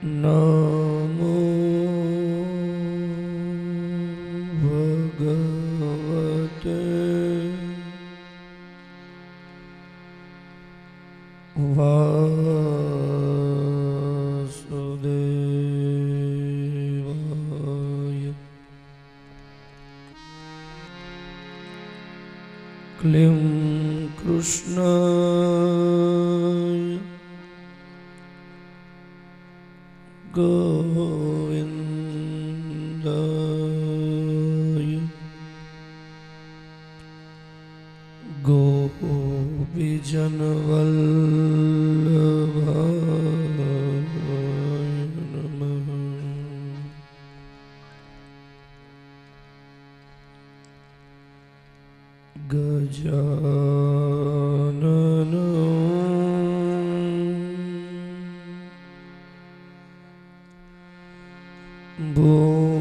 नमो भगवते वासुदेवाय। क्लीं कृष्णाय गोविन्दाय गोपीजनवल्लभाय नमः। गजानन भूतगणादि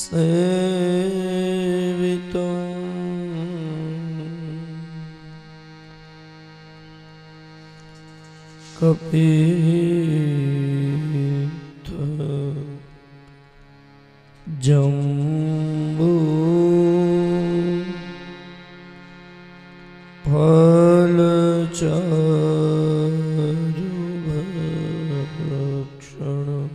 सेवितं कपीत जम्बू फलचारुभक्षणम्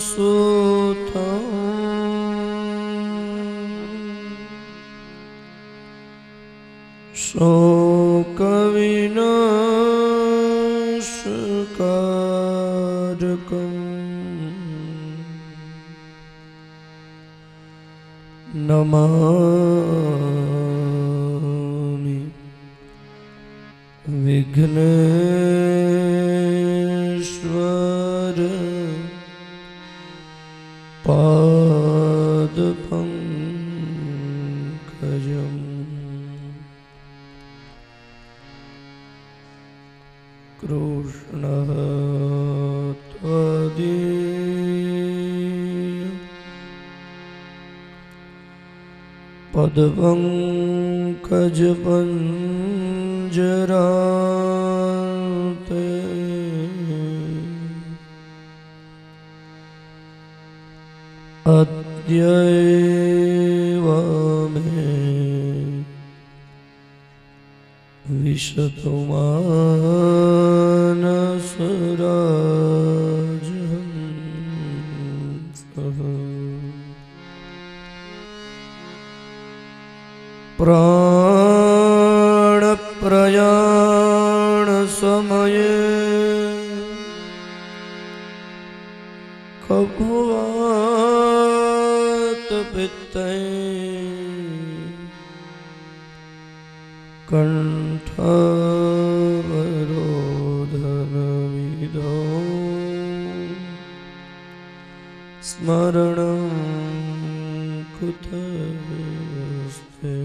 उमासुतं शोकविनाशकारकम् नमामि विघ्नेश्वर पादपङ्कजम्। कृष्णः त्वदीय पदपङ्कजपञ्जरान्ते अद्यैव मे विशतु मानसराजहंसः। प्राणप्रयाणसमये कफवातपित्तैः कण्ठावरोधनविधौ स्मरणं कुतस्ते।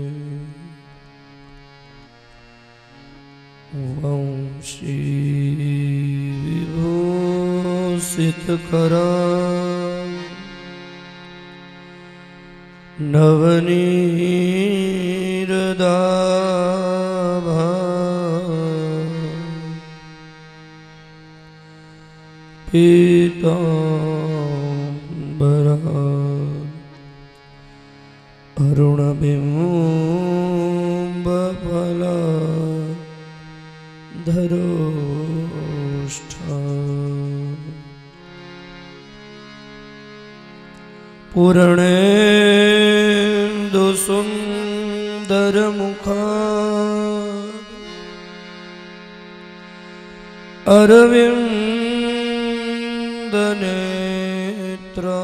वंशी विभूषितकरा नवनीरदाभा पीताम्बरा अरुणबिम्बफलाधरोष्ठा पूर्णेन्दुसुन्दरमुखा अरविन्दनेत्रा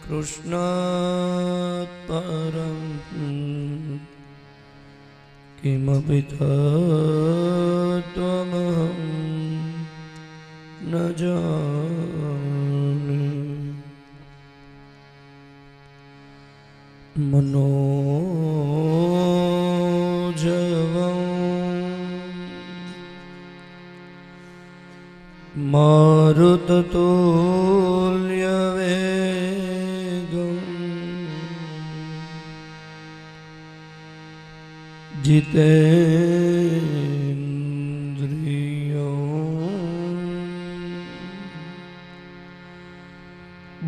कृष्णात् परं किमपि तत्त्वमहं न जाने। मनोजवं मारुततुल्यवेगम् जितेन्द्रियो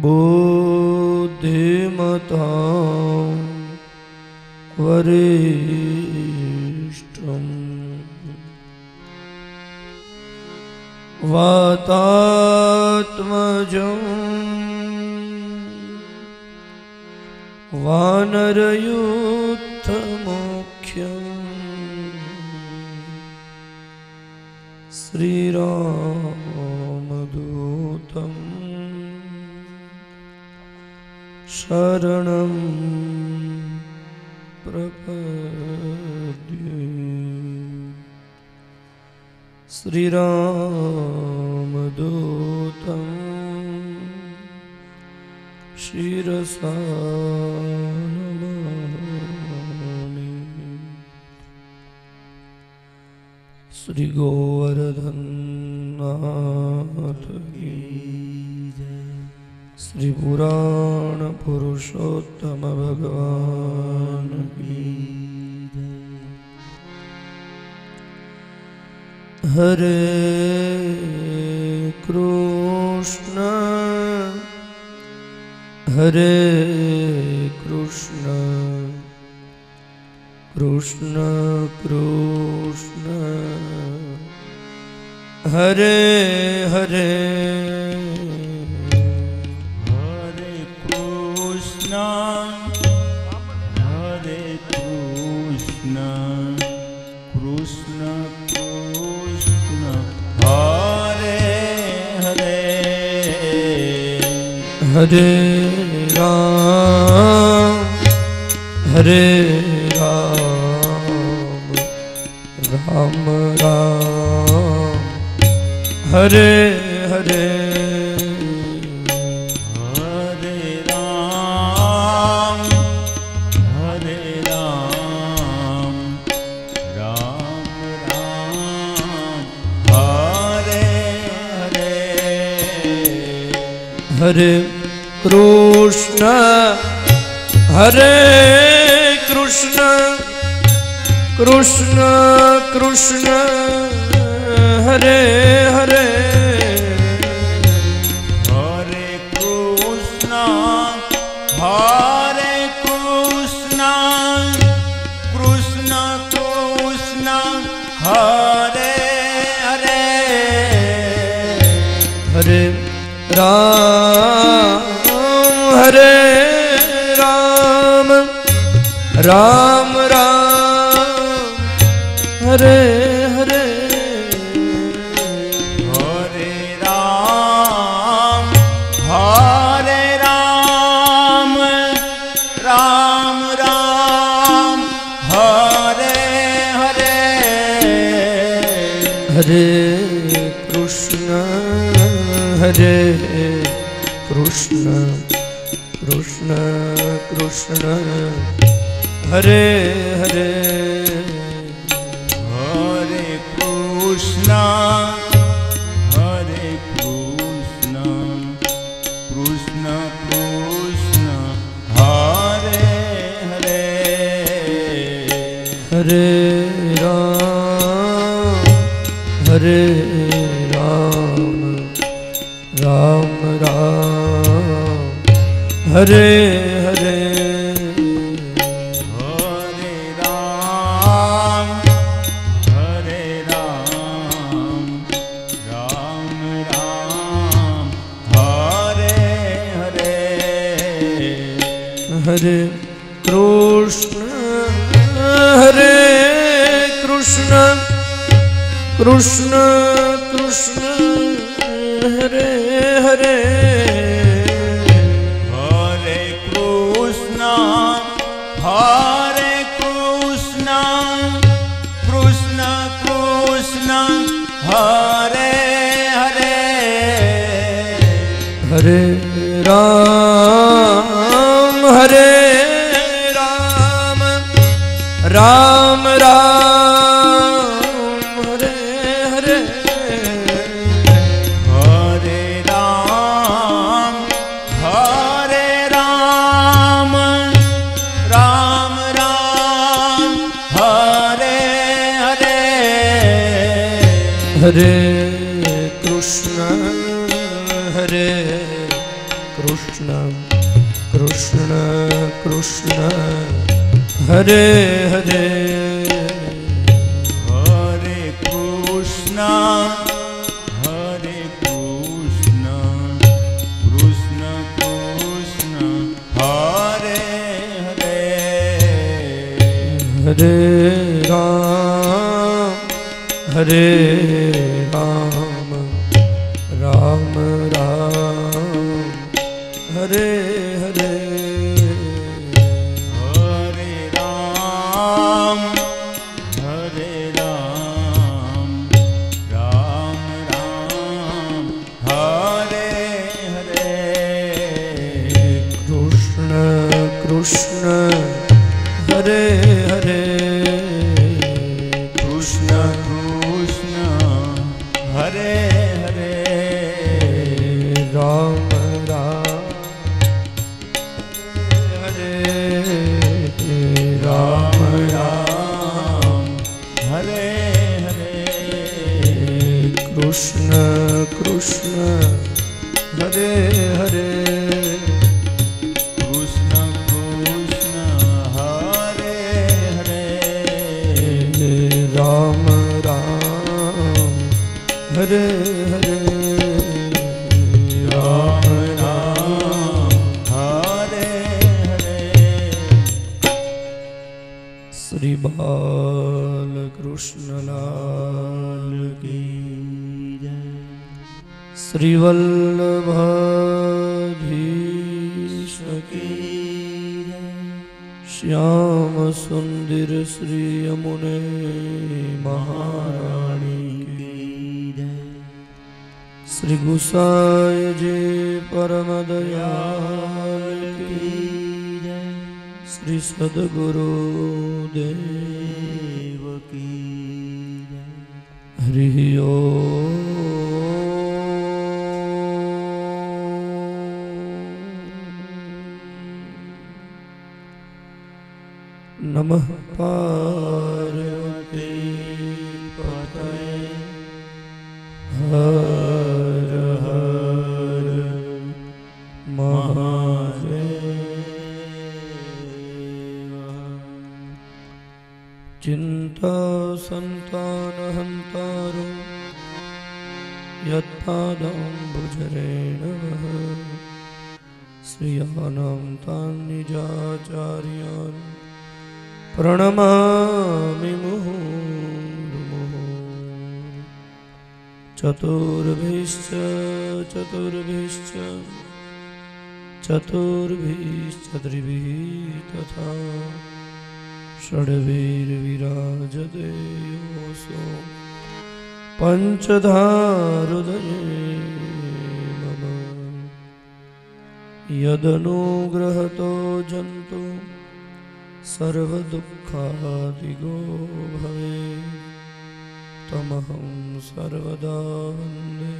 बुद्धिमतां वरिष्ठम् वातात्मजं वानरयूथमुख्यं श्रीरामदूतं शरणं प्रपद्ये। श्रीरामदूतं शिरसा नमामि। श्री गोवर्धननाथ की श्री पुराण पुरुषोत्तम भगवान की। हरे कृष्ण हरे कृष्ण कृष्ण कृष्ण हरे हरे हरे कृष्ण कृष्ण कृष्ण हरे हरे। हरे राम राम राम हरे हरे। हरे राम राम राम हरे हरे। हरे कृष्ण कृष्ण कृष्ण हरे हरे। हरे कृष्ण कृष्ण कृष्ण हरे हरे। हरे राम राम राम हरे हरे। हरे राम राम राम हरे हरे। हरे कृष्ण कृष्ण कृष्ण हरे हरे। हरे कृष्ण कृष्ण कृष्ण हरे हरे। हरे राम राम हरे हरे। हरे राम राम हरे हरे। हरे कृष्ण कृष्ण कृष्ण हरे हरे। हरे कृष्ण कृष्ण कृष्ण हरे हरे। हरे राम राम राम हरे हरे। हरे कृष्ण हरे कृष्ण कृष्ण कृष्ण हरे हरे हरे कृष्ण कृष्ण कृष्ण हरे हरे हरे राम राम राम हरे हरे हरे राम राम राम हरे हरे कृष्ण कृष्ण हरे हरे कृष्ण कृष्ण हरे हरे राम राम हरे राम राम हरे हरे कृष्ण कृष्ण हरे हरे कृष्ण कृष्ण हरे हरे राम राम हरे हरे राम राम हरे हरे श्री बाल कृष्ण लाल की श्री वल्लभाधीश की श्याम सुंदर श्री यमुने महारानी की श्री गुसाई जी परम दयाल की श्री सद्गुरु देव की हरि ओम। नमः पार्वती पतये हर हर महादेव। चिंता संतान हंतारो यत्पादाम्बुजरेण वः श्रियाणां तान् निजाचार्यान् प्रणमामि मुहुर्मुहुः। चतुर्भिश्च त्रिभिः तथा षड्भिर्विराजते योऽसौ पञ्चधारुदये मम। यदनुग्रहतो जन्तु सर्वदुःखादिगो भवेत् तमहं सर्वदा वन्दे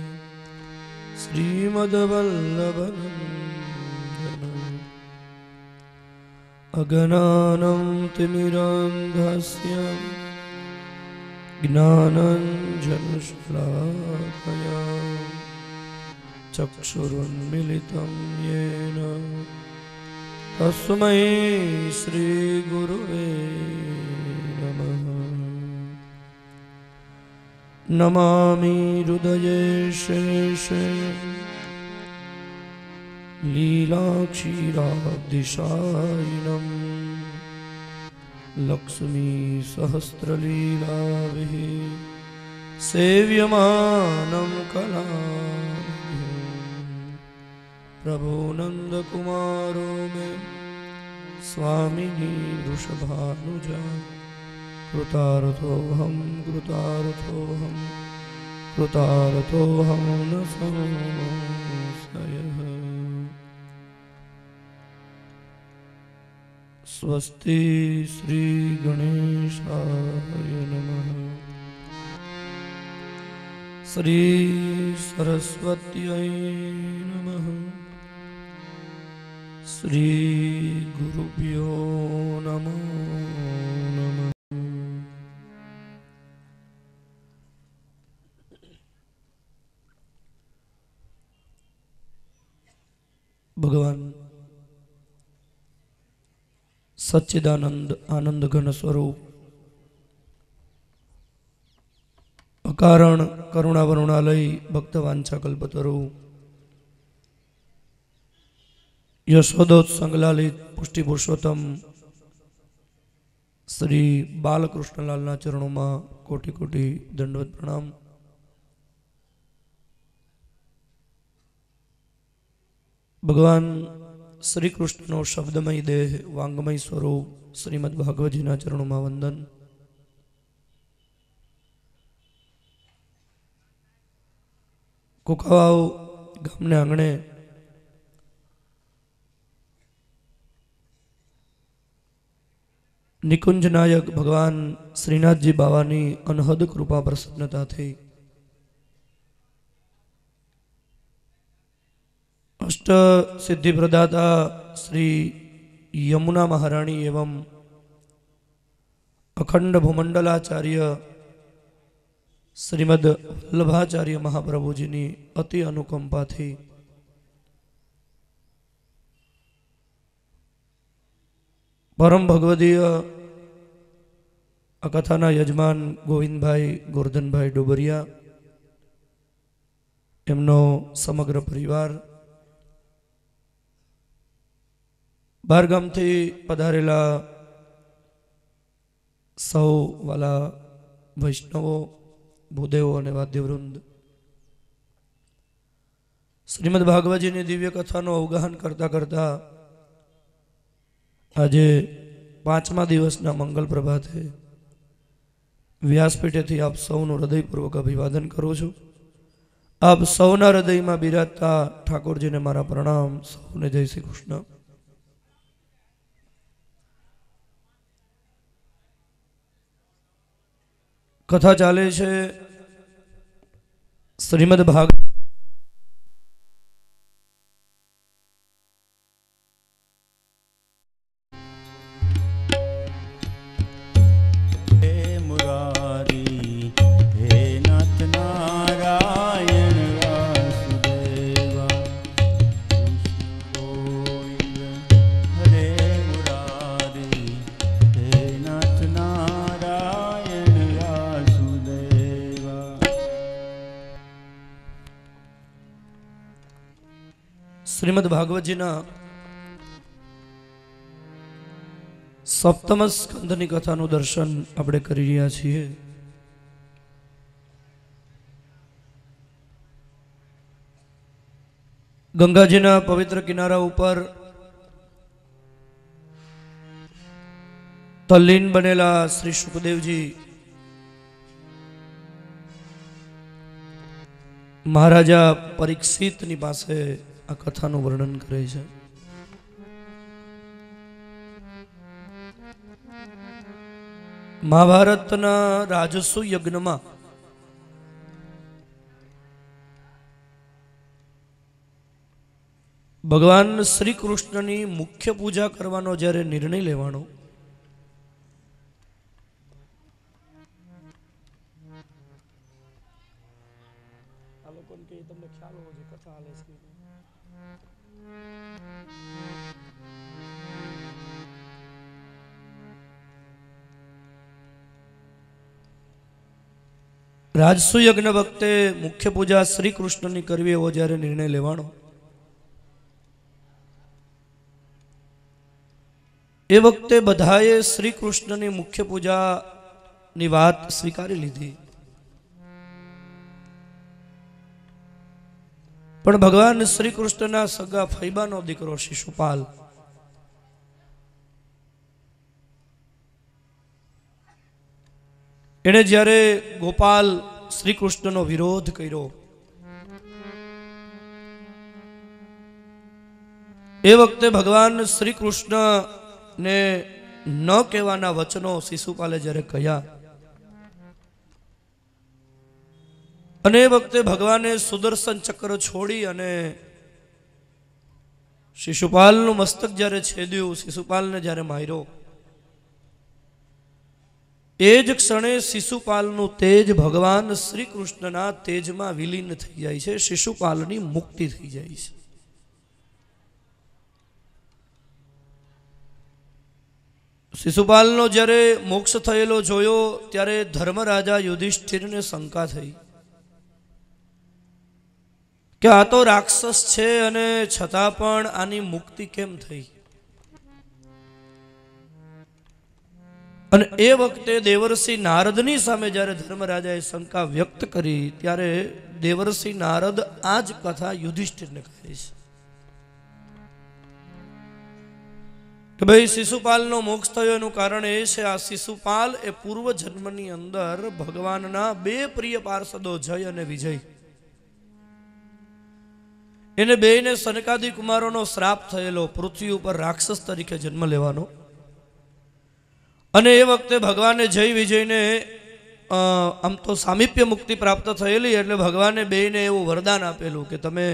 श्रीमद्वल्लभनन्दनम्। अगनानं तिमिरान्धस्य ज्ञानाञ्जनशलाकया चक्षुरुन्मिलितं येन तस्मै श्रीगुरुवे नमः। नमामि हृदये शेषे लीलाक्षीराब्धिशायिनम् लक्ष्मीसहस्रलीलाभिः सेव्यमानं कलानिधिम्। प्रभो नन्दकुमारो मे स्वामिनी वृषभानुजा कृतार्थोऽहं न संशयः। स्वस्ति श्री गणेशाय नमः। श्री सरस्वत्यै नमः। श्री गुरुभ्यो नमो नमः। भगवान सच्चिदानंद आनंद घन स्वरूप अकारण करुणा वरुणालय भक्तवांछा कल्पतरु यशोदोत संगलालित पुष्टि पुरुषोत्तम श्री बालकृष्णलालना चरणों में कोटि कोटि दंडवत प्रणाम। भगवान श्री कृष्णनो शब्दमय देह वांगमय स्वरूप श्रीमद भागवतजीना चरणों में वंदन। कुकावाव गामने आंगणे निकुंज नायक भगवान श्रीनाथजी बावानी अनहद कृपा प्रसन्नता थी। अष्ट सिद्धि प्रदाता श्री यमुना महाराणी एवं अखंड भूमंडलाचार्य श्रीमद वल्लभाचार्य महाप्रभु जी की अति अनुकंपा थी परम भगवदीय आ कथाना यजमान गोविंद भाई गोवर्धन भाई डोबरिया एमनो समग्र परिवार बारगाम थी पधारेला सौ वाला वैष्णवों भूदेवों और वाद्यवृंद श्रीमद भागवत जी ने दिव्य कथा नो अवगाहन करता करता આજે પાંચમા દિવસના મંગલ પ્રભાતે વ્યાસપીઠેથી આપ સૌનું હૃદયપૂર્વક અભિવાદન કરું છું। આપ સૌના હૃદયમાં બિરાજતા ઠાકોરજીને મારા પ્રણામ। સૌને જય શ્રી કૃષ્ણ। કથા ચાલે છે શ્રીમદ ભાગવત श्रीमद भागवत जी सप्तम स्कंधनी कथानु दर्शन આપણે કરી રહ્યા છીએ। ગંગાજીના પવિત્ર કિનારા ઉપર તલ્લીન બનેલા શ્રી સુખદેવજી મહારાજા પરીક્ષિતની પાસે आ कथानु वर्णन करे छे। महाभारतना राजसु यज्ञ में भगवान श्री कृष्णनी मुख्य पूजा करवानो ज्यारे निर्णय लेवानो राजसु यज्ञ वक्ते मुख्य पूजा श्री कृष्ण की करवी एवो ज्यारे निर्णय लेवानो ए वक्ते बधाए श्री कृष्ण की मुख्य पूजा नी वात स्वीकारी लीधी। पण भगवान श्री कृष्ण सगा फैबानो दीकरो शिशुपाल एने ज्यारे गोपाल श्री कृष्ण नो विरोध कर्यो ए वक्ते भगवान श्री कृष्ण ने न कहेवाना वचनों शिशुपाले ज्यारे कह्या अने वक्ते भगवाने सुदर्शन चक्र छोड़ी अने शिशुपाल नु मस्तक ज्यारे छेद्यु शिशुपाल ने ज्यारे मार्यो एज क्षणे शिशुपाल नु तेज भगवान श्री कृष्ण ना तेज में विलीन थई जाय छे। शिशुपाल नी मुक्ति थई जाय छे। શિશુપાલનો જ્યારે મોક્ષ થયેલો જોયો ત્યારે ધર્મરાજા યુધિષ્ઠિરને શંકા થઈ કે આ તો રાક્ષસ છે અને છતાં પણ આની મુક્તિ કેમ થઈ. અને એ વખતે દેવર્ષિ નારદની સામે જ્યારે ધર્મરાજાએ શંકા વ્યક્ત કરી ત્યારે દેવર્ષિ નારદ આ જ કથા યુધિષ્ઠિરને કહે છે કે ભાઈ શિશુપાલનો મોક્ષ થયો એનું કારણ એ છે આ શિશુપાલ એ પૂર્વ જન્મની અંદર ભગવાનના બે પ્રિય પાર્ષદો જય અને વિજય એને બેયને સનકાદિ કુમારોનો શ્રાપ થયેલો પૃથ્વી ઉપર રાક્ષસ તરીકે જન્મ લેવાનો. અને એ વખતે ભગવાને જય વિજયને આમ તો સામીપ્ય મુક્તિ પ્રાપ્ત થયેલી એટલે ભગવાને બેયને એવું વરદાન આપેલું કે તમે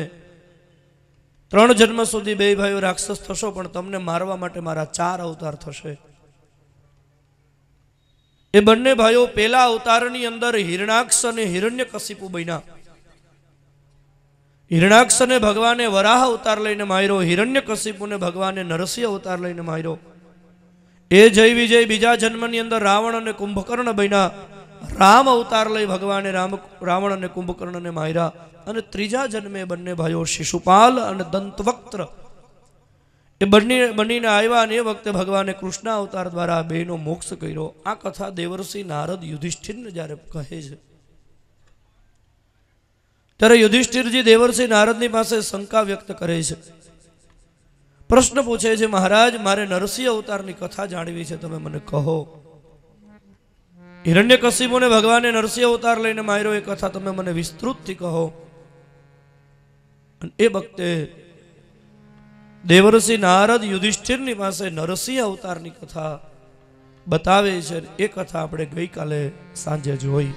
3 જન્મ સુધી બે ભાઈઓ રાક્ષસ થશો પણ તમને મારવા માટે મારા 4 અવતાર થશે. એ બંને ભાઈઓ પેલા અવતારની અંદર હિરણાક્ષ અને હિરણ્યકશિપુ બન્યા. હિરણાક્ષને ભગવાને વરાહ અવતાર લઈને માર્યો, હિરણ્યકશિપુને ભગવાને નરસિંહ અવતાર લઈને માર્યો. એ જય વિજય બીજા જન્મની અંદર રાવણ અને કુંભકર્ણ બન્યા. રામ અવતાર લઈ ભગવાને રાવણ અને કુંભકર્ણને માર્યા. અને ત્રીજા જન્મે બંને ભાઈઓ શિશુપાલ અને દંતવક્ત્ર એ બનીને આવ્યા અને એ વખતે ભગવાને કૃષ્ણ અવતાર દ્વારા બેનો મોક્ષ કર્યો. આ કથા દેવર્ષિ નારદ યુધિષ્ઠિરને જ્યારે કહે છે ત્યારે યુધિષ્ઠિરજી દેવર્ષિ નારદની પાસે શંકા વ્યક્ત કરે છે, પ્રશ્ન પૂછે છે, મહારાજ મારે નરસિંહ અવતારની કથા જાણવી છે, તમે મને કહો. હિરણ્યકશિપુને ભગવાને નરસિંહ અવતાર લઈને માર્યો એ કથા તમે મને વિસ્તૃતથી કહો. એ વખતે દેવર્ષિ નારદ યુધિષ્ઠિરની પાસે નરસિંહ અવતારની કથા બતાવે છે. એ કથા આપણે ગઈકાલે સાંજે જોઈ.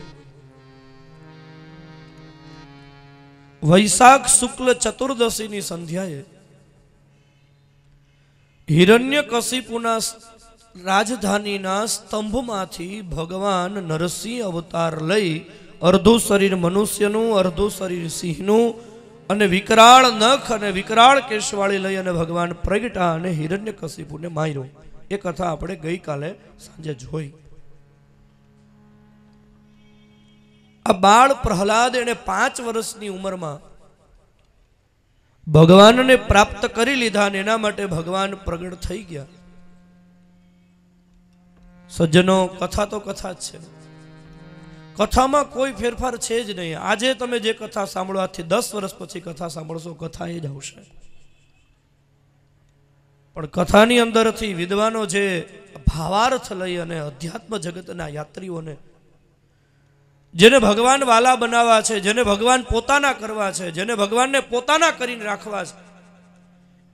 વૈશાખ શુક્લ ચતુર્દશીની સંધ્યાએ હિરણ્યકશિપુના રાજધાનીના સ્તંભમાંથી ભગવાન નરસિંહ અવતાર લઈ અર્ધું શરીર મનુષ્યનું, અર્ધું શરીર સિંહનું અને વિકરાળ નખ અને વિકરાળ કેશવાળી લઈ અને ભગવાન પ્રગટા અને હિરણ્યકશિપુને માર્યો. એ કથા આપણે ગઈકાલે સાંજે જોઈ. આ બાળ પ્રહલાદ એને 5 વર્ષની ઉંમરમાં ભગવાનને પ્રાપ્ત કરી લીધા અને એના માટે ભગવાન પ્રગટ થઈ ગયા. સજ્જનો, કથા તો કથા જ છે, કથામાં કોઈ ફેરફાર છે જ નહીં. આજે તમે જે કથા સાંભળો આજથી 10 વર્ષ પછી કથા સાંભળશો કથા એ જ આવશે. પણ કથાની અંદરથી વિદ્વાનો જે ભાવાર્થ લઈ અને અધ્યાત્મ જગતના યાત્રીઓને જેને ભગવાન વાલા બનાવવા છે, જેને ભગવાન પોતાના કરવા છે, જેને ભગવાનને પોતાના કરીને રાખવા છે,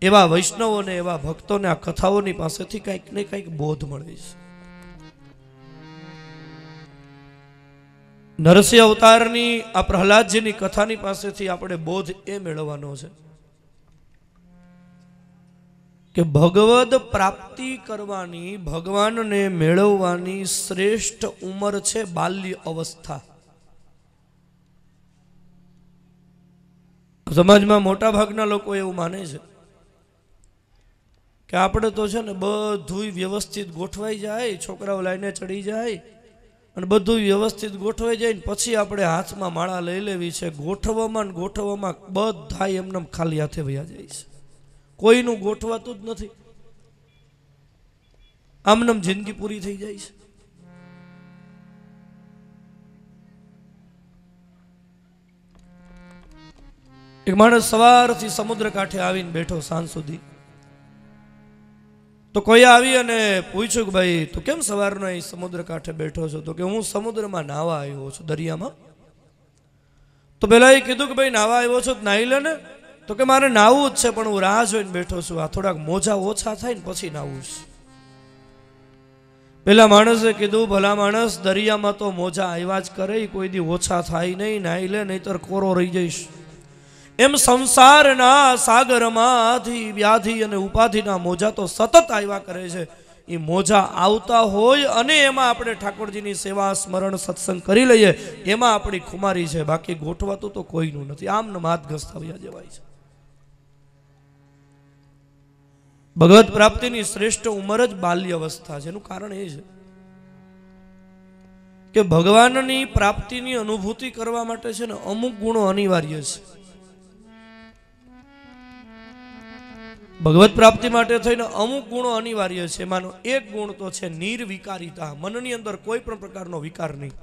એવા વૈષ્ણવોને એવા ભક્તોને આ કથાઓની પાસેથી કંઈક ને કંઈક બોધ મળે છે. નરસિંહ અવતારની આ પ્રહલાદજીની કથાની પાસેથી આપણે બોધ એ મેળવવાનો છે કે ભગવદ પ્રાપ્તિ કરવાની, ભગવાનને મેળવવાની શ્રેષ્ઠ ઉંમર છે બાલ્ય અવસ્થા. સમાજમાં મોટા ભાગના લોકો એવું માને છે કે આપણે તો છે ને બધું વ્યવસ્થિત ગોઠવાઈ જાય, છોકરાઓ લાઈને ચડી જાય અને બધું વ્યવસ્થિત ગોઠવાઈ જાય ને પછી આપણે હાથમાં માળા લઈ લેવી છે. ગોઠવવામાં બધા એમને ખાલી હાથે વયા જાય છે, કોઈનું ગોઠવાતું જ નથી, આમનમ જિંદગી પૂરી થઈ જાય છે. એક માણસ સવારથી સમુદ્ર કાંઠે આવીને બેઠો સાંજ સુધી, તો કોઈ આવી અને પૂછ્યું કે ભાઈ તું કેમ સવારનો અહીં સમુદ્ર કાંઠે બેઠો છો? તો કે હું સમુદ્રમાં નાહવા આવ્યો છું, દરિયામાં. તો પેલા એ કીધું કે ભાઈ નાહવા આવ્યો છો નાહી લે ને. તો કે મારે નાહવું જ છે પણ હું રાહ જોઈને બેઠો છું, આ થોડાક મોજા ઓછા થાય ને પછી નાહવું છે. પેલા માણસે કીધું ભલા માણસ, દરિયામાં તો મોજા આવ્યા જ કરે, કોઈ દી ઓછા થાય નહીં, નાહી લે નહીતર કોરો રહી જઈશ. એમ સંસારના સાગરમાં વ્યાધિ અને ઉપાધિના મોજા તો સતત આવ્યા કરે છે. એ મોજા આવતા હોય અને એમાં આપણે ઠાકોરજીની સેવા સ્મરણ સત્સંગ કરી લઈએ, એમાં આપણી ખુમારી છે, બાકી ગોઠવાતું તો કોઈનું નથી. આમને માત ઘસતા વયા જવાય છે. ભગવત પ્રાપ્તિની શ્રેષ્ઠ ઉંમર જ બાલ્ય અવસ્થા છે. એનું કારણ એ છે કે ભગવાનની પ્રાપ્તિની અનુભૂતિ કરવા માટે છે ને અમુક ગુણો અનિવાર્ય છે. ભગવત પ્રાપ્તિ માટે થઈને અમુક ગુણો અનિવાર્ય છે. એમાંનો એક ગુણ તો છે નિર્વિકારિતા. મનની અંદર કોઈ પણ પ્રકારનો વિકાર નહીં.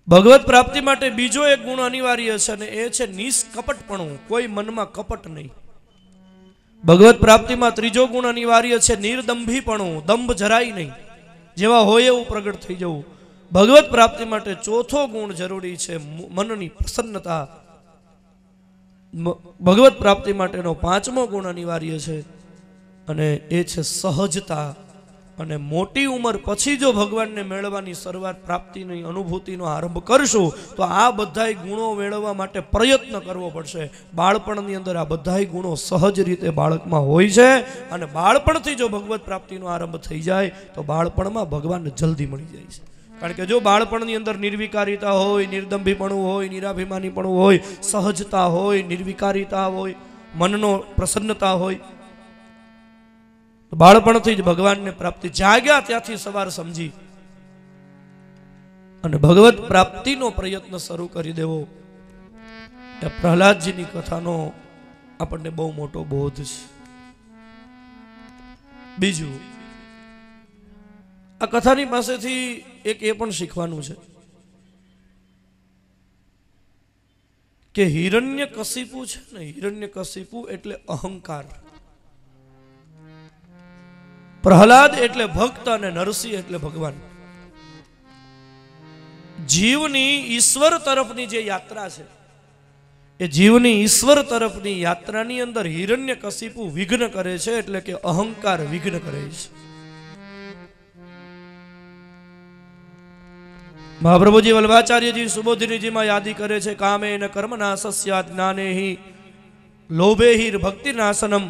ભગવત પ્રાપ્તિ માટે બીજો એક ગુણ અનિવાર્ય છે અને એ છે નિષ્કપટપણું. કોઈ મનમાં કપટ નહીં. ભગવત પ્રાપ્તિમાં ત્રીજો ગુણ અનિવાર્ય છે નિર્દંભીપણું. દંભ જરાય નહીં. જેવા હોય એવું પ્રગટ થઈ જવું. ભગવત પ્રાપ્તિ માટે ચોથો ગુણ જરૂરી છે મનની પ્રસન્નતા. ભગવત પ્રાપ્તિ માટેનો પાંચમો ગુણ અનિવાર્ય છે અને એ છે સહજતા. અને મોટી ઉંમર પછી જો ભગવાનને મેળવવાની શરૂઆત પ્રાપ્તિની અનુભૂતિનો આરંભ કરશું તો આ બધાય ગુણો મેળવવા માટે પ્રયત્ન કરવો પડશે. બાળપણની અંદર આ બધાય ગુણો સહજ રીતે બાળકમાં હોય છે અને બાળપણથી જો ભગવત પ્રાપ્તિનો આરંભ થઈ જાય તો બાળપણમાં ભગવાન જલ્દી મળી જાય છે. કારણ કે જો બાળપણની અંદર નિર્વિકારિતા હોય, નિર્દંભીપણું હોય, નિરાભિમાનીપણું હોય, સહજતા હોય, નિર્વિકારિતા હોય, મનનો પ્રસન્નતા હોય, બાળપણથી જ ભગવાનને પ્રાપ્તિ. જાગ્યા ત્યાંથી સવાર સમજી અને ભગવત પ્રાપ્તિનો પ્રયત્ન શરૂ કરી દેવો એ પ્રહલાદજીની કથાનો આપણને બહુ મોટો બોધ છે. બીજું, આ કથાની પાસેથી એક એ પણ શીખવાનું છે કે હિરણ્યકશિપુ છે ને, હિરણ્યકશિપુ એટલે અહંકાર, પ્રહલાદ એટલે ભક્ત અને નરસિંહ એટલે ભગવાન. જીવની ઈશ્વર તરફની જે યાત્રા છે એ જીવની ઈશ્વર તરફની યાત્રાની અંદર હિરણ્યકશિપુ વિઘ્ન કરે છે. એટલે કે અહંકાર વિઘ્ન કરે છે. મહાપ્રભુજી વલ્લભાચાર્યજી સુબોધિનીજીમાં યાદી કરે છે કામે ન કર્મ નાશસ્યાદ જ્ઞાને હિ લોભે હિ ભક્તિ નાશનમ.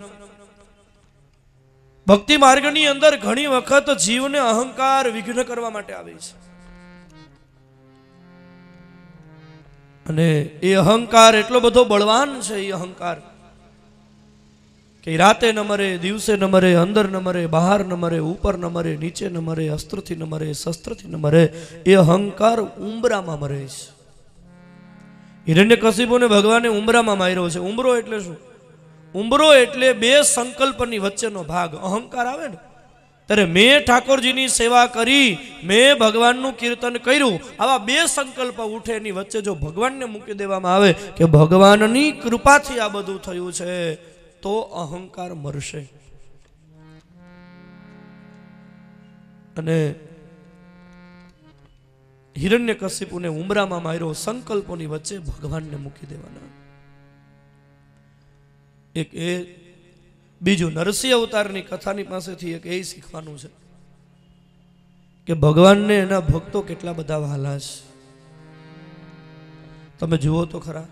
ભક્તિ માર્ગની અંદર ઘણી વખત જીવને અહંકાર વિઘ્ન કરવા માટે આવે છે અને એ અહંકાર એટલો બધો બળવાન છે. એ અહંકાર કે રાતે ન મરે, દિવસે ન મરે, અંદર ન મરે, બહાર ન મરે, ઉપર ન મરે, નીચે ન મરે, અસ્ત્રથી ન મરે, શસ્ત્રથી ન મરે. એ અહંકાર ઉંબરામાં મરે છે. હિરણ્યકશિપુને ભગવાને ઉંબરામાં માર્યો છે. ઉંબરો એટલે શું? ઉંબરો એટલે બે સંકલ્પની વચ્ચેનો ભાગ. અહંકાર આવે ને ત્યારે મેં ઠાકોરજીની સેવા કરી, મેં ભગવાનનું કીર્તન કર્યું, આવા બે સંકલ્પ ઉઠે. એની વચ્ચે જો ભગવાનને મૂકી દેવામાં આવે કે ભગવાનની કૃપાથી આ બધું થયું છે તો અહંકાર મરશે. અને હિરણ્યકશિપુને ઉંબરામાં માર્યો. સંકલ્પોની વચ્ચે ભગવાનને મૂકી દેવાના. એક એ. બીજું, નરસિંહ અવતારની કથાની પાસેથી એક એ શીખવાનું છે કે ભગવાનને એના ભક્તો કેટલા બધા વહાલા છે. તમે જુઓ તો ખરા,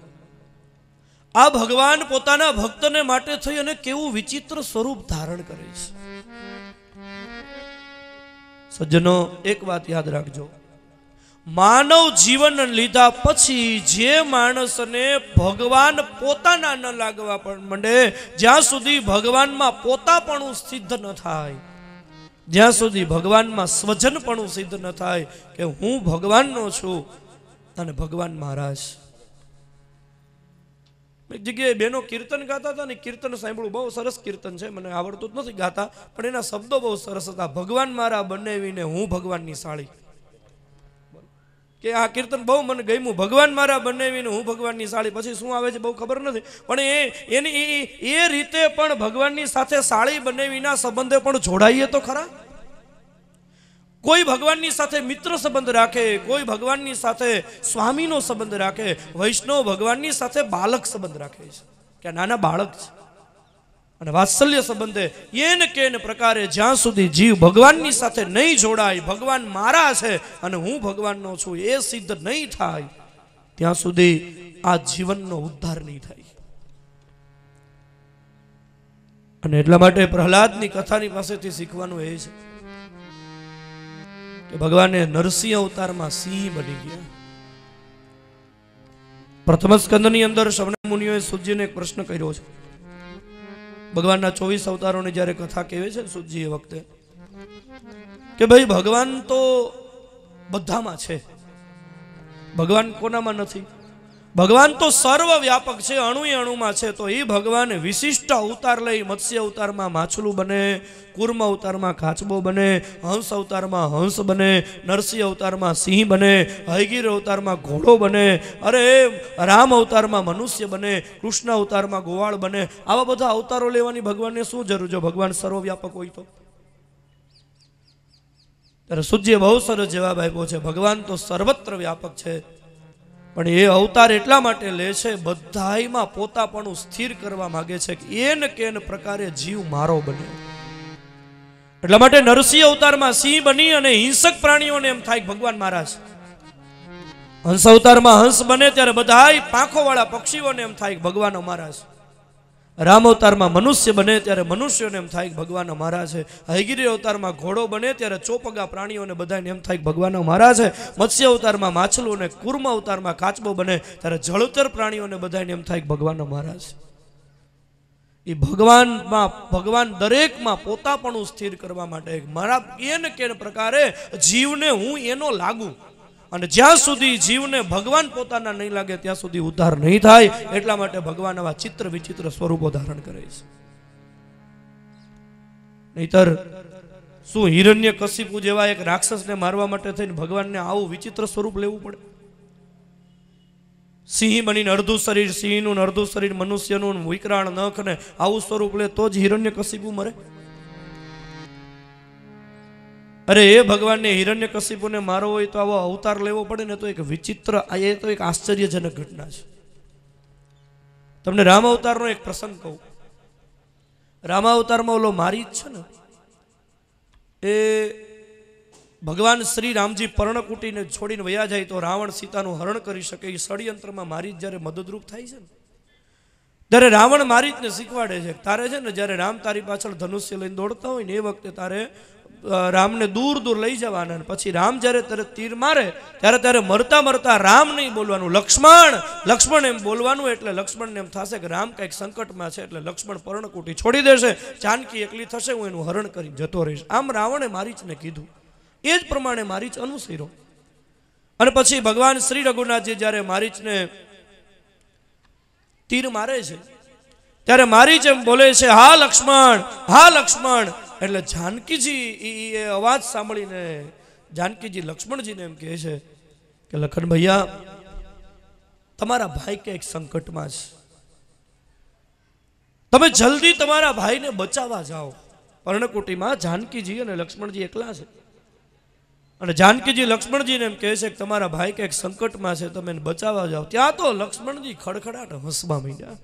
આ ભગવાન પોતાના ભક્તને માટે થઈ અને કેવું વિચિત્ર સ્વરૂપ ધારણ કરે છે. સજ્જનો, એક વાત યાદ રાખજો, માનવ જીવન લીધા પછી જે માણસને ભગવાન પોતાના ન લાગવા પણ માંડે, જ્યાં સુધી ભગવાનમાં પોતાપણું સિદ્ધ ન થાય, જ્યાં સુધી ભગવાનમાં સ્વજનપણું સિદ્ધ ન થાય કે હું ભગવાનનો છું અને ભગવાન મારા છે. એક જગ્યાએ બેનો કીર્તન ગાતા હતા ને, કીર્તન સાંભળ્યું, બહુ સરસ કીર્તન છે, મને આવડતું જ નથી ગાતા, પણ એના શબ્દો બહુ સરસ હતા. ભગવાન મારા બનાવીને હું ભગવાનની સાળી. કે આ કીર્તન બહુ મને ગમ્યું. ભગવાન મારા બનાવીને હું ભગવાનની સાળી. પછી શું આવે છે બહુ ખબર નથી, પણ એ રીતે પણ ભગવાનની સાથે સાળી બનાવીના સંબંધે પણ જોડાઈએ તો ખરા. કોઈ ભગવાનની સાથે મિત્ર સંબંધ રાખે, કોઈ ભગવાનની સાથે સ્વામીનો સંબંધ રાખે, વૈષ્ણવ ભગવાનની સાથે બાલક સંબંધ રાખે છે કે નાના બાળક છે. અને વાત્સલ્ય સંબંધે એન કેન પ્રકારે જ્યાં સુધી જીવ ભગવાનની સાથે નહીં જોડાય, ભગવાન મારા છે અને હું ભગવાનનો છું એ સિદ્ધ નહીં થાય, ત્યાં સુધી આ જીવનનો ઉદ્ધાર નહીં થાય. અને એટલા માટે પ્રહલાદની કથાની પાસેથી શીખવાનું એ છે કે ભગવાને નરસિંહ અવતારમાં સિંહ બની ગયા. પ્રથમ સ્કંદની અંદર શ્રવણ મુનિઓએ સૂર્યને એક પ્રશ્ન કર્યો છે ભગવાનના 24 અવતારોની જ્યારે કથા કહેવે છે ને સુતજી એ વખતે કે ભાઈ ભગવાન તો બધામાં છે, ભગવાન કોનામાં નથી? ભગવાન તો સર્વવ્યાપક છે, અણુએ અણુમાં છે. તો એ ભગવાન વિશિષ્ટ અવતાર લઈ મત્સ્ય અવતારમાં માછલું બને, કુર્મ અવતારમાં કાચબો બને, હંસ અવતારમાં હંસ બને, નરસિંહ અવતારમાં સિંહ બને, હયગીર અવતારમાં ઘોડો બને, અરે રામ અવતારમાં મનુષ્ય બને, કૃષ્ણ અવતારમાં ગોવાળ બને. આવા બધા અવતારો લેવાની ભગવાનને શું જરૂર જો ભગવાન સર્વવ્યાપક હોય તો? ત્યારે સુતજીએ બહુ સરસ જવાબ આપ્યો છે, ભગવાન તો સર્વત્ર વ્યાપક છે, પણ એ અવતાર એટલા માટે લે છે બધાયમાં પોતાપણું સ્થિર કરવા માંગે છે કે એન કેન પ્રકારે જીવ મારો બને. એટલા માટે નરસિંહ અવતારમાં સિંહ બની અને હિંસક પ્રાણીઓને એમ થાય ભગવાન મારા છે. હંસ અવતારમાં હંસ બને ત્યારે બધાય પાંખો વાળા પક્ષીઓને એમ થાય ભગવાન અમારા છે. રામ અવતારમાં મનુષ્ય બને ત્યારે મનુષ્યોને એમ થાય ભગવાન અમારા છે. હયગીરી અવતારમાં ઘોડો બને ત્યારે ચોપગા પ્રાણીઓને બધાને એમ થાય ભગવાન અમારા છે. મત્સ્ય અવતારમાં માછલું અને કુર્મ અવતારમાં કાચબો બને ત્યારે જળચર પ્રાણીઓને બધાને એમ થાય ભગવાન અમારા છે. એ ભગવાન દરેકમાં પોતાપણું સ્થિર કરવા માટે મારા કેન કેન પ્રકારે જીવને હું એનો લાગુ, અને જ્યાં સુધી જીવને ભગવાન પોતાના નહીં લાગે ત્યાં સુધી ઉદ્ધાર નહીં થાય. એટલા માટે ભગવાન આવા ચિત્ર વિચિત્ર સ્વરૂપો ધારણ કરે છે. નહીતર શું હિરણ્યકશિપુ જેવા એક રાક્ષસને મારવા માટે થઈને ભગવાનને આવું વિચિત્ર સ્વરૂપ લેવું પડે? સિંહ બનીને અડધું શરીર સિંહનું, અડધું શરીર મનુષ્યનું, વિકરાળ નખ ને આવું સ્વરૂપ લે તો જ હિરણ્યકશિપુ મરે? અરે એ ભગવાનને હિરણ્યકશિપુને મારો હોય તો આવો અવતાર લેવો પડે ને, તો એક વિચિત્ર, એ તો એક આશ્ચર્યજનક ઘટના છે. તમને રામ અવતારનો એક પ્રસંગ કહું. રામ અવતારમાં ઓલો મારીચ છે ને, એ ભગવાન શ્રી રામજી પર્ણકુટીને છોડીને વયા જાય તો રાવણ સીતાનું હરણ કરી શકે એ ષડયંત્રમાં મારીચ જ્યારે મદદરૂપ થાય છે ને, ત્યારે રાવણ મારીચને શીખવાડે છે તારે છે ને જ્યારે રામ તારી પાછળ ધનુષ્ય લઈને દોડતા હોય ને એ વખતે તારે રામને દૂર દૂર લઈ જવાના, અને પછી રામ જ્યારે તારે તીર મારે ત્યારે મરતા મરતા રામ નહીં બોલવાનું, લક્ષ્મણ લક્ષ્મણ એમ બોલવાનું. એટલે લક્ષ્મણને એમ થશે કે રામ કંઈક સંકટમાં છે, એટલે લક્ષ્મણ પર્ણકુટી છોડી દેશે, જાનકી એકલી થશે, હું એનું હરણ કરી જતો રહીશ. આમ રાવણે મારીચને કીધું. એ જ પ્રમાણે મારીચ અનુસર્યો. અને પછી ભગવાન શ્રી રઘુનાથજી જ્યારે મારીચને તીર મારે છે ત્યારે મારીચ એમ બોલે છે, હા લક્ષ્મણ, હા લક્ષ્મણ. એટલે જાનકીજી એ અવાજ સાંભળીને જાનકીજી લક્ષ્મણજીને એમ કહે છે કે લખન ભૈયા, તમારા ભાઈ કંઈક સંકટમાં છે, તમે જલ્દી તમારા ભાઈને બચાવવા જાઓ. પર્ણકુટીમાં જાનકીજી અને લક્ષ્મણજી એકલા છે, અને જાનકીજી લક્ષ્મણજીને એમ કહે છે કે તમારા ભાઈ કંઈક સંકટમાં છે, તમે એને બચાવવા જાઓ. ત્યાં તો લક્ષ્મણજી ખડખડાટ હસવા માંડ્યા.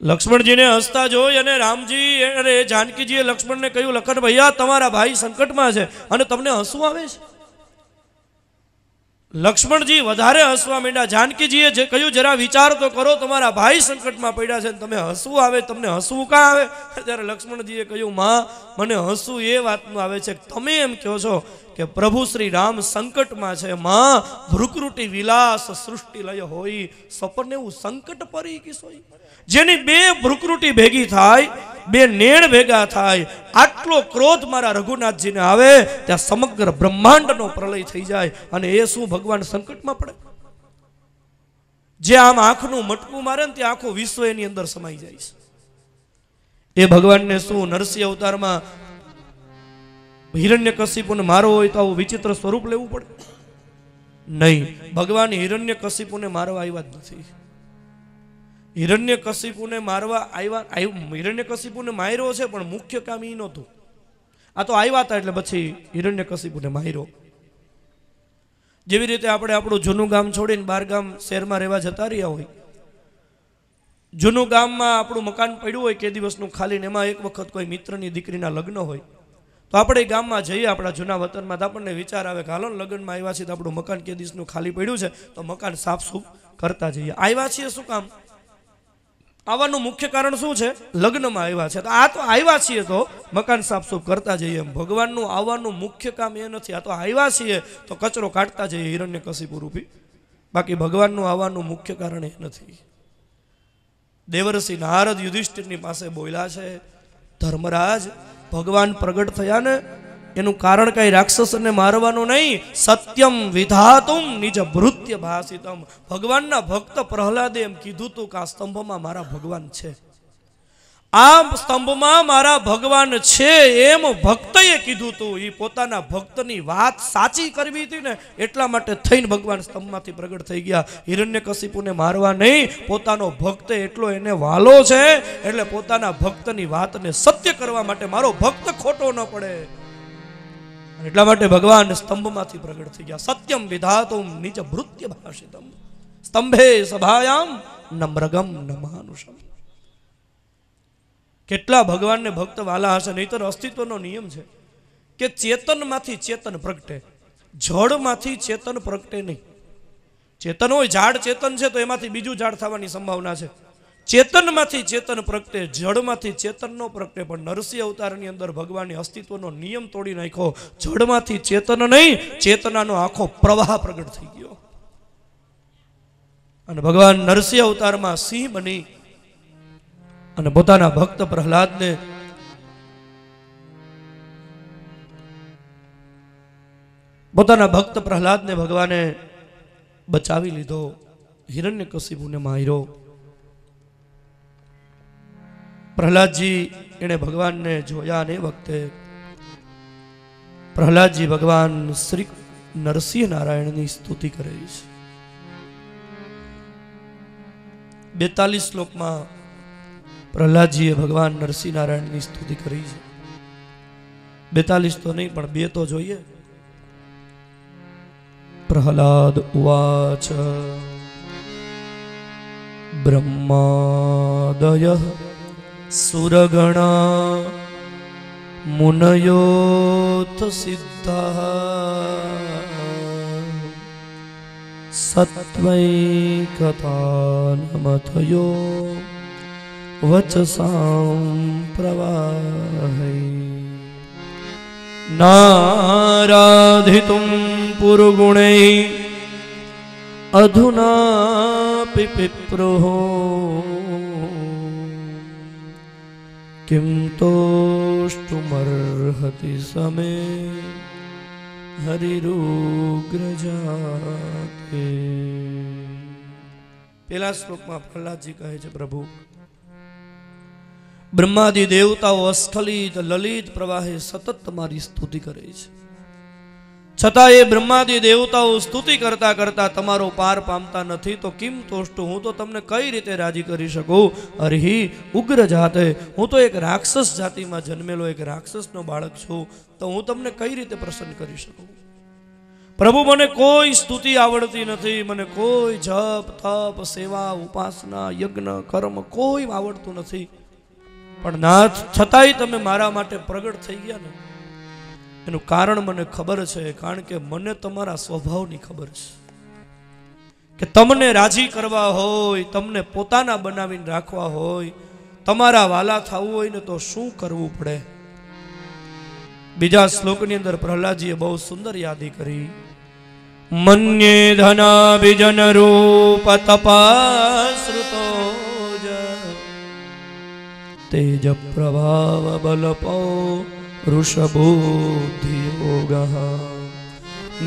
લક્ષ્મણજીને હસતા જોઈ અને રામજી અને જાનકીજીએ લક્ષ્મણને કહ્યું, લખન ભૈયા, તમારા ભાઈ સંકટમાં છે અને તમને હસવું આવે છે? લક્ષ્મણજી વધારે હસવા માંડ્યા. જાનકીજીએ જે કહ્યું, જરા વિચાર તો કરો, તમારા ભાઈ સંકટમાં પડ્યા છે, તમે હસવું આવે, તમને હસવું કાં આવે? ત્યારે લક્ષ્મણજીએ કહ્યું, માં, મને હસવું એ વાતનું આવે છે કે તમે એમ કહો છો કે પ્રભુ શ્રી રામ સંકટમાં છે. માં, ભૃકૃતિ વિલાસ સૃષ્ટિ લય હોય, સપન એવું સંકટ પરી કિસોઈ. જેની બે ભૃકૃતિ ભેગી થાય, બે નેણ ભેગા થાય, આટલો ક્રોધ મારા રઘુનાથજીને આવે ત્યાં સમગ્ર બ્રહ્માંડનો પ્રલય થઈ જાય, અને એ શું ભગવાન સંકટમાં પડે? જે આમ આંખનું મટકું મારે ને ત્યાં આખું વિશ્વ એની અંદર સમાઈ જાય છે. એ ભગવાનને શું નરસિંહ અવતારમાં હિરણ્યકશિપુને મારો હોય તો આવું વિચિત્ર સ્વરૂપ લેવું પડે? નહીં, ભગવાન હિરણ્યકશિપુને મારવા આવ્યા જ નથી. હિરણ્યકશિપુને મારવા આવ્યા, હિરણ્યકશિપુને માર્યો છે પણ મુખ્ય કામ એ નહોતું. આ તો આવ્યા હતા એટલે પછી હિરણ્યકશિપુને માર્યો. જેવી રીતે આપણે આપણું જૂનું ગામ છોડીને બહાર ગામ શહેરમાં રહેવા જતા રહ્યા હોય, જૂનું ગામમાં આપણું મકાન પડ્યું હોય કે દિવસનું ખાલી, ને એમાં એક વખત કોઈ મિત્રની દીકરીના લગ્ન હોય તો આપણે ગામમાં જઈએ આપણા જૂના વતનમાં, તો આપણને વિચાર આવે કે હાલો લગ્નમાં આવ્યા છીએ તો આપણું મકાન કે દિવસનું ખાલી પડ્યું છે તો મકાન સાફ સૂફ કરતા જઈએ. આવ્યા છીએ શું કામ? આવવાનું મુખ્ય કારણ શું છે? લગ્નમાં આવ્યા છે, તો આ તો આવ્યા છીએ તો મકાન સાફ સૂફ કરતા જઈએ. એમ ભગવાનનું આવવાનું મુખ્ય કામ એ નથી. આ તો આવ્યા છીએ તો કચરો કાઢતા જઈએ હિરણ્યકશિપુ રૂપી, બાકી ભગવાનનું આવવાનું મુખ્ય કારણ એ નથી. દેવર્ષિ નારદ યુધિષ્ઠિરની પાસે બોલ્યા છે, ધર્મરાજ, ભગવાન પ્રગટ થયા ને એનું કારણ કઈ રાક્ષસને મારવાનું નહીં, સત્યમ વિધાતુમ નિજ ભૃત્ય ભાષિતમ. ભગવાનના ભક્ત પ્રહલાદે એમ કીધું તું કે આ સ્તંભમાં મારા ભગવાન છે, આ સ્તંભમાં મારા ભગવાન છે એમ ભક્તએ કીધું તું. એ પોતાના ભક્તની વાત સાચી કરવી હતી ને એટલા માટે થઈને ભગવાન સ્તંભમાંથી પ્રગટ થઈ ગયા. હિરણ્યકશિપુને મારવા નહીં, પોતાનો ભક્ત એટલો એને વાલો છે એટલે પોતાના ભક્તની વાતને સત્ય કરવા માટે મારો ભક્ત ખોટો ન પડે એટલા માટે ભગવાન સ્તંભમાંથી પ્રગટ થઈ ગયા. સત્યમ વિધાતુમ નિજ ભૃત્ય ભાષિતમ સ્તંભે સભાયામ ન મૃગમ ન માનુષમ. કેટલા ભગવાનને ભક્ત વાલા હશે. નહીતર અસ્તિત્વનો નિયમ છે કે ચેતનમાંથી ચેતન પ્રગટે, જળમાંથી ચેતન પ્રગટે નહીં. ચેતન હોય, ઝાડ ચેતન છે તો એમાંથી બીજું ઝાડ થવાની સંભાવના છે. ચેતનમાંથી ચેતન પ્રગટે, જળમાંથી ચેતન નો પ્રગટે. પણ નરસિંહ અવતારની અંદર ભગવાનની અસ્તિત્વનો નિયમ તોડી નાખ્યો. જળમાંથી ચેતન નહીં, ચેતનાનો આખો પ્રવાહ પ્રગટ થઈ ગયો અને ભગવાન નરસિંહ અવતારમાં સિંહ બની અને પોતાના ભક્ત પ્રહલાદને ભગવાને બચાવી લીધો, હિરણ્યકશિપુને માર્યો. પ્રહલાદજી એને ભગવાનને જોયા ને વખતે પ્રહલાદજી ભગવાન શ્રી નરસિંહ નારાયણની સ્તુતિ કરે છે. 42 શ્લોકમાં પ્રહલાદજીએ ભગવાન નરસિંહ નારાયણની સ્તુતિ કરી છે. 42 તો નહીં પણ 2 તો જોઈએ. પ્રહલાદ ઉવાચ બ્રહ્માદય સુરગણા મુનયોથ સિદ્ધા સત્વૈકતાનમથયો વચસાં પ્રવાહૈ નારાધિતું પુરુગુણૈ અધુનાપિ પિપ્રુઃ કિમ તોષ્ટુમર્હતિ સમે હરિરુગ્રજાતે. પેલા શ્લોકમાં પ્રહલાદજી કહે છે, પ્રભુ, બ્રહ્માદિ દેવતાઓ અસ્ખલિત લલિત પ્રવાહે સતત તમારી સ્તુતિ કરે છે, છતાં એ બ્રહ્માદિ દેવતાઓ સ્તુતિ કરતા કરતા તમારો પાર પામતા નથી. તો કિમ તોષ્ટુ, હું તો તમને કઈ રીતે રાજી કરી શકું? અરહી ઉગ્ર જાતે, હું તો એક રાક્ષસ જાતિમાં જન્મેલો એક રાક્ષસનો બાળક છું, તો હું તમને કઈ રીતે પ્રસન્ન કરી શકું? પ્રભુ, મને કોઈ સ્તુતિ આવડતી નથી, મને કોઈ જપ તપ સેવા ઉપાસના યજ્ઞ કર્મ કોઈ આવડતું નથી. પણ નાથ, છતાંય તમે મારા માટે પ્રગટ થઈ ગયા ને એનું કારણ મને ખબર છે. કારણ કે મને તમારા સ્વભાવની ખબર છે કે તમને રાજી કરવા હોય, તમને પોતાના બનાવીને રાખવા હોય, તમારા વાલા થવું હોય ને તો શું કરવું પડે. બીજા શ્લોકની અંદર પ્રહલાદજીએ બહુ સુંદર યાદી કરી. મન્યે ધનાભિજન રૂપ તપાશ્રુતો તેજ પ્રભાવ બલપો ઋષભોધિયોગઃ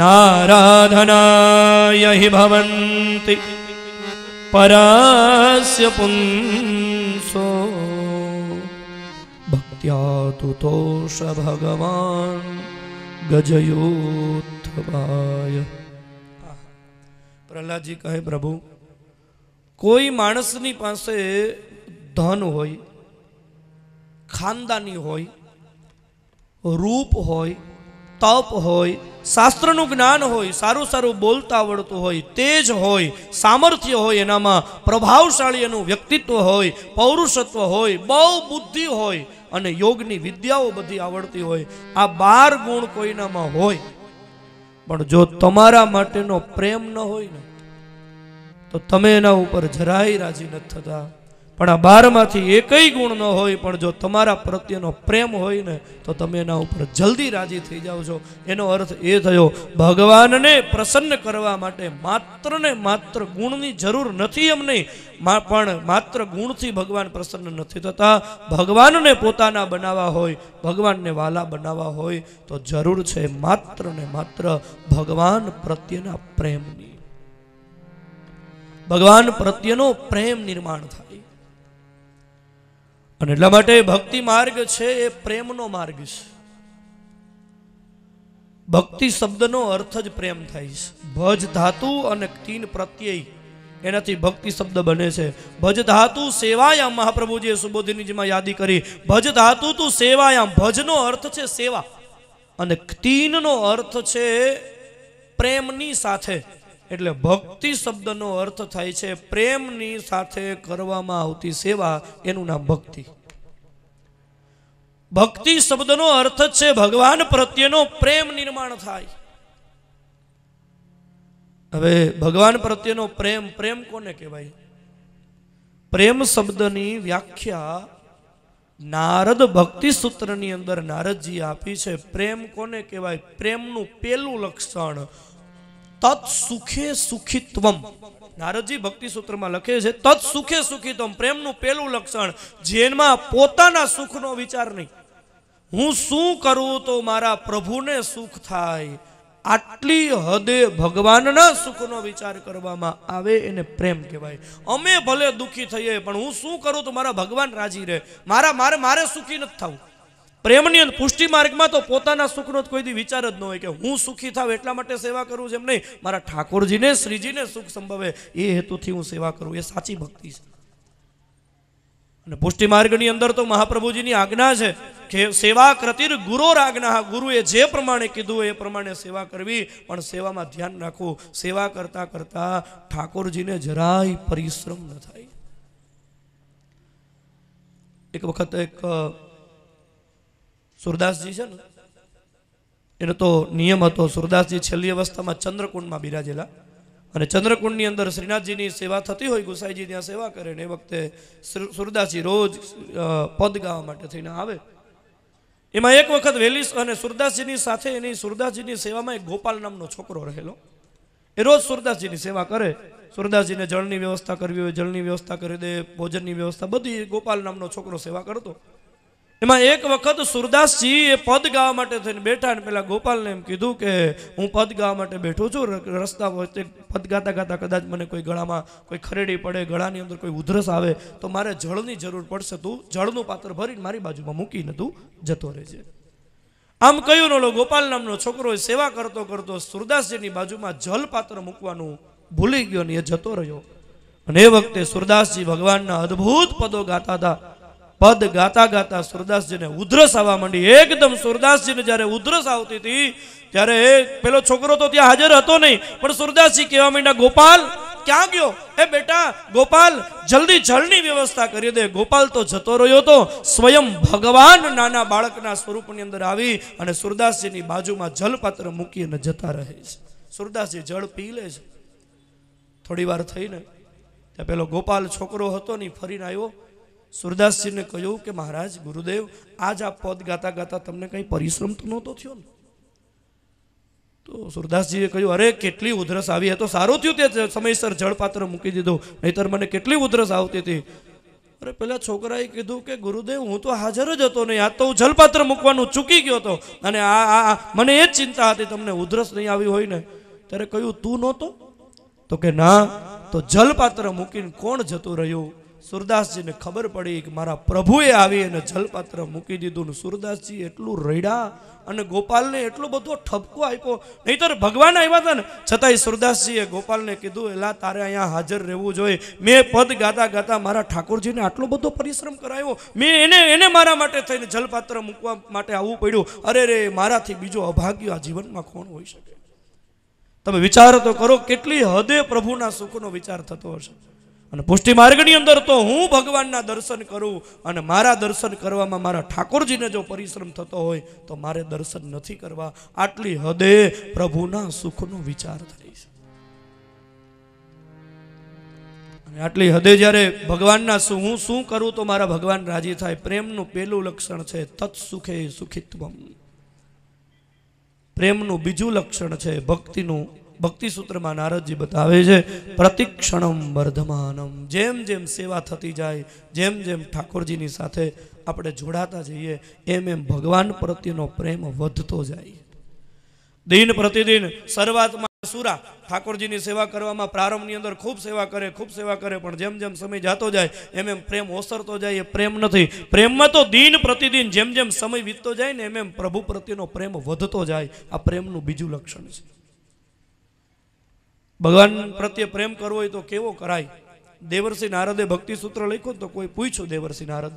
નારાધનાય હિ ભવન્તિ પરાસ્ય પુંસો ભક્ત્યા તુતોષ ભગવાન ગજયોત્થવાય. પ્રહલાદજી કહે, પ્રભુ, કોઈ માણસની પાસે ધન હોય, ખાનદાની હોય, રૂપ હોય, તપ હોય, શાસ્ત્રનું જ્ઞાન હોય, સારું સારું બોલતા આવડતું હોય, તેજ હોય, સામર્થ્ય હોય, એનામાં પ્રભાવશાળી એનું વ્યક્તિત્વ હોય, પૌરુષત્વ હોય, બહુ બુદ્ધિ હોય અને યોગની વિદ્યાઓ બધી આવડતી હોય, આ 12 ગુણ કોઈનામાં હોય, પણ જો તમારા માટેનો પ્રેમ ન હોય ને તો તમે એના ઉપર જરાય રાજી નથી થતા, પણ આ 12માંથી એકય ગુણ ન હોય, પણ જો તમારા પ્રત્યેનો પ્રેમ હોય ને તો તમે એના ઉપર જલ્દી રાજી થઈ જાઓ છો. એનો અર્થ એ થયો ભગવાનને પ્રસન્ન કરવા માટે માત્ર ને માત્ર ગુણની જરૂર નથી એમ નહીં, પણ માત્ર ગુણથી ભગવાન પ્રસન્ન નથી થતા. ભગવાનને પોતાના બનાવવા હોય, ભગવાનને વાલા બનાવવા હોય તો જરૂર છે માત્ર ને માત્ર ભગવાન પ્રત્યેના પ્રેમની. ભગવાન પ્રત્યેનો પ્રેમ નિર્માણ થાય. અને એટલા માટે ભક્તિ માર્ગ છે એ પ્રેમનો માર્ગ છે. ભક્તિ શબ્દનો અર્થ જ પ્રેમ થાય છે. ભજ ધાતુ અને તીન પ્રત્યય, એનાથી ભક્તિ શબ્દ બને છે. ભજ ધાતુ સેવાયામ, મહાપ્રભુજીએ સુબોધિનીજીમાં યાદી કરી. ભજ ધાતુ તું સેવાયામ, ભજનો અર્થ છે સેવા, અને તીનનો અર્થ છે પ્રેમની સાથે. એટલે ભક્તિ શબ્દનો અર્થ થાય છે પ્રેમની સાથે કરવામાં આવતી સેવા, એનું નામ ભક્તિ. ભક્તિ શબ્દનો અર્થ જ છે ભગવાન પ્રત્યેનો પ્રેમ નિર્માણ થાય. હવે ભગવાન પ્રત્યેનો પ્રેમ, પ્રેમ કોને કહેવાય? પ્રેમ શબ્દની વ્યાખ્યા નારદ ભક્તિ સૂત્રની અંદર નારદજી આપી છે. પ્રેમ કોને કહેવાય? પ્રેમનું પેલું લક્ષણ તત્ સુખે સુખિત્વમ. નારદજી ભક્તિ સૂત્રમાં લખે છે તત્ સુખે સુખિત્વમ, પ્રેમનું પેલું લક્ષણ જેમાં પોતાના સુખનો વિચાર નહીં. હું શું કરું તો મારા પ્રભુને સુખ થાય, આટલી હદે ભગવાનના સુખનો વિચાર કરવામાં આવે એને પ્રેમ કહેવાય. અમે ભલે દુઃખી થઈએ પણ હું શું કરું તો મારા ભગવાન રાજી રહે, મારે સુખી નથી થવું. પ્રેમની અંદર પુષ્ટિ માર્ગમાં તો પોતાના સુખનો કોઈ દી વિચાર જ ન હોય કે હું સુખી થાવ એટલા માટે સેવા કરું છું, એમ નહીં. મારા ઠાકોરજીને, શ્રીજીને સુખ સંભવે એ હેતુથી હું સેવા કરું, એ સાચી ભક્તિ છે. અને પુષ્ટિ માર્ગની અંદર તો મહાપ્રભુજીની આજ્ઞા છે કે સેવા કરતીર ગુરો આજ્ઞા, ગુરુએ જે પ્રમાણે કીધું એ પ્રમાણે સેવા કરવી. પણ સેવામાં ધ્યાન રાખવું, સેવા કરતા કરતા ઠાકોરજીને જરાય પરિશ્રમ ન થાય. એક વખત એક સુરદાસજી છે ને, એનો તો નિયમ હતો, સુરદાસજી છેલ્લી અવસ્થામાં ચંદ્રકુંડમાં બિરાજેલા, અને ચંદ્રકુંડની અંદર શ્રીનાથજીની સેવા થતી હોય, ગુસાઈજી ત્યાં સેવા કરે ને એ વખતે સુરદાસજી રોજ પદ ગાવા માટે થઈને આવે. એમાં એક વખત વહેલી અને સુરદાસજીની સાથે એની સુરદાસજીની સેવામાં એક ગોપાલ નામનો છોકરો રહેલો. એ રોજ સુરદાસજીની સેવા કરે. સુરદાસજીને જળની વ્યવસ્થા કરવી હોય જળની વ્યવસ્થા કરી દે, ભોજનની વ્યવસ્થા બધી ગોપાલ નામનો છોકરો સેવા કરતો. એમાં એક વખત સુરદાસજી એ પદ ગાવા માટે થઈને બેઠા, અને પેલા ગોપાલને એમ કીધું કે હું પદ ગાવા માટે બેઠો છું, રસ્તા વચ્ચે પદ ગાતા ગાતા કદાચ મને કોઈ ગળામાં કોઈ ખરેડી પડે, ગળાની અંદર કોઈ ઉધરસ આવે તો મારે જળની જરૂર પડશે, તું જળનું પાત્ર ભરીને મારી બાજુમાં મૂકીને તું જતો રહેજે. આમ કહ્યું. ઓલો ગોપાલ નામનો છોકરો સેવા કરતો કરતો સુરદાસજીની બાજુમાં જલ પાત્ર મૂકવાનું ભૂલી ગયો ને એ જતો રહ્યો. અને એ વખતે સુરદાસજી ભગવાનના અદ્ભુત પદો ગાતા હતા. પદ ગાતા ગાતા સુરદાસજીને ઉધરસ આવવા માંડી. એકદમ સુરદાસજીને જ્યારે ઉધરસ આવતી હતી ત્યારે પેલો છોકરો તો ત્યાં હાજર હતો નહીં, પણ સુરદાસજી કહેવા માંડ્યા, ગોપાલ ક્યાં ગયો? એ બેટા ગોપાલ, જલ્દી જળની વ્યવસ્થા કરી દે. ગોપાલ તો જતો રહ્યો તો સ્વયં ભગવાન નાના બાળકના સ્વરૂપની અંદર આવી અને સુરદાસજીની બાજુમાં જલપાત્ર મૂકીને જતા રહે છે. સુરદાસજી જળ પી લે છે. થોડી વાર થઈને ત્યાં પેલો ગોપાલ છોકરો હતો ને ફરીને આવ્યો. સુરદાસજીને કહ્યું કે મહારાજ, ગુરુદેવ, આજ આ પદ ગાતા ગાતા તમને કઈ પરિશ્રમ તો નહોતો થયો ને? તો સુરદાસજીએ કહ્યું, અરે કેટલી ઉધરસ આવી, તો સારું થયું તે સમયસર જળપાત્ર મૂકી દીધું, નહીતર મને કેટલી ઉધરસ આવતી હતી. અરે પેલા છોકરાએ કીધું કે ગુરુદેવ, હું તો હાજર જ હતો નહીં, આ તો હું જલપાત્ર મૂકવાનું ચૂકી ગયો હતો, અને આ મને એ જ ચિંતા હતી તમને ઉધરસ નહીં આવી હોય ને. ત્યારે કહ્યું, તું નહોતો? તો કે ના, તો જલપાત્ર મૂકીને કોણ જતું રહ્યું? સુરદાસજીને ખબર પડી કે મારા પ્રભુએ આવી અને જલપાત્ર મૂકી દીધું. સુરદાસજી એટલું રડ્યા અને ગોપાલને એટલો બધો ઠપકો આપ્યો. નહીતર ભગવાન આવ્યા હતા ને, છતાંય સુરદાસજીએ ગોપાલને કીધું, એલા તારે અહીંયા હાજર રહેવું જોઈએ. મેં પદ ગાતા ગાતા મારા ઠાકોરજીને આટલો બધો પરિશ્રમ કરાવ્યો, મેં એને મારા માટે થઈને જલપાત્ર મૂકવા માટે આવવું પડ્યું. અરે રે, મારાથી બીજો અભાગ્ય આ જીવનમાં કોણ હોઈ શકે? તમે વિચાર તો કરો, કેટલી હદે પ્રભુના સુખનો વિચાર થતો હશે. અને પુષ્ટિ માર્ગની અંદર તો હું ભગવાનના દર્શન કરું, અને મારા દર્શન કરવામાં મારા ઠાકોરજીને જો પરિશ્રમ થતો હોય તો મારે દર્શન નથી કરવા. આટલી હદે પ્રભુના સુખનો વિચાર થાય છે. આટલી હદે જ્યારે ભગવાનના હું શું કરું તો મારા ભગવાન રાજી થાય, પ્રેમનું પહેલું લક્ષણ છે તત્ સુખે સુખિત્વમ. પ્રેમનું બીજું લક્ષણ છે ભક્તિનું. ભક્તિ સૂત્રમાં નારદજી બતાવે છે પ્રતિક્ષણમ વર્ધમાનમ. જેમ જેમ સેવા થતી જાય, જેમ જેમ ઠાકોરજીની સાથે આપણે જોડાતા જઈએ, એમ એમ ભગવાન પ્રત્યેનો પ્રેમ વધતો જાય. દિન પ્રતિદિન શરૂઆતમાં સુરા ઠાકોરજીની સેવા કરવામાં પ્રારંભની અંદર ખૂબ સેવા કરે, પણ જેમ જેમ સમય જતો જાય એમ એમ પ્રેમ ઓસરતો જાય. એ પ્રેમ નથી. પ્રેમમાં તો દિન પ્રતિદિન જેમ જેમ સમય વીતતો જાય ને એમ એમ પ્રભુ પ્રત્યેનો પ્રેમ વધતો જાય. આ પ્રેમનું બીજું લક્ષણ છે. ભગવાન પ્રત્યે પ્રેમ કરવો હોય તો કેવો કરાય? દેવર્ષિ નારદે ભક્તિ સૂત્ર લખ્યું તો કોઈ પૂછ્યું દેવર્ષિ નારદ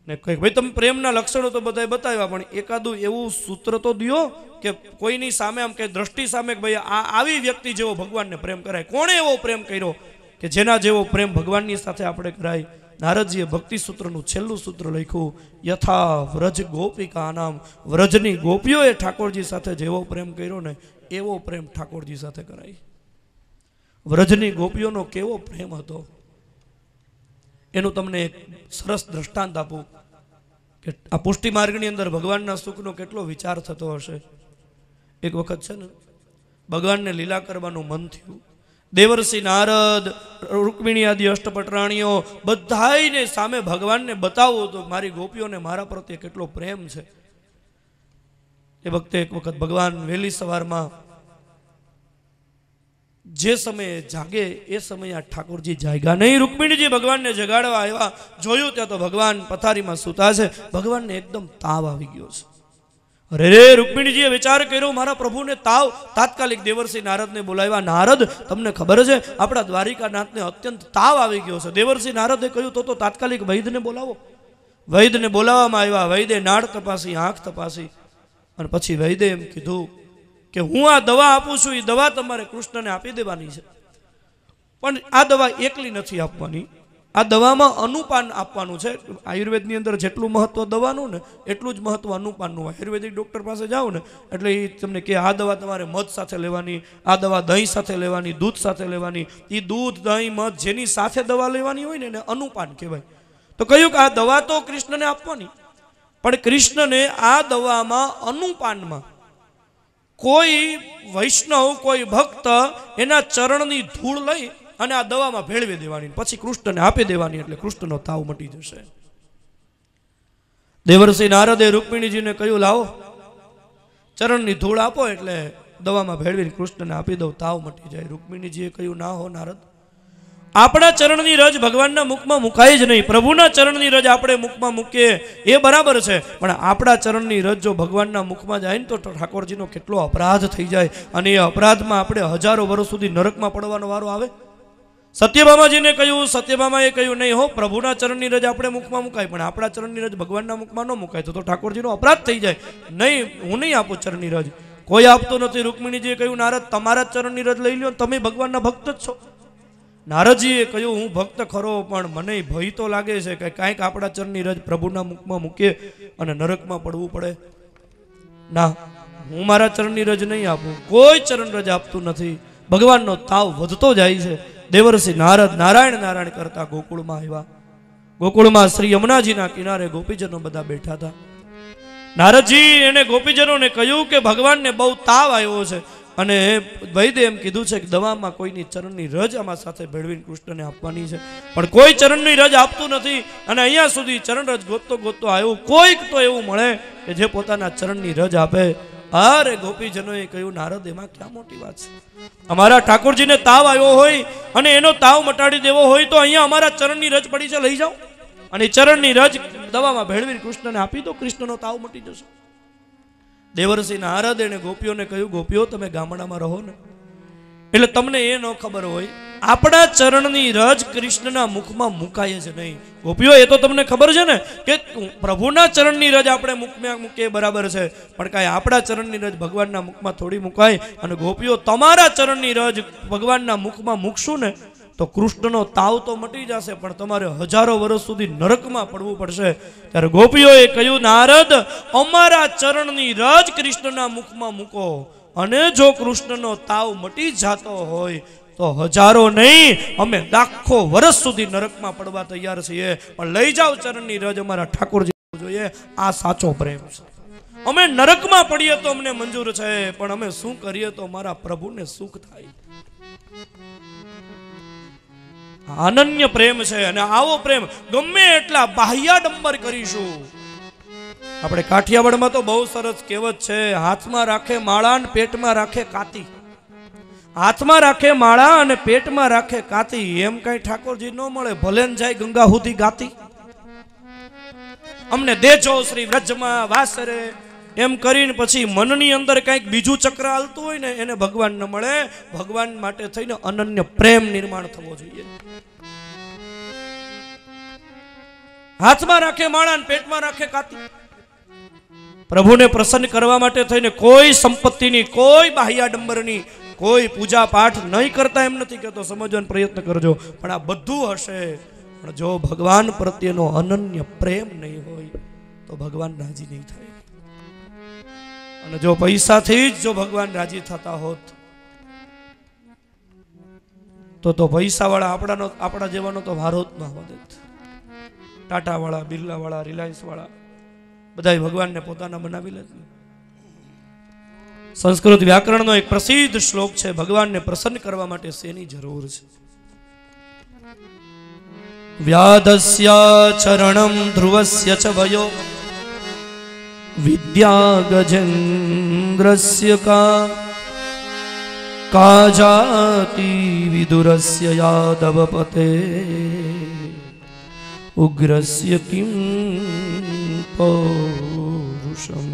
ને કઈ, ભાઈ તમે પ્રેમના લક્ષણો તો બધાય બતાવ્યા, પણ એકાદું એવું સૂત્ર તો દિયો કે કોઈની સામે આમ કે દ્રષ્ટિ સામે કે ભાઈ આ આવી વ્યક્તિ જેવો ભગવાનને પ્રેમ કરાય. કોણે એવો પ્રેમ કર્યો કે જેના જેવો પ્રેમ ભગવાનની સાથે આપણે કરાય? નારદજીએ ભક્તિ સૂત્રનું છેલ્લું સૂત્ર લખ્યું યથા વ્રજ ગોપિકા નામ. વ્રજની ગોપીઓએ ઠાકોરજી સાથે જેવો પ્રેમ કર્યો ને એવો પ્રેમ ઠાકોરજી સાથે કરાય. વ્રજની ગોપીઓનો કેવો પ્રેમ હતો એનું તમને એક સરસ દ્રષ્ટાંત આપું કે આ પુષ્ટિ માર્ગની અંદર ભગવાનના સુખનો કેટલો વિચાર થતો હશે. એક વખત છે ને ભગવાનને લીલા કરવાનું મન થયું. દેવર્ષિ નારદ, રૂકમિણી આદિ અષ્ટપટરાણીઓ બધાયને સામે ભગવાનને બતાવો તો મારી ગોપીઓને મારા પ્રત્યે કેટલો પ્રેમ છે. એ વખતે એક વખત ભગવાન વહેલી સવારમાં જે સમયે જાગે એ સમયે આ ઠાકોરજી જાગ્યા નહીં. રૂકમિણીજી ભગવાનને જગાડવા આવ્યા, જોયું ત્યાં તો ભગવાન પથારીમાં સૂતા છે. ભગવાનને એકદમ તાવ આવી ગયો છે. અરે રે, રૂકમિણીજીએ વિચાર કર્યો મારા પ્રભુને તાવ. તાત્કાલિક દેવર્ષિ નારદને બોલાવ્યા. નારદ, તમને ખબર છે આપણા દ્વારિકાનાથને અત્યંત તાવ આવી ગયો છે. દેવર્ષિ નારદે કહ્યું તો તાત્કાલિક વૈદ્યને બોલાવો. વૈદ્યને બોલાવવામાં આવ્યા. વૈદ્ય નાળ તપાસી, આંખ તપાસી અને પછી વૈદ્ય એમ કીધું કે હું આ દવા આપું છું, એ દવા તમારે કૃષ્ણને આપી દેવાની છે. પણ આ દવા એકલી નથી આપવાની, આ દવામાં અનુપાન આપવાનું છે. આયુર્વેદની અંદર જેટલું મહત્વ દવાનું ને એટલું જ મહત્વ અનુપાનનું હોય. આયુર્વેદિક ડૉક્ટર પાસે જાઓ ને એટલે એ તમને કે આ દવા તમારે મધ સાથે લેવાની, આ દવા દહીં સાથે લેવાની, દૂધ સાથે લેવાની. એ દૂધ, દહીં, મધ જેની સાથે દવા લેવાની હોય ને એને અનુપાન કહેવાય. તો કહ્યું કે આ દવા તો કૃષ્ણને આપવાની, પણ કૃષ્ણને આ દવામાં અનુપાનમાં કોઈ વૈષ્ણવ, કોઈ ભક્ત એના ચરણની ધૂળ લઈ અને આ દવામાં ભેળવી દેવાની, પછી કૃષ્ણને આપી દેવાની, એટલે કૃષ્ણનો તાવ મટી જશે. દેવર્ષિ નારદે રૂકમિણીજીને કહ્યું લાવો ચરણની ધૂળ આપો એટલે દવામાં ભેળવીને કૃષ્ણને આપી દઉં, તાવ મટી જાય. રૂકમિણીજીએ કહ્યું ના હો નારદ, આપણા ચરણની રજ ભગવાનના મુખમાં મુકાય જ નહીં. પ્રભુના ચરણની રજ આપણે મુખમાં મૂકીએ એ બરાબર છે, પણ આપણા ચરણની રજ જો ભગવાનના મુખમાં જાય ને તો ઠાકોરજીનો કેટલો અપરાધ થઈ જાય, અને એ અપરાધમાં આપણે હજારો વર્ષ સુધી નરકમાં પડવાનો વારો આવે. સત્યભામાજીને કહ્યું, સત્યભામાએ કહ્યું નહીં હો, પ્રભુના ચરણની રજ આપણે મુખમાં મુકાય, પણ આપણા ચરણની રજ ભગવાનના મુખમાં ન મુકાય તો ઠાકોરજીનો અપરાધ થઈ જાય. નહીં, હું નહીં આપું ચરણની રજ, કોઈ આપતો નથી. રૂકમિણીજીએ કહ્યું નારદ, તમારા ચરણની રજ લઈ લ્યો, તમે ભગવાનના ભક્ત જ છો. નારદજીએ કહ્યું હું ભક્ત ખરો, પણ મને ભય તો લાગે છે કે કાંઈક આપણા ચરણની રજ પ્રભુના મુખમાં મૂકીએ અને નરકમાં પડવું પડે. ના, હું મારા ચરણની રજ નહીં આપું. કોઈ ચરણ રજ આપતું નથી. ભગવાનનો તાવ વધતો જાય છે. દેવર્ષિ નારદ નારાયણ નારાયણ કરતા ગોકુળમાં આવ્યા. ગોકુળમાં શ્રી યમુનાજીના કિનારે ગોપીજનો બધા બેઠા હતા. નારદજી એને ગોપીજનોને કહ્યું કે ભગવાનને બહુ તાવ આવ્યો છે અને વૈદ્ય એમ કીધું છે કે દવામાં કોઈની ચરણની રજ આમાં સાથે ભેળવીને કૃષ્ણને આપવાની છે, પણ કોઈ ચરણની રજ આપતું નથી. અને અહીંયા સુધી ચરણ રજ ગોતતો ગોતતો આવ્યો, કોઈક તો એવું મળે કે જે પોતાના ચરણની રજ આપે. અરે ગોપીજનોએ કહ્યું નારદ, એમાં ક્યાં મોટી વાત છે? અમારા ઠાકોરજીને તાવ આવ્યો હોય અને એનો તાવ મટાડી દેવો હોય તો અહીંયા અમારા ચરણની રજ પડી છે, લઈ જાઓ અને ચરણની રજ દવામાં ભેળવીને કૃષ્ણને આપી દો, કૃષ્ણનો તાવ મટી જશે. દેવર્ષિ નારદ એને ગોપીઓને કહ્યું, ગોપીઓ તમે ગામડામાં રહો ને એટલે તમને એ ન ખબર હોય, આપણા ચરણની રજ કૃષ્ણના મુખમાં મુકાય છે નહીં. ગોપીઓ એ તો તમને ખબર છે ને કે પ્રભુના ચરણની રજ આપણે મુખમાં મૂકીએ બરાબર છે, પણ કાંઈ આપણા ચરણની રજ ભગવાનના મુખમાં થોડી મુકાય. અને ગોપીઓ તમારા ચરણની રજ ભગવાનના મુખમાં મૂકશું ને તો કૃષ્ણનો તાવ તો મટી જશે, પણ તમારે હજારો વર્ષ સુધી નરકમાં પડવું પડશે. ત્યારે ગોપીઓએ કહ્યું નારદ, અમારા ચરણની રજ કૃષ્ણના મુખમાં મૂકો અને જો કૃષ્ણનો તાવ મટી જતો હોય તો હજારો નહીં, અમે લાખો વર્ષ સુધી નરકમાં પડવા તૈયાર છીએ, પણ લઈ જાઓ ચરણની રજ અમારા ઠાકોરજી જોઈએ. આ સાચો પ્રેમ છે. અમે નરકમાં પડીએ તો અમને મંજૂર છે, પણ અમે શું કરીએ તો મારા પ્રભુને સુખ થાય. અનન્ય પ્રેમ છે. અને આવો પ્રેમ ગમે એટલા બાહ્યાડંબર કરીશું. આપણે કાઠિયાવાડમાં તો બહુ સરસ કહેવત છે, હાથમાં રાખે માળા અને પેટમાં રાખે કાતી. હાથમાં રાખે માળા અને પેટમાં રાખે કાતી. એમ કઈ ઠાકોરજી ન મળે, ભલે ને જાય ગંગા સુધી ગાતી. અમને દેજો શ્રી વ્રજમાં વાસરે એમ કરીને પછી મનની અંદર કંઈક બીજું ચક્ર હાલતું હોય ને, એને ભગવાન ન મળે. ભગવાન માટે થઈને અનન્ય પ્રેમ નિર્માણ થવો જોઈએ. હાથમાં રાખે માળા અને પેટમાં રાખે કાતી. પ્રભુને પ્રસન્ન કરવા માટે થઈને કોઈ સંપત્તિની, કોઈ બાહ્યાડંબરની, કોઈ પૂજા પાઠ નહીં કરતા એમ નથી કહેતો, સમજવાનો પ્રયત્ન કરજો. પણ આ બધું હશે, પણ જો ભગવાન પ્રત્યેનો અનન્ય પ્રેમ નહીં હોય તો ભગવાન રાજી નહીં થાય. અને જો પૈસાથી જ જો ભગવાન રાજી થતા હોત તો પૈસા વાળા આપણા જેવાનો તો વારો જ ના હોત. ટાટા વાળા, બિરલા વાળા, રિલાયન્સ વાળા બધા ભગવાનને પોતાના બનાવી લે. સંસ્કૃત વ્યાકરણનો એક પ્રસિદ્ધ શ્લોક છે, ભગવાનને પ્રસન્ન કરવા માટે શેની જરૂર છે? વ્યાધસ્ય ચરણમ ધ્રુવસ્ય ચ વયો વિદ્યા ગજેન્દ્રસ્ય કાજાતિ વિદુરસ્ય યાદવપતે ઉગ્રસ્ય કિમ પૌરુષમ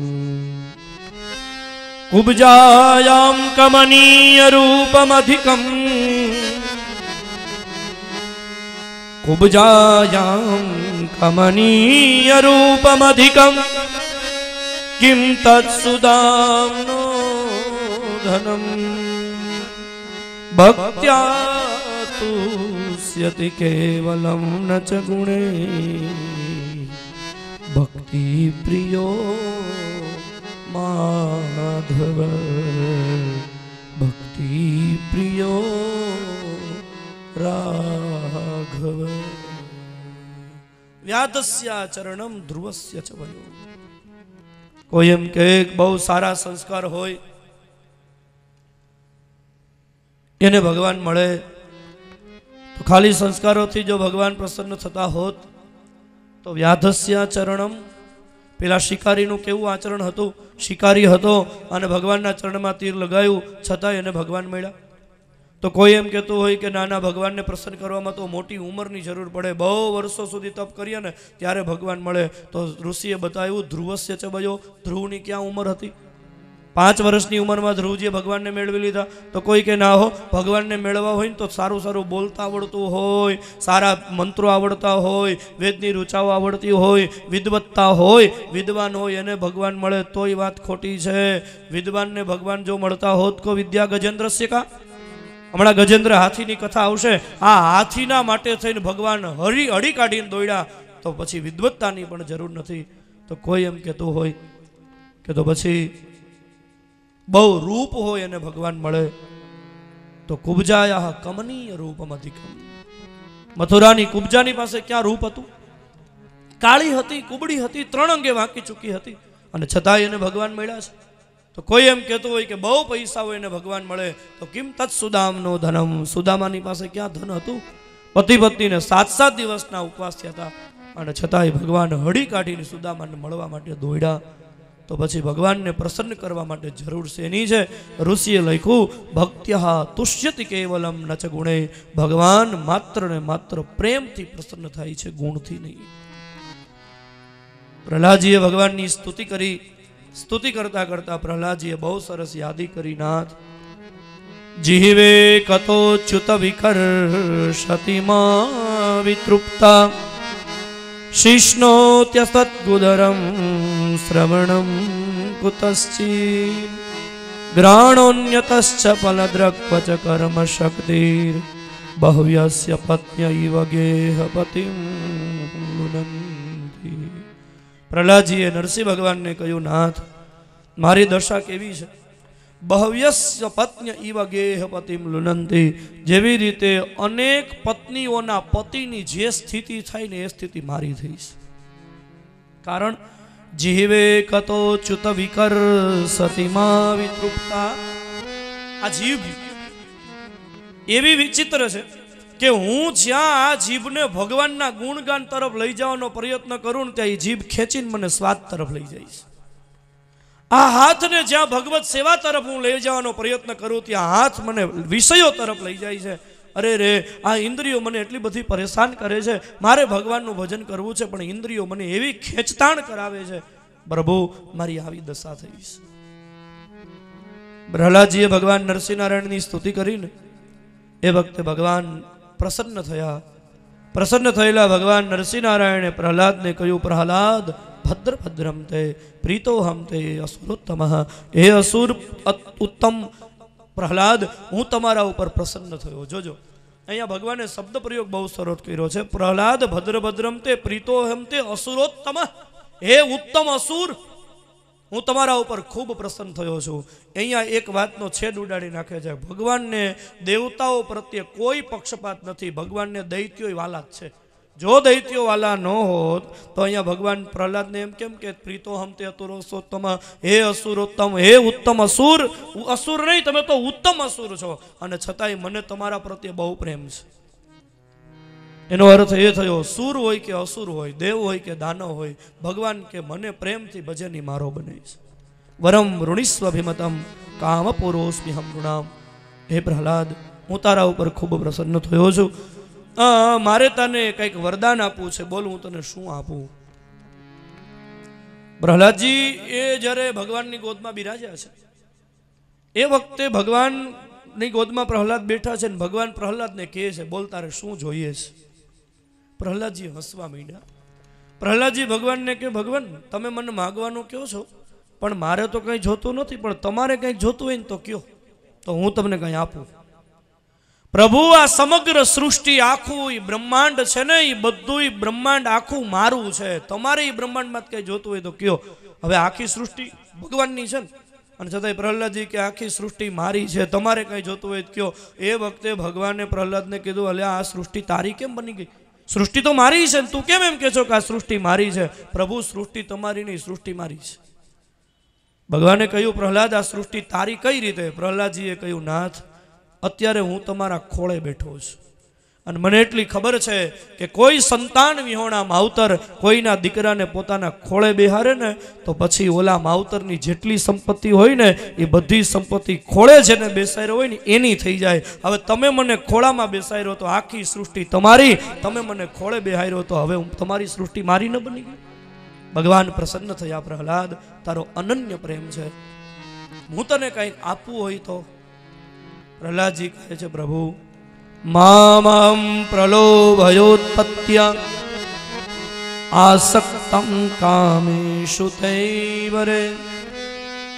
કુબ્જાયામ કમનીય રૂપમધિકમ કુબ્જાયામ કમનીય રૂપમધિકમ કિમ તત્સુદામ્નો ધનમ ભક્ત્યા તુષ્યતિ કેવલમ ન ચ ગુણે ભક્તિ પ્રિયો માધવ ભક્તિ પ્રિયો રાઘવ વ્યાધસ્યા ચરણમ ધ્રુવસ્ય ચ વયો. કોઈ એમ કે બહુ સારા સંસ્કાર હોય એને ભગવાન મળે, તો ખાલી સંસ્કારોથી જો ભગવાન પ્રસન્ન થતા હોત તો વ્યાધસ્યા ચરણમ, પેલા શિકારીનું કેવું આચરણ હતું? શિકારી હતો અને ભગવાનના ચરણમાં તીર લગાવ્યું, છતાંય એને ભગવાન મળ્યા. તો કોઈ એમ કહેતું હોય કે નાના ભગવાનને પ્રસન્ન કરવામાં તો મોટી ઉંમરની જરૂર પડે, બહુ વર્ષો સુધી તપ કરીએ ને ત્યારે ભગવાન મળે. તો ઋષિએ બતાવ્યું ધ્રુવસ્ય ચ વયો, ધ્રુવની ક્યાં ઉંમર હતી? 5 વર્ષની ઉંમરમાં ધ્રુવજીએ ભગવાનને મેળવી લીધા. તો કોઈ કે ના હો, ભગવાનને મેળવવા હોય ને તો સારું સારું બોલતા આવડતું હોય, સારા મંત્રો આવડતા હોય, વેદની રૂચાઓ આવડતી હોય, વિદ્વત્તા હોય, વિદ્વાન હોય, એને ભગવાન મળે તોય વાત ખોટી છે. વિદ્વાનને ભગવાન જો મળતા હોત કો વિદ્યા ગજેન્દ્રસ્ય કા. હમણાં ગજેન્દ્ર હાથીની કથા આવશે. આ હાથીના માટે થઈને ભગવાન હળી કાઢીને દોડ્યા, તો પછી વિદ્વત્તાની પણ જરૂર નથી. તો કોઈ એમ કહેતું હોય કે તો પછી બહુ રૂપ હોય એને ભગવાન મળે, તો કુબ્જાયા કમનીય રૂપમધિકમ. મથુરાની કુબ્જાની પાસે ક્યાં રૂપ હતું? કાળી હતી, કુબડી હતી, 3 અંગે વાંકી ચૂકી હતી, અને છતાંય એને ભગવાન મળ્યા છે. તો કોઈ એમ કહેતું હોય કે બહુ પૈસા હોય એને ભગવાન મળે, તો કિમ તત્ સુદામનો ધનમ. સુદામાની પાસે ક્યાં ધન હતું? પતિ પત્નીને 7 દિવસના ઉપવાસ થયા હતા, અને છતાંય ભગવાન હળી કાઢીને સુદામાને મળવા માટે દોડ્યા. તો પછી ભગવાનને પ્રસન્ન કરવા માટે જરૂર છે એની છે. ઋષિએ લખ્યું ભક્ત્યા તુષ્યતિ કેવલમ ન ચ ગુણે. ભગવાન માત્ર ને માત્ર પ્રેમથી પ્રસન્ન થાય છે, ગુણથી નહીં. પ્રહલાદજીએ ભગવાનની સ્તુતિ કરી. સ્તુતિ કરતા કરતા પ્રહલાદજીએ બહુ સરસ યાદી કરી. નાથ જીવે કતોચ્યુત વિકર્ષતિમા વિતૃપ્તા શિષ્ણોત્યસદ્ગુદરમ શ્રવણમ કુતશ્ચિ ગ્રાણોન્યતશ્ચ ફલદ્રક્વચ કર્મ શક્તિર બહવ્યસ્ય પત્ન્યૈવ ગેહપતિમ નુનંતિ. પ્રહલાદજીએ નરસિંહ ભગવાનને કહ્યું, નાથ મારી દશા કેવી છે? બહવ્યસ્ય પત્ન્ય ઇવ ગેહ પતિમ લુનંતી, જેવી રીતે અનેક પત્નીઓના પતિની જે સ્થિતિ થાય ને એ સ્થિતિ મારી થઈશ. કારણ જીવે કતો ચ્યુત વિકર સતીમા વિતૃપ્તા. આ જીભ એવી વિચિત્ર છે કે હું જ્યાં આ જીભને ભગવાનના ગુણગાન તરફ લઈ જવાનો પ્રયત્ન કરું ને ત્યાં એ જીભ ખેંચીને મને સ્વાદ તરફ લઈ જઈશ. આ હાથને જ્યાં ભગવત સેવા તરફ હું લઈ જવાનો પ્રયત્ન કરું ત્યાં હાથ મને વિષયો તરફ લઈ જાય છે. અરે રે, આ ઇન્દ્રિયો મને એટલી બધી પરેશાન કરે છે. મારે ભગવાનનું ભજન કરવું છે પણ ઇન્દ્રિયો મને એવી ખેંચતાણ કરાવે છે. પ્રભુ, મારી આવી દશા થઈ છે. પ્રહલાદજીએ ભગવાન નરસિંહનારાયણની સ્તુતિ કરીને એ વખતે ભગવાન પ્રસન્ન થયા. પ્રસન્ન થયેલા ભગવાન નરસિંહનારાયણે પ્રહલાદને કહ્યું, પ્રહલાદ ભદ્ર ભદ્રમ તે પ્રીતોહમ તે અસુરોત્તમ. હે અસુર ઉત્તમ પ્રહલાદ, હું તમારા ઉપર પ્રસન્ન થયો. જોજો, અહીંયા ભગવાને શબ્દ પ્રયોગ બહુ સરસ કર્યો છે. પ્રહલાદ ભદ્ર ભદ્રમ તે પ્રીતોહમ તે અસુરોત્તમ. હે ઉત્તમ અસુર, હું તમારા ઉપર ખૂબ પ્રસન્ન થયો છું. અહીંયા એક વાતનો છેદ ઉડાડી નાખે છે. ભગવાનને દેવતાઓ પ્રત્યે કોઈ પક્ષપાત નથી. ભગવાનને દૈત્યોય વાલા જ છે. જો દૈત્યો વાલા ન હોત તો અહીંયા ભગવાન પ્રહલાદને એમ કેમ કે પ્રીતોહમ તે અતુરોત્તમ, હે અસુરોત્તમ, હે ઉત્તમ અસુર. અસુર નહીં, તમે તો ઉત્તમ અસુર છો, અને છતાંય મને તમારા પ્રત્યે બહુ પ્રેમ છે. એનો અર્થ એ થયો, સુર હોય કે અસુર હોય, દેવ હોય કે દાનવ હોય, ભગવાન કે મને પ્રેમથી ભજની મારો બને છે. વરમ ઋણીસ્વભિમતમ કામ પુરોસ્મિહમ નૃણામ. હે પ્રહલાદ, હું તારા ઉપર ખૂબ પ્રસન્ન થયો છું. મારે તને કંઈક વરદાન આપવું છે, બોલ, હું તને શું આપું? પ્રહલાદજી એ જ્યારે ભગવાનની ગોદમાં બિરાજ્યા છે એ વખતે ભગવાનની ગોદમાં પ્રહલાદ બેઠા છે ને ભગવાન પ્રહલાદને કહે છે, બોલ, તારે શું જોઈએ છે? પ્રહલાદજી હસવા માંડ્યા. પ્રહલાદજી ભગવાનને કે, ભગવાન, તમે મને માગવાનું કહો છો પણ મારે તો કંઈ જોતું નથી, પણ તમારે કંઈક જોતું હોય ને તો કયો, તો હું તમને કંઈ આપું. પ્રભુ, આ સમગ્ર સૃષ્ટિ આખું બ્રહ્માંડ છે ને, એ બધું બ્રહ્માંડ આખું મારું છે. તમારે એ બ્રહ્માંડમાં કંઈ જોતું હોય તો કયો. હવે આખી સૃષ્ટિ ભગવાનની છે ને, અને છતાંય પ્રહલાદજી કે આખી સૃષ્ટિ મારી છે, તમારે કંઈ જોતું હોય તો કયો. એ વખતે ભગવાને પ્રહલાદને કીધું, અલ્યા, આ સૃષ્ટિ તારી કેમ બની ગઈ? સૃષ્ટિ તો મારી છે ને તું કેમ એમ કે છો કે આ સૃષ્ટિ મારી છે? પ્રભુ, સૃષ્ટિ તમારી નહીં, સૃષ્ટિ મારી છે. ભગવાને કહ્યું, પ્રહલાદ, આ સૃષ્ટિ તારી કઈ રીતે? પ્રહલાદજીએ કહ્યું, નાથ, અત્યારે હું તમારા ખોળે બેઠો છું, અને મને એટલી ખબર છે કે કોઈ સંતાન વિહોણા માવતર કોઈના દીકરાને પોતાના ખોળે બેહારે ને તો પછી ઓલા માવતરની જેટલી સંપત્તિ હોય ને એ બધી સંપત્તિ ખોળે જેને બેસાડ્યો હોય ને એની થઈ જાય. હવે તમે મને ખોળામાં બેસાડ્યો તો આખી સૃષ્ટિ તમારી, તમે મને ખોળે બેહાર્યો તો હવે તમારી સૃષ્ટિ મારી ન બની ગઈ? ભગવાન પ્રસન્ન થયા, પ્રહલાદ, તારો અનન્ય પ્રેમ છે, હું તને કંઈક આપવું હોય તો? પ્રહલાદજી કહે છે, પ્રભુ, મામં પ્રલોભયોત્પત્ત્ય આસક્તં કામેષુ તૈવરે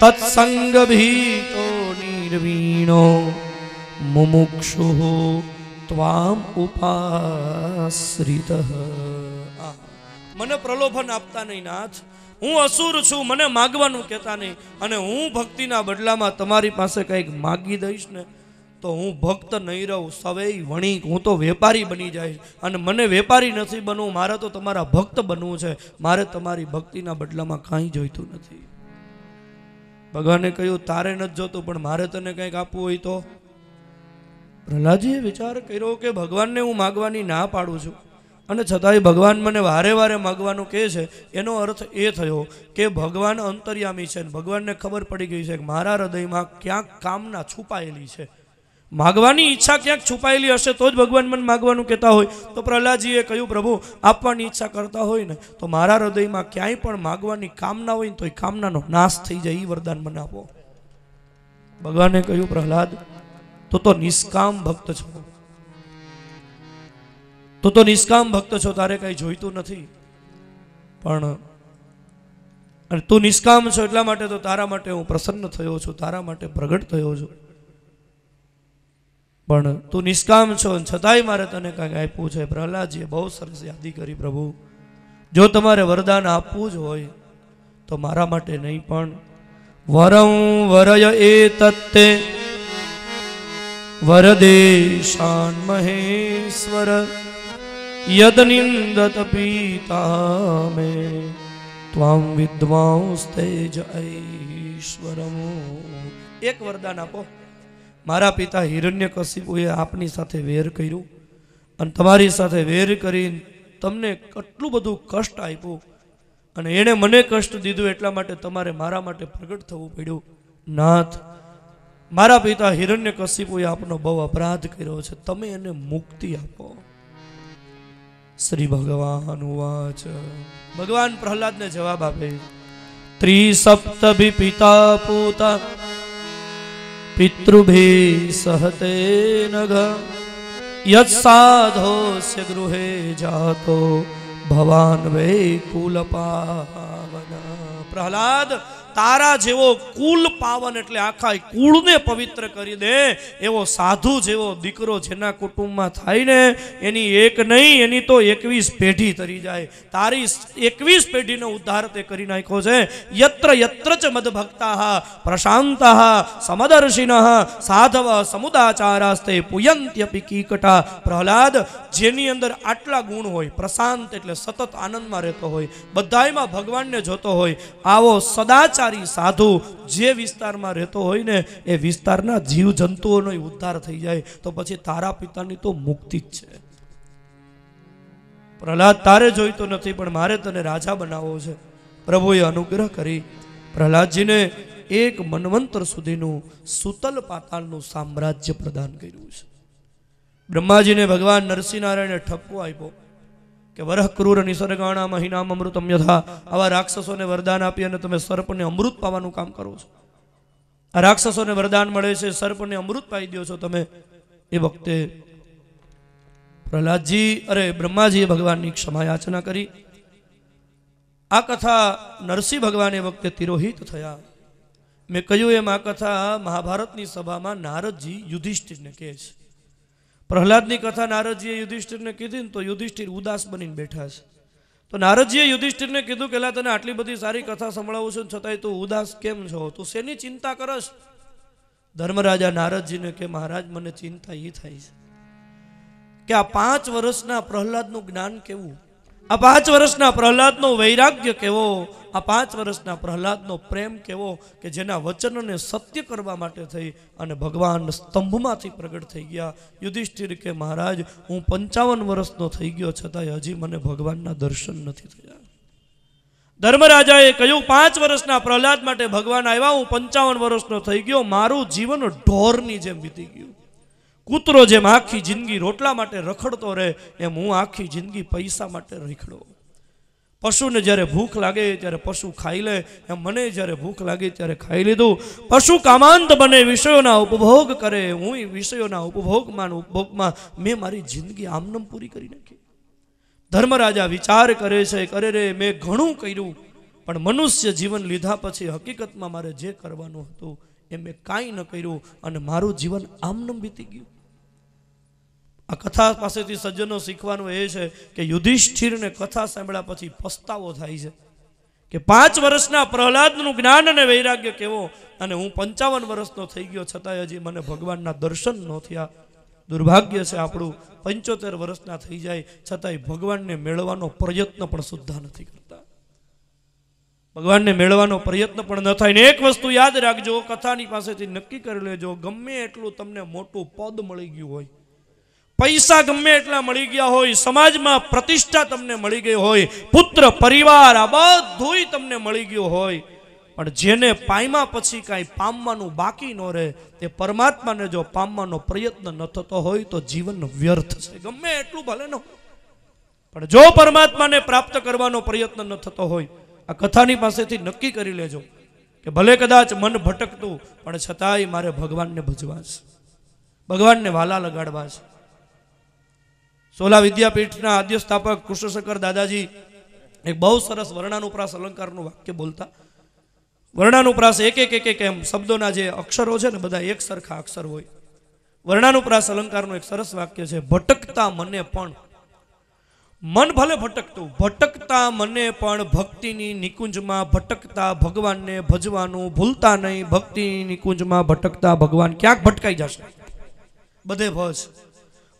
તત્સંગ ભીતો નિર્વીણો મુમુક્ષુઃ ત્વામ ઉપાશ્રિતઃ. મને પ્રલોભન આપતા નહીં નાથ, હું અસુર છું, મને માગવાનું કહેતા નહીં, અને હું ભક્તિના બદલામાં તમારી પાસે કંઈક માગી દઈશ ને તો હું ભક્ત નહીં રહું, સવૈ વણિક, હું તો વેપારી બની જઈશ. અને મને વેપારી નથી બનવું, મારે તો તમારા ભક્ત બનવું છે. મારે તમારી ભક્તિના બદલામાં કાંઈ જોઈતું નથી. ભગવાને કહ્યું, તારે નથી જોતું પણ મારે તને કંઈક આપવું હોય તો? પ્રહલાદજીએ વિચાર કર્યો કે ભગવાનને હું માગવાની ના પાડું છું, અને છતાંય ભગવાન મને વારે વારે માગવાનું કહે છે. એનો અર્થ એ થયો કે ભગવાન અંતર્યામી છે, ભગવાનને ખબર પડી ગઈ છે કે મારા હૃદયમાં ક્યાંક કામના છુપાયેલી છે. માગવાની ઈચ્છા ક્યાંક છુપાયેલી હશે તો જ ભગવાન મને માગવાનું કહેતા હોય. તો પ્રહલાદજીએ કહ્યું, પ્રભુ, આપવાની ઈચ્છા કરતા હોય ને તો મારા હૃદયમાં ક્યાંય પણ માગવાની કામના હોય ને તો એ કામનાનો નાશ થઈ જાય, એ વરદાન મને આપો. ભગવાને કહ્યું, પ્રહલાદ, તું તો નિષ્કામ ભક્ત છો, તું તો નિષ્કામ ભક્ત છો, તારે કઈ જોઈતું નથી. પણ તું નિષ્કામ છો એટલા માટે તો તારા માટે હું પ્રસન્ન થયો છું, તારા માટે પ્રગટ થયો છું. પણ તું નિષ્કામ છો છતાંય મારે તને કાંઈક આપ્યું છે. પ્રહલાદજીએ બહુ સરસ યાદી કરી, પ્રભુ, જો તમારે વરદાન આપવું જ હોય તો મારા માટે નહીં પણ વરં વરય એતત્તે વરદેશાન મહેશ્વર યદ નિંદત પિતા મે ત્વામ વિદ્વાંસ્તેજ ઐશ્વરમ. એક વરદાન આપો. મારા પિતા હિરણ્યકશિપુએ આપની સાથે વેર કર્યું અને તમારી સાથે વેર કરીને તમને કેટલું બધું કષ્ટ આપ્યું અને એણે મને કષ્ટ દીધું એટલા માટે તમારે મારા માટે પ્રગટ થવું પડ્યું. નાથ, મારા પિતા હિરણ્યકશિપુએ આપનો બહુ અપરાધ કર્યો છે, તમે એને મુક્તિ આપો. શ્રી ભગવાન ઉવાચ. ભગવાન પ્રહલાદને જવાબ આપે. ત્રિસપ્તભિ પિતા પૂતા પિતૃભિ સહતે નઘ યત સાધોસ્ય ગૃહે જાતો ભવાન વે કુલ પાવન. પ્રહલાદ, તારા જેવો કુલ પાવન એટલે આખા કુળને પવિત્ર કરી દે એવો સાધુ જેવો દીકરો જેના કુટુંબમાં થાય ને એની એક નહીં, એની તો 21 પેઢી તરી જાય. તારી 21 પેઢીનો ઉદ્ધાર તે કરી નાખ્યો છે. યત્ર યત્ર ચ મદભક્તાઃ પ્રશાંતાઃ સમદર્શિનઃ સાધવ સમુદાચારાસ્તે પુયંત્યપિ કીકટા. પ્રહલાદ, જેની અંદર આટલા ગુણ હોય, પ્રશાંત એટલે સતત આનંદમાં રહેતો હોય, બધાયમાં ભગવાનને જોતો હોય, આવો સદાચાર સાધુ જે વિસ્તારમાં રહેતો હોય ને એ વિસ્તારના જીવ જંતુઓનો ઉદ્ધાર થઈ જાય તો પછી તારા પિતાની તો મુક્તિ જ છે. પ્રહલાદ, તારે જોઈતો નથી પણ મારે તને રાજા બનાવવો છે. પ્રભુએ અનુગ્રહ કરી પ્રહલાદજીને એક મન્વંતર સુધીનું સુતલ પાતાળનું સામ્રાજ્ય પ્રદાન કર્યું છે. બ્રહ્માજીને ભગવાન નરસિંહનારાયણે ઠપકો આપ્યો કે વરહ ક્રૂર નિસર્ગાણા મહિનામ અમૃતમ યથા. આવા રાક્ષસોને વરદાન આપી અને તમે સર્પને અમૃત પાવાનું કામ કરો છો. આ રાક્ષસોને વરદાન મળે છે, સર્પને અમૃત પાઈ દો છો તમે. એ વખતે બ્રહ્માજીએ ભગવાનની ક્ષમા યાચના કરી. આ કથા નરસિંહ ભગવાન એ વખતે તિરોહિત થયા. મેં કહ્યું એમ આ કથા મહાભારતની સભામાં નારદજી યુધિષ્ઠિરને કહે છે. પ્રહલાદની કથા નારદજીએ યુધિષ્ઠિરને કીધી ને તો યુધિષ્ઠિર ઉદાસ બનીને બેઠા છે. તો નારદજીએ યુધિષ્ઠિરને કીધું કે તને આટલી બધી સારી કથા સંભળાવું છું છતાંય તું ઉદાસ કેમ છો? તું શેની ચિંતા કરસ? ધર્મરાજા નારદજીને કે મહારાજ, મને ચિંતા એ થાય છે કે આ 5 વર્ષના પ્રહલાદનું જ્ઞાન કેવું, આ 5 વર્ષના પ્રહલાદનો વૈરાગ્ય કેવો, આ 5 વર્ષના પ્રહલાદનો પ્રેમ કેવો કે જેના વચનને સત્ય કરવા માટે થઈ અને ભગવાન સ્તંભમાંથી પ્રગટ થઈ ગયા. યુધિષ્ઠિર કે મહારાજ, હું 55 વર્ષનો થઈ ગયો છતાંય હજી મને ભગવાનના દર્શન નથી થયા. ધર્મરાજાએ કહ્યું 5 વર્ષના પ્રહલાદ માટે ભગવાન આવ્યા, હું 55 વર્ષનો થઈ ગયો, મારું જીવન ઢોરની જેમ વીતી ગયું. કૂતરો જેમ આખી જિંદગી રોટલા માટે રખડતો રહે એમ હું આખી જિંદગી પૈસા માટે રખડો. પશુને જ્યારે ભૂખ લાગે ત્યારે પશુ ખાઈ લે એમ મને જ્યારે ભૂખ લાગે ત્યારે ખાઈ લીધું. પશુ કામાંત બને, વિષયોના ઉપભોગ કરે, હું વિષયોના ઉપભોગમાં મેં મારી જિંદગી આમનમ પૂરી કરી નાખી. ધર્મરાજા વિચાર કરે છે, કરે રે મેં ઘણું કર્યું પણ મનુષ્ય જીવન લીધા પછી હકીકતમાં મારે જે કરવાનું હતું એ મેં કાંઈ ન કર્યું અને મારું જીવન આમનમ વીતી ગયું. આ કથા પાસેથી સજ્જનો શીખવાનું એ છે કે યુધિષ્ઠિરને કથા સાંભળ્યા પછી પસ્તાવો થાય છે કે 5 વર્ષના પ્રહલાદનું જ્ઞાન અને વૈરાગ્ય કેવો અને હું 55 વર્ષનો થઈ ગયો છતાંય હજી મને ભગવાનના દર્શન ન થયા. દુર્ભાગ્ય છે આપણું, 75 વર્ષના થઈ જાય છતાંય ભગવાનને મેળવવાનો પ્રયત્ન પણ સુદ્ધા નથી કરતા. ભગવાનને મેળવવાનો પ્રયત્ન પણ ન થાય. ને એક વસ્તુ યાદ રાખજો, કથાની પાસેથી નક્કી કરી લેજો, ગમે એટલું તમને મોટું પદ મળી ગયું હોય, પૈસા ગમે એટલા મળી ગયા હોય, સમાજમાં પ્રતિષ્ઠા તમને મળી ગઈ હોય, પુત્ર પરિવાર આ બધુંય તમને મળી ગયું હોય, પણ જેને પામ્યા પછી કાંઈ પામવાનું બાકી ન રહે તે પરમાત્માને જો પામવાનો પ્રયત્ન ન થતો હોય તો જીવન વ્યર્થ છે. ગમે એટલું ભલે ન, પણ જો પરમાત્માને પ્રાપ્ત કરવાનો પ્રયત્ન ન થતો હોય, આ કથાની પાસેથી નક્કી કરી લેજો કે ભલે કદાચ મન ભટકતું પણ છતાંય મારે ભગવાનને ભજવા છે, ભગવાનને વાલા લગાડવા છે. સોલા વિદ્યાપીઠના આદ્ય સ્થાપક કૃષ્ણશંકર દાદાજી એક બહુ સરસ વર્ણાનુપ્રાસ અલંકારનું વાક્ય બોલતા. વર્ણાનુપ્રાસ એક એમ શબ્દોના જે અક્ષરો છે ને બધા એક સરખા અક્ષર હોય. વર્ણાનુપ્રાસ અલંકારનું એક સરસ વાક્ય છે, ભટકતા મને પણ મન ભલે ભટકતું, ભટકતા મને પણ ભક્તિની નિકુંજમાં ભટકતા ભગવાનને ભજવાનું ભૂલતા નહીં. ભક્તિની નિકુંજમાં ભટકતા ભગવાન ક્યાંક ભટકાઈ જશે, બધે ભજ.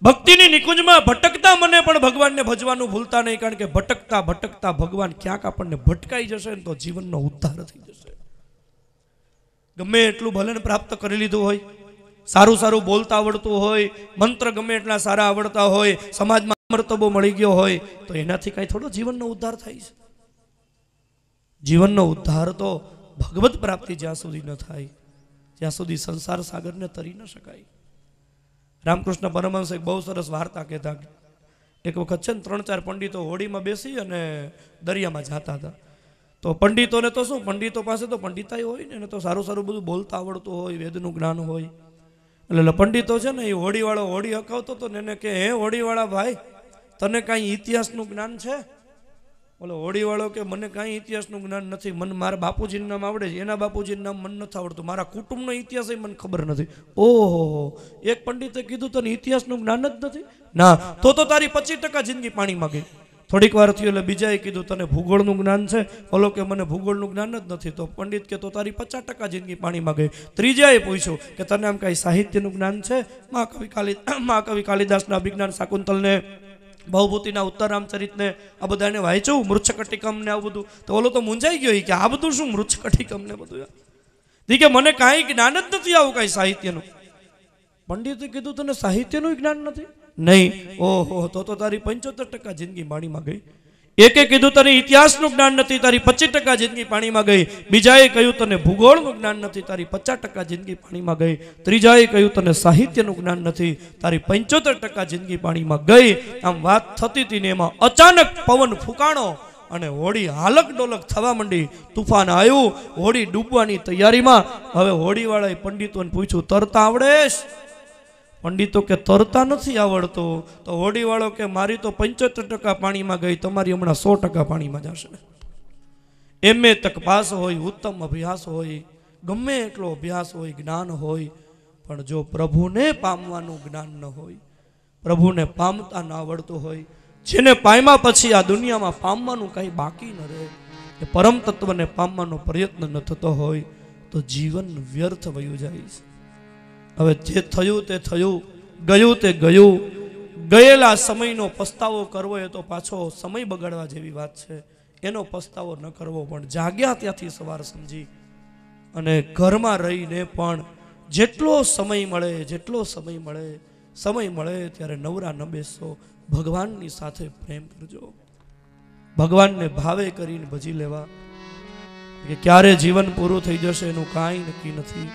ભક્તિની નિકુંજમાં ભટકતા મને પણ ભગવાનને ભજવાનું ભૂલતા નહીં, કારણ કે ભટકતા ભટકતા ભગવાન ક્યાંક આપણને ભટકાઈ જશે ને તો જીવનનો ઉદ્ધાર થઈ જશે. ગમે એટલું ભલે પ્રાપ્ત કરી લીધું હોય, સારું સારું બોલતા આવડતું હોય, મંત્ર ગમે એટલા સારા આવડતા હોય, સમાજમાં મર્તબો મળી ગયો હોય, તો એનાથી કઈ થોડો જીવનનો ઉદ્ધાર થાય છે? જીવનનો ઉદ્ધાર તો ભગવત પ્રાપ્તિ જ્યાં સુધી ન થાય, જ્યાં સુધી સંસાર સાગરને તરી ન શકાય. રામકૃષ્ણ પરમહંસ એક બહુ સરસ વાર્તા કહેતા. એક વખત છે ને 3-4 પંડિતો હોડીમાં બેસી અને દરિયામાં જતા હતા. તો પંડિતોને તો શું, પંડિતો પાસે તો પંડિતાઈ હોય ને, એને તો સારું સારું બધું બોલતા આવડતું હોય, વેદનું જ્ઞાન હોય. એટલે પંડિતો છે ને એ હોડીવાળો હોડી હકાવતો હતો ને એને કે, હે હોડીવાળા ભાઈ, તને કાંઈ ઇતિહાસનું જ્ઞાન છે? બોલો હોડીવાળો કે, મને કાંઈ ઇતિહાસનું જ્ઞાન નથી. મને મારા બાપુજીનું નામ આવડે છે, એના બાપુજીનું નામ મને નથી આવડતું, મારા કુટુંબનો ઇતિહાસ મને ખબર નથી. ઓહો, એક પંડિતે કીધું તને ઇતિહાસનું જ્ઞાન જ નથી? ના, તો તારી 25% જિંદગી પાણીમાં ગઈ. થોડીક વાર થયું એટલે બીજાએ કીધું તને ભૂગોળનું જ્ઞાન છે? બોલો કે મને ભૂગોળનું જ્ઞાન જ નથી. તો પંડિત કે તો તારી 50% જિંદગી પાણીમાં ગઈ. ત્રીજાએ પૂછ્યું કે તને આમ કાંઈ સાહિત્યનું જ્ઞાન છે? મહાકવિ કાલિદાસના અભિજ્ઞાન શાકુંતલને, ભવભૂતિના ઉત્તર રામચરિતને, આ બધાને વાંચ્યું, મૃચ્છકટિકમ ને આવું બધું. તો ઓલો તો મૂંઝાઈ ગયો કે આ બધું શું મૃચ્છકટિકમ ને બધું? કે મને કાંઈ જ્ઞાન જ નથી આવું કાંઈ સાહિત્યનું. પંડિતે કીધું તને સાહિત્યનું જ્ઞાન નથી? નહીં. ઓહો, તો તારી 75% જિંદગી પાણીમાં ગઈ. એકે કીધું તને ઇતિહાસનું જ્ઞાન નથી, તારી 25% જિંદગી પાણીમાં ગઈ. બીજાએ કહ્યું તને ભૂગોળનું જ્ઞાન નથી, તારી 50% જિંદગી પાણીમાં ગઈ. ત્રીજાએ કહ્યું તને સાહિત્યનું જ્ઞાન નથી, તારી 75% જિંદગી પાણીમાં ગઈ. આમ વાત થતી હતી ને એમાં અચાનક પવન ફૂંકાણો અને હોડી હાલક ડોલક થવા માંડી. તુફાન આવ્યું, હોડી ડૂબવાની તૈયારીમાં. હવે હોડીવાળાએ પંડિતોને પૂછ્યું, તરતા આવડે? પંડિતો કે તરતા નથી આવડતું. તો હોડીવાળો કે મારી તો 75% પાણીમાં ગઈ, તમારી હમણાં 100% પાણીમાં જશે. એમએ તક પાસ હોય, ઉત્તમ અભ્યાસ હોય, ગમે એટલો અભ્યાસ હોય, જ્ઞાન હોય, પણ જો પ્રભુને પામવાનું જ્ઞાન ન હોય, પ્રભુને પામતા ન આવડતું હોય, જેને પામ્યા પછી આ દુનિયામાં પામવાનું કંઈ બાકી ન રહે, એ પરમ તત્વને પામવાનો પ્રયત્ન ન થતો હોય, તો જીવન વ્યર્થ વયું જાય છે. હવે જે થયું તે થયું, ગયું તે ગયું. ગયેલા સમયનો પસ્તાવો કરવો એ તો પાછો સમય બગાડવા જેવી વાત છે. એનો પસ્તાવો ન કરવો, પણ જાગ્યા ત્યાંથી સવાર સમજી અને ઘરમાં રહીને પણ જેટલો સમય મળે ત્યારે નવરા ન બેસશો. ભગવાનની સાથે પ્રેમ કરજો, ભગવાનને ભાવે કરીને ભજી લેવા. કે ક્યારે જીવન પૂરું થઈ જશે એનું કાંઈ નક્કી નથી.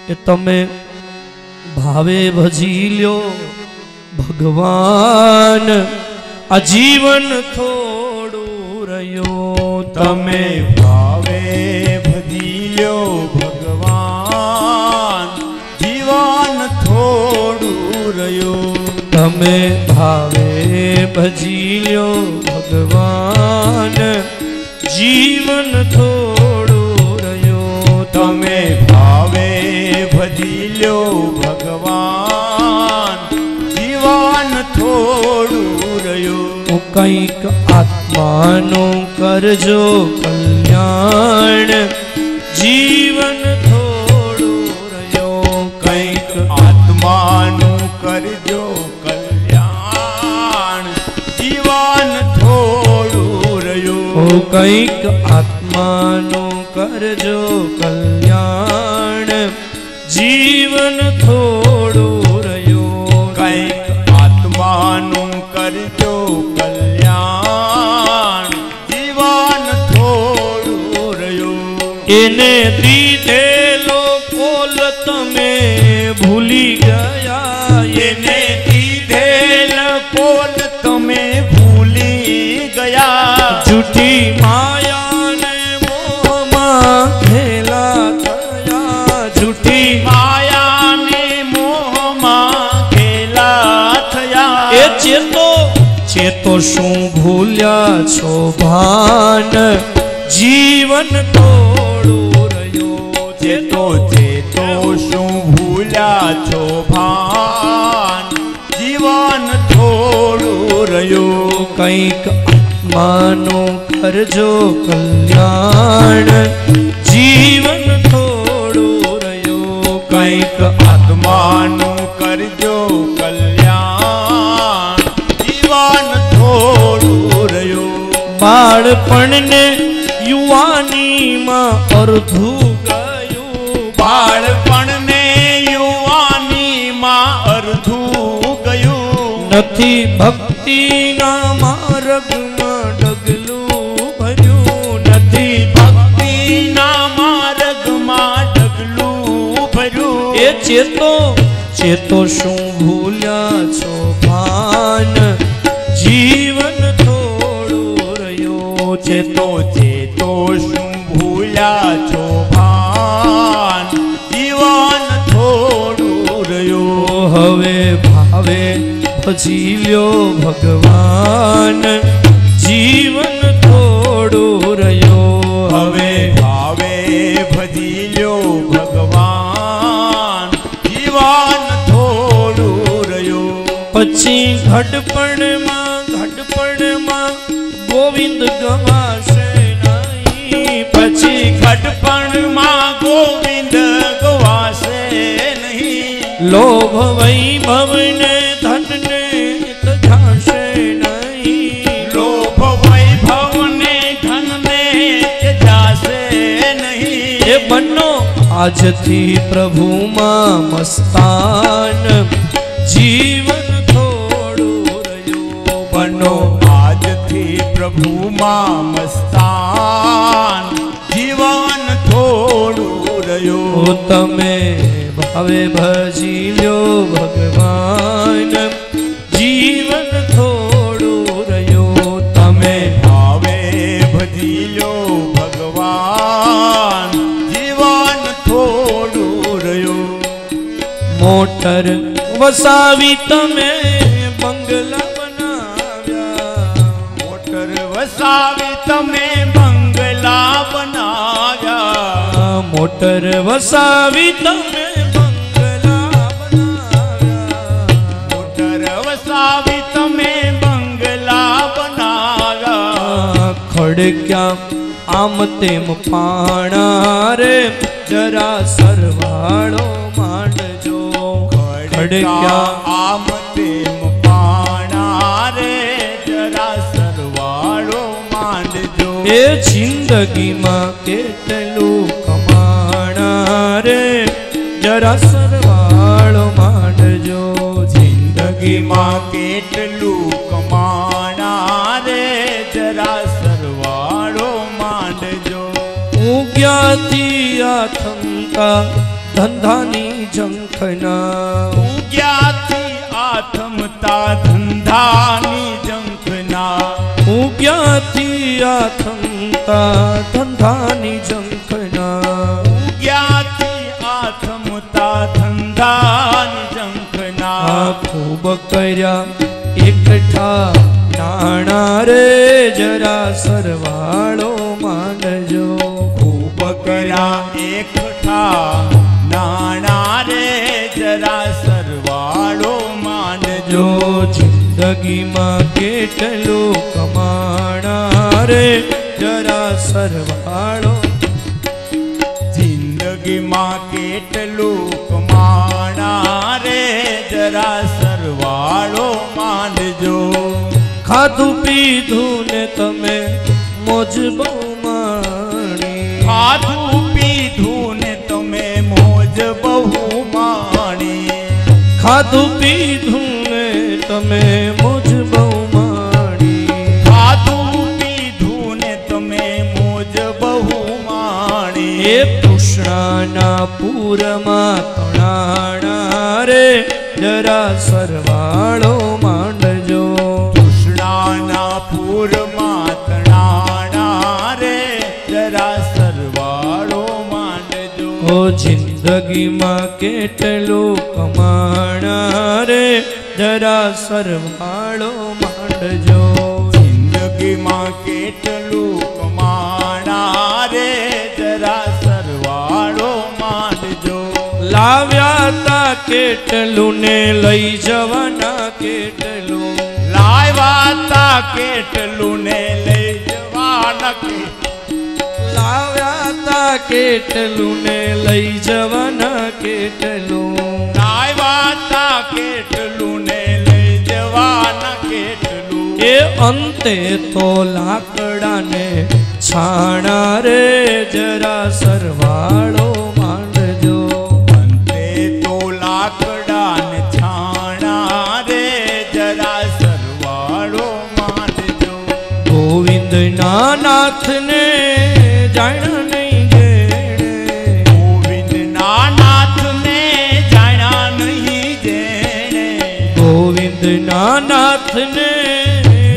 એ તમે ભાવે ભજી લ્યો ભગવાન, આ જીવન થોડું રહ્યો. તમે ભાવે ભજી લ્યો ભગવાન, જીવન થોડું રહ્યું. તમે ભાવે ભજી લ્યો ભગવાન, જીવન થોડું રહ્યું. તમે ભાવે ભજી લ્યો ભગવાન, જીવન થોડું રહ્યું. કંઈક આત્માનું કરજો કલ્યાણ, જીવન થોડું રહ્યું. કંઈક આત્માનું કરજો કલ્યાણ, જીવન થોડું રહ્યું. કંઈક આત્માનું કરજો કલ્યાણ, જીવન થોડું રહ્યું. કંઈક આત્માનું કરજો કલ્યાણ, જીવન થોડું રહ્યું. એને દીધેલો કોલ તમે ભૂલી ગયા, એને દીધેલ કોલ તમે ભૂલી ગયા. જૂઠી માયાને મોહમાં ઘેલા થયા, જૂઠી માયાને મોહમાં ઘેલા થયા. એ ચેતો શું ભૂલ્યા છો ભાન, જીવન થોડું રહ્યું. ચેતો શું ભૂલ્યા છો ભાન, જીવન થોડું રહ્યો. કંઈક આત્માનું કરજો કલ્યાણ, જીવન થોડું રહ્યું. કંઈક આત્માનું કરજો કલ્યાણ, જીવન થોડું રહ્યું. બાળપણને યુવાનીમાં અર્ધું ગયું. બાળપણને યુવાનીમાં અર્ધું ગયું. નથી ભક્તિના માર્ગમાં ડગલું ભર્યું. નથી ભક્તિના માર્ગમાં ડગલું ભર્યું. એ ચેતો શું ભૂલ્યા છો ભાન, જીવન થોડું રહ્યું. ચેતો શું ભૂલ્યા છો ભાન, જીવન થોડું રહ્યું. હવે ભાવે ભજી લ્યો ભગવાન, જીવન થોડું રહ્યું. હવે ભાવે ભજી લ્યો ભગવાન, જીવન થોડું રહ્યું. પછી ઘડપણમાં ગોવિંદ ગવાશે નહીં. પછી ઘડપણમાં ગોવિંદ ગવાશે નહીં. લોભ વૈભવને ધનને તજાશે નહીં. લોભ વૈભવને ધનને ત્યજાશે નહીં. એ બનો આજથી પ્રભુમાં મસ્તાન, જીવન થોડું રહ્યું. બનો આજથી પ્રભુમાં મસ્તાન, જીવન થોડું રહ્યું. તમે ભાવે ભજી લ્યો ભગવાન, જીવન થોડું રહ્યું. તમે ભાવે ભજી લ્યો ભગવાન, જીવન થોડું રહ્યું. મોટર વસાવી તમે બંગલા બનાવ્યા. મોટર વસાવી તમે બંગલા બનાવ્યા. મોટર વસાવી તમે બંગલા બનાવ્યા. મોટર વસાવી તમે બંગલા બનાવ્યા. ખડક્યા આમ તેમ પાણા રે, જરા સરવાળો માંડજો. ખડક્યા આમ તેમ પાણા રે, જરા સરવાળો માંડજો. એ જિંદગીમાં કેટલું કમાણા રે, જરા સરવાળો માંડજો. જિંદગીમાં કેટલું કમાણા રે, જરા સરવાળો માંડજો. ઉગ્યાથી આથમતા ધંધાની ઝંખના. ઉગ્યાથી આથમતા ધંધાની ઝંખના. ઉગ્યાથી આથમતા ધંધાની ઝંખના. ઉગ્યાથી આથમતા ધંધાની ઝંખના. ખૂબ કર્યા એકઠા નાણા રે, જરા સરવાળો માંડજો. ખૂબ કર્યા એકઠા નાણા રે, જરા સરવાળો માંડજો. જિંદગીમાં કેટલું કમાણા રે, જરા સરવાળો. જિંદગીમાં કેટલું કમાણા રે, જરા સરવાળો માંડજો. ખાધું પીધું ને તમે મોજ બહુ માણી. ખાધું પીધું ને તમે મોજ બહુ માણી. ખાધું પીધું ને તમે મોજ બહુ માણી. ખાધું પીધું ને તમે મોજ બહુ માણી. એ કૃષ્ણના પૂરમાં તણાણા રે, જરા સરવાળો માંડજો. કૃષ્ણના પૂરમાં તણાણા રે, જરા સરવાળો માંડજો. ઓ જિંદગીમાં કેટલું કમાણા રે, જરા સરવાળો માંડજો. જિંદગીમાં કેટલું કમાણા રે, જરા સરવાળો માંડજો. લાવ્યા તા કેટલું ને લઈ જવાના કેટલું. લાવ્યા કેટલું ને લઈ જવા નક્કી લાવ્યા તા કેટલું ને લઈ જવાના કેટલું લાવ્યા તા કેટલું ને લઈ જવાના કેટલું એ અંતે તો લાકડાને છાણા રે જરા સરવાળો માંડજો અંતે તો લાકડાને છાણા રે જરા સરવાળો માંડજો ગોવિંદ ના નાથને જાણ નહીં જેણે ગોવિંદ ના નાથને જાણ્યા નહીં જેણે ગોવિંદ ના નાથને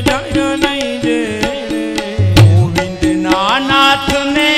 જાણ્યા નહીં જેણે ગોવિંદ ના નાથને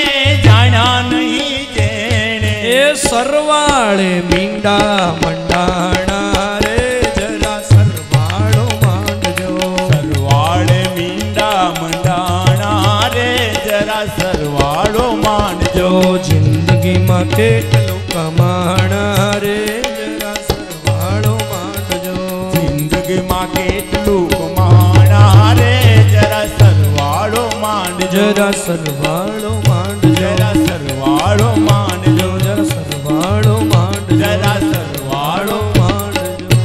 જાણ્યા નહીં જેણે એ સરવાળે મીંડા મંડાણા રે જરા સરવાળો માંડજો સરવાળે મીંડા મંડાણા રે જરા સરવાળો માંડજો જો જિંદગીમાં કેટલું કમાણા રે જરા સરવાળો માંડજો જિંદગીમાં કેટલું કમાણા રે જરા સરવાળો માંડજો જરા સરવાળો માંડજો જરા સરવાળો માંડજો જરા સરવાળો માંડજો જરા સરવાળો માંડજો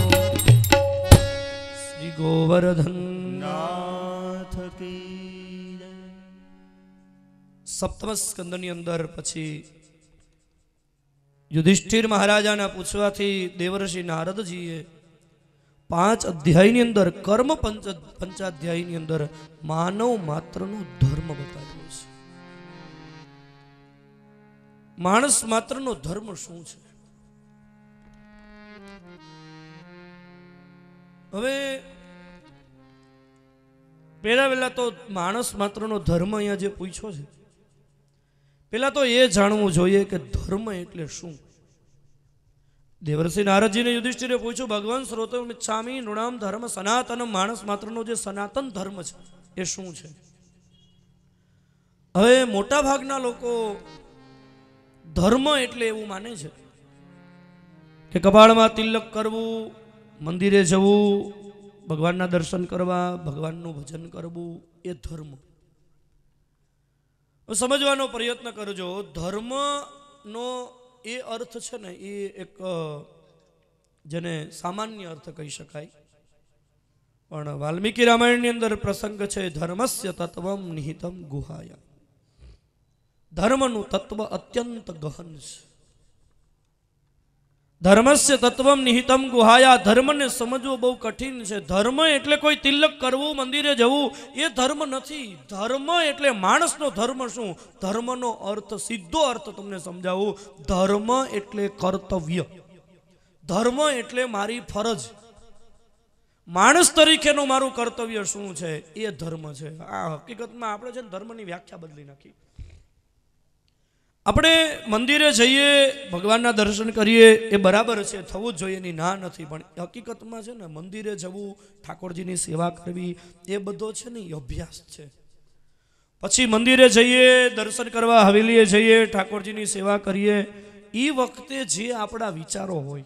શ્રી ગોવર્ધન નાથ કી જય. સપ્તમ સ્કંદની અંદર પછી યુધિષ્ઠિર મહારાજાના પૂછવાથી દેવર્ષિ નારદજીએ 5 અધ્યાયની અંદર કર્મ પંચાધ્યાયની અંદર માનવ માત્રનો ધર્મ બતાવ્યો છે. માણસ માત્રનો ધર્મ શું છે? હવે પહેલા તો માણસ માત્રનો ધર્મ અહીંયા જે પૂછ્યો છે, પહેલા તો એ જાણવું જોઈએ કે ધર્મ એટલે શું. દેવર્ષિ નારદજીને યુધિષ્ઠિરે પૂછ્યું, ભગવાન શ્રોતમિચ્છામિ નૃણામ ધર્મ સનાતન, માણસ માત્રનો જે સનાતન ધર્મ છે એ શું છે? હવે મોટા ભાગના લોકો ધર્મ એટલે એવું માને છે કે કપાળમાં તિલક કરવું, મંદિરે જવું, ભગવાનના દર્શન કરવા, ભગવાનનું ભજન કરવું એ ધર્મ. સમજવાનો પ્રયત્ન કરજો. ધર્મનો એ અર્થ છે ને એ એક જેને સામાન્ય અર્થ કહી શકાય, પણ વાલ્મીકી રામાયણની અંદર પ્રસંગ છે, ધર્મસ્ય તત્વમ નિહિતમ ગુહાયા. ધર્મનું તત્વ અત્યંત ગહન છે. ધર્મસ્ય તત્વમ નિહિતમ ગુહાયા. ધર્મને સમજવો બહુ કઠિન છે. ધર્મ એટલે કોઈ તિલક કરવું, મંદિરે જવું એ ધર્મ નથી. ધર્મ એટલે માણસનો ધર્મ શું? ધર્મનો અર્થ, સીધો અર્થ તમને સમજાવું. ધર્મ એટલે કર્તવ્ય. ધર્મ એટલે મારી ફરજ. માણસ તરીકેનું મારું કર્તવ્ય શું છે એ ધર્મ છે. આ હકીકતમાં આપણે છે ને ધર્મની વ્યાખ્યા બદલી નાખી. આપણે મંદિરે જઈએ, ભગવાનના દર્શન કરીએ એ બરાબર છે, થવું જ જોઈએ, એની ના નથી, પણ હકીકતમાં છે ને મંદિરે જવું, ઠાકોરજીની સેવા કરવી એ બધો છે ને એ અભ્યાસ છે. પછી મંદિરે જઈએ, દર્શન કરવા હવેલીએ જઈએ, ઠાકોરજીની સેવા કરીએ, એ વખતે જે આપણા વિચારો હોય,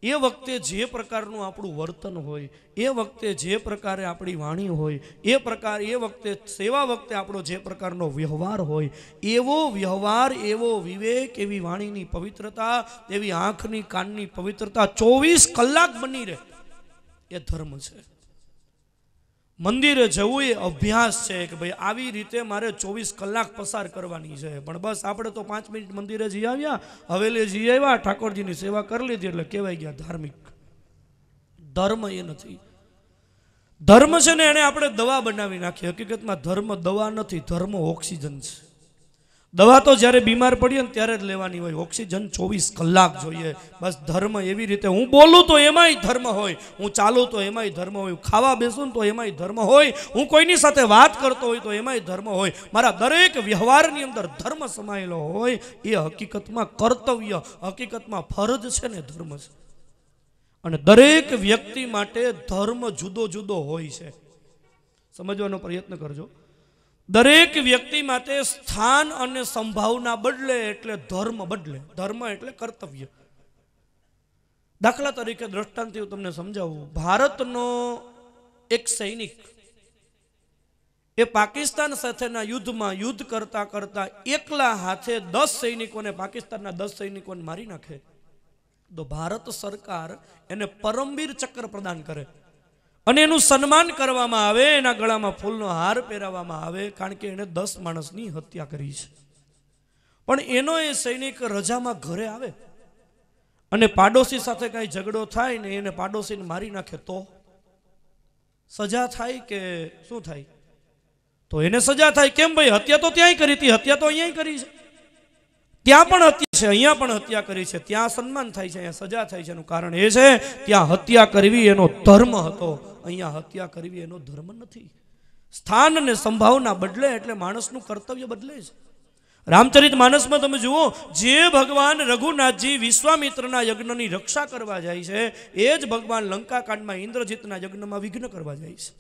એ વખતે જે પ્રકારનું આપણું વર્તન હોય, એ વખતે જે પ્રકારે આપણી વાણી હોય, એ વખતે સેવા વખતે આપણો જે પ્રકારનો વ્યવહાર હોય, એવો વ્યવહાર, એવો વિવેક, એવી વાણીની પવિત્રતા, એવી આંખની કાનની પવિત્રતા 24 કલાક બની રહે એ ધર્મ છે. મંદિરે જવું એ અભ્યાસ છે કે ભાઈ આવી રીતે મારે 24 કલાક પસાર કરવાની છે. પણ બસ આપણે તો 5 મિનિટ મંદિરે જઈ આવ્યા, હવેલી જઈ આવ્યા, ઠાકોરજીની સેવા કરી લીધી એટલે કહેવાય ગયા ધાર્મિક. ધર્મ એ નથી. ધર્મ છે ને એને આપણે દવા બનાવી નાખી. હકીકતમાં ધર્મ દવા નથી, ધર્મ ઓક્સિજન છે. દવા તો જ્યારે બીમાર પડીએ ને ત્યારે જ લેવાની હોય, ઓક્સિજન 24 કલાક જોઈએ. બસ ધર્મ એવી રીતે, હું બોલું તો એમાંય ધર્મ હોય, હું ચાલું તો એમાંય ધર્મ હોય, ખાવા બેસું તો એમાંય ધર્મ હોય, હું કોઈની સાથે વાત કરતો હોય તો એમાંય ધર્મ હોય, મારા દરેક વ્યવહારની અંદર ધર્મ સમાયેલો હોય. એ હકીકતમાં કર્તવ્ય, હકીકતમાં ફરજ છે ને ધર્મ છે. અને દરેક વ્યક્તિ માટે ધર્મ જુદો જુદો હોય છે. સમજવાનો પ્રયત્ન કરજો. દરેક વ્યક્તિ માટે સ્થાન અને સંભાવના બદલે એટલે ધર્મ બદલે. ધર્મ એટલે કર્તવ્ય. દાખલા તરીકે દ્રષ્ટાંત હું તમને સમજાવું. ભારતનો એક સૈનિક એ પાકિસ્તાન સાથેના યુદ્ધમાં યુદ્ધ કરતા કરતા એકલા હાથે 10 સૈનિકોને, પાકિસ્તાનના 10 સૈનિકોને મારી નાખે તો ભારત સરકાર એને પરમવીર ચક્ર પ્રદાન કરે અને એનું સન્માન કરવામાં આવે, એના ગળામાં ફૂલનો હાર પહેરાવવામાં આવે, કારણ કે એને 10 માણસની હત્યા કરી છે. પણ એનો એ સૈનિક રજામાં ઘરે આવે અને પાડોશી સાથે કાંઈ ઝઘડો થાય ને એને પાડોશીને મારી નાખે તો સજા થાય કે શું થાય? તો એને સજા થાય. કેમ ભાઈ? હત્યા તો ત્યાંય કરી હતી, હત્યા તો અહીંયા કરી છે, ત્યાં પણ હત્યા છે, અહીંયા પણ હત્યા કરી છે, ત્યાં સન્માન થાય છે, અહીંયા સજા થાય છે. એનું કારણ એ છે ત્યાં હત્યા કરવી એનો ધર્મ હતો, અહીંયા હત્યા કરવી એનો ધર્મ નથી. સ્થાન અને સંભાવના બદલે એટલે માણસનું કર્તવ્ય બદલે છે. રામચરિત માનસમાં તમે જુઓ, જે ભગવાન રઘુનાથજી વિશ્વામિત્રના યજ્ઞની રક્ષા કરવા જાય છે એ જ ભગવાન લંકાકાંડમાં ઇન્દ્રજીતના યજ્ઞમાં વિઘ્ન કરવા જાય છે.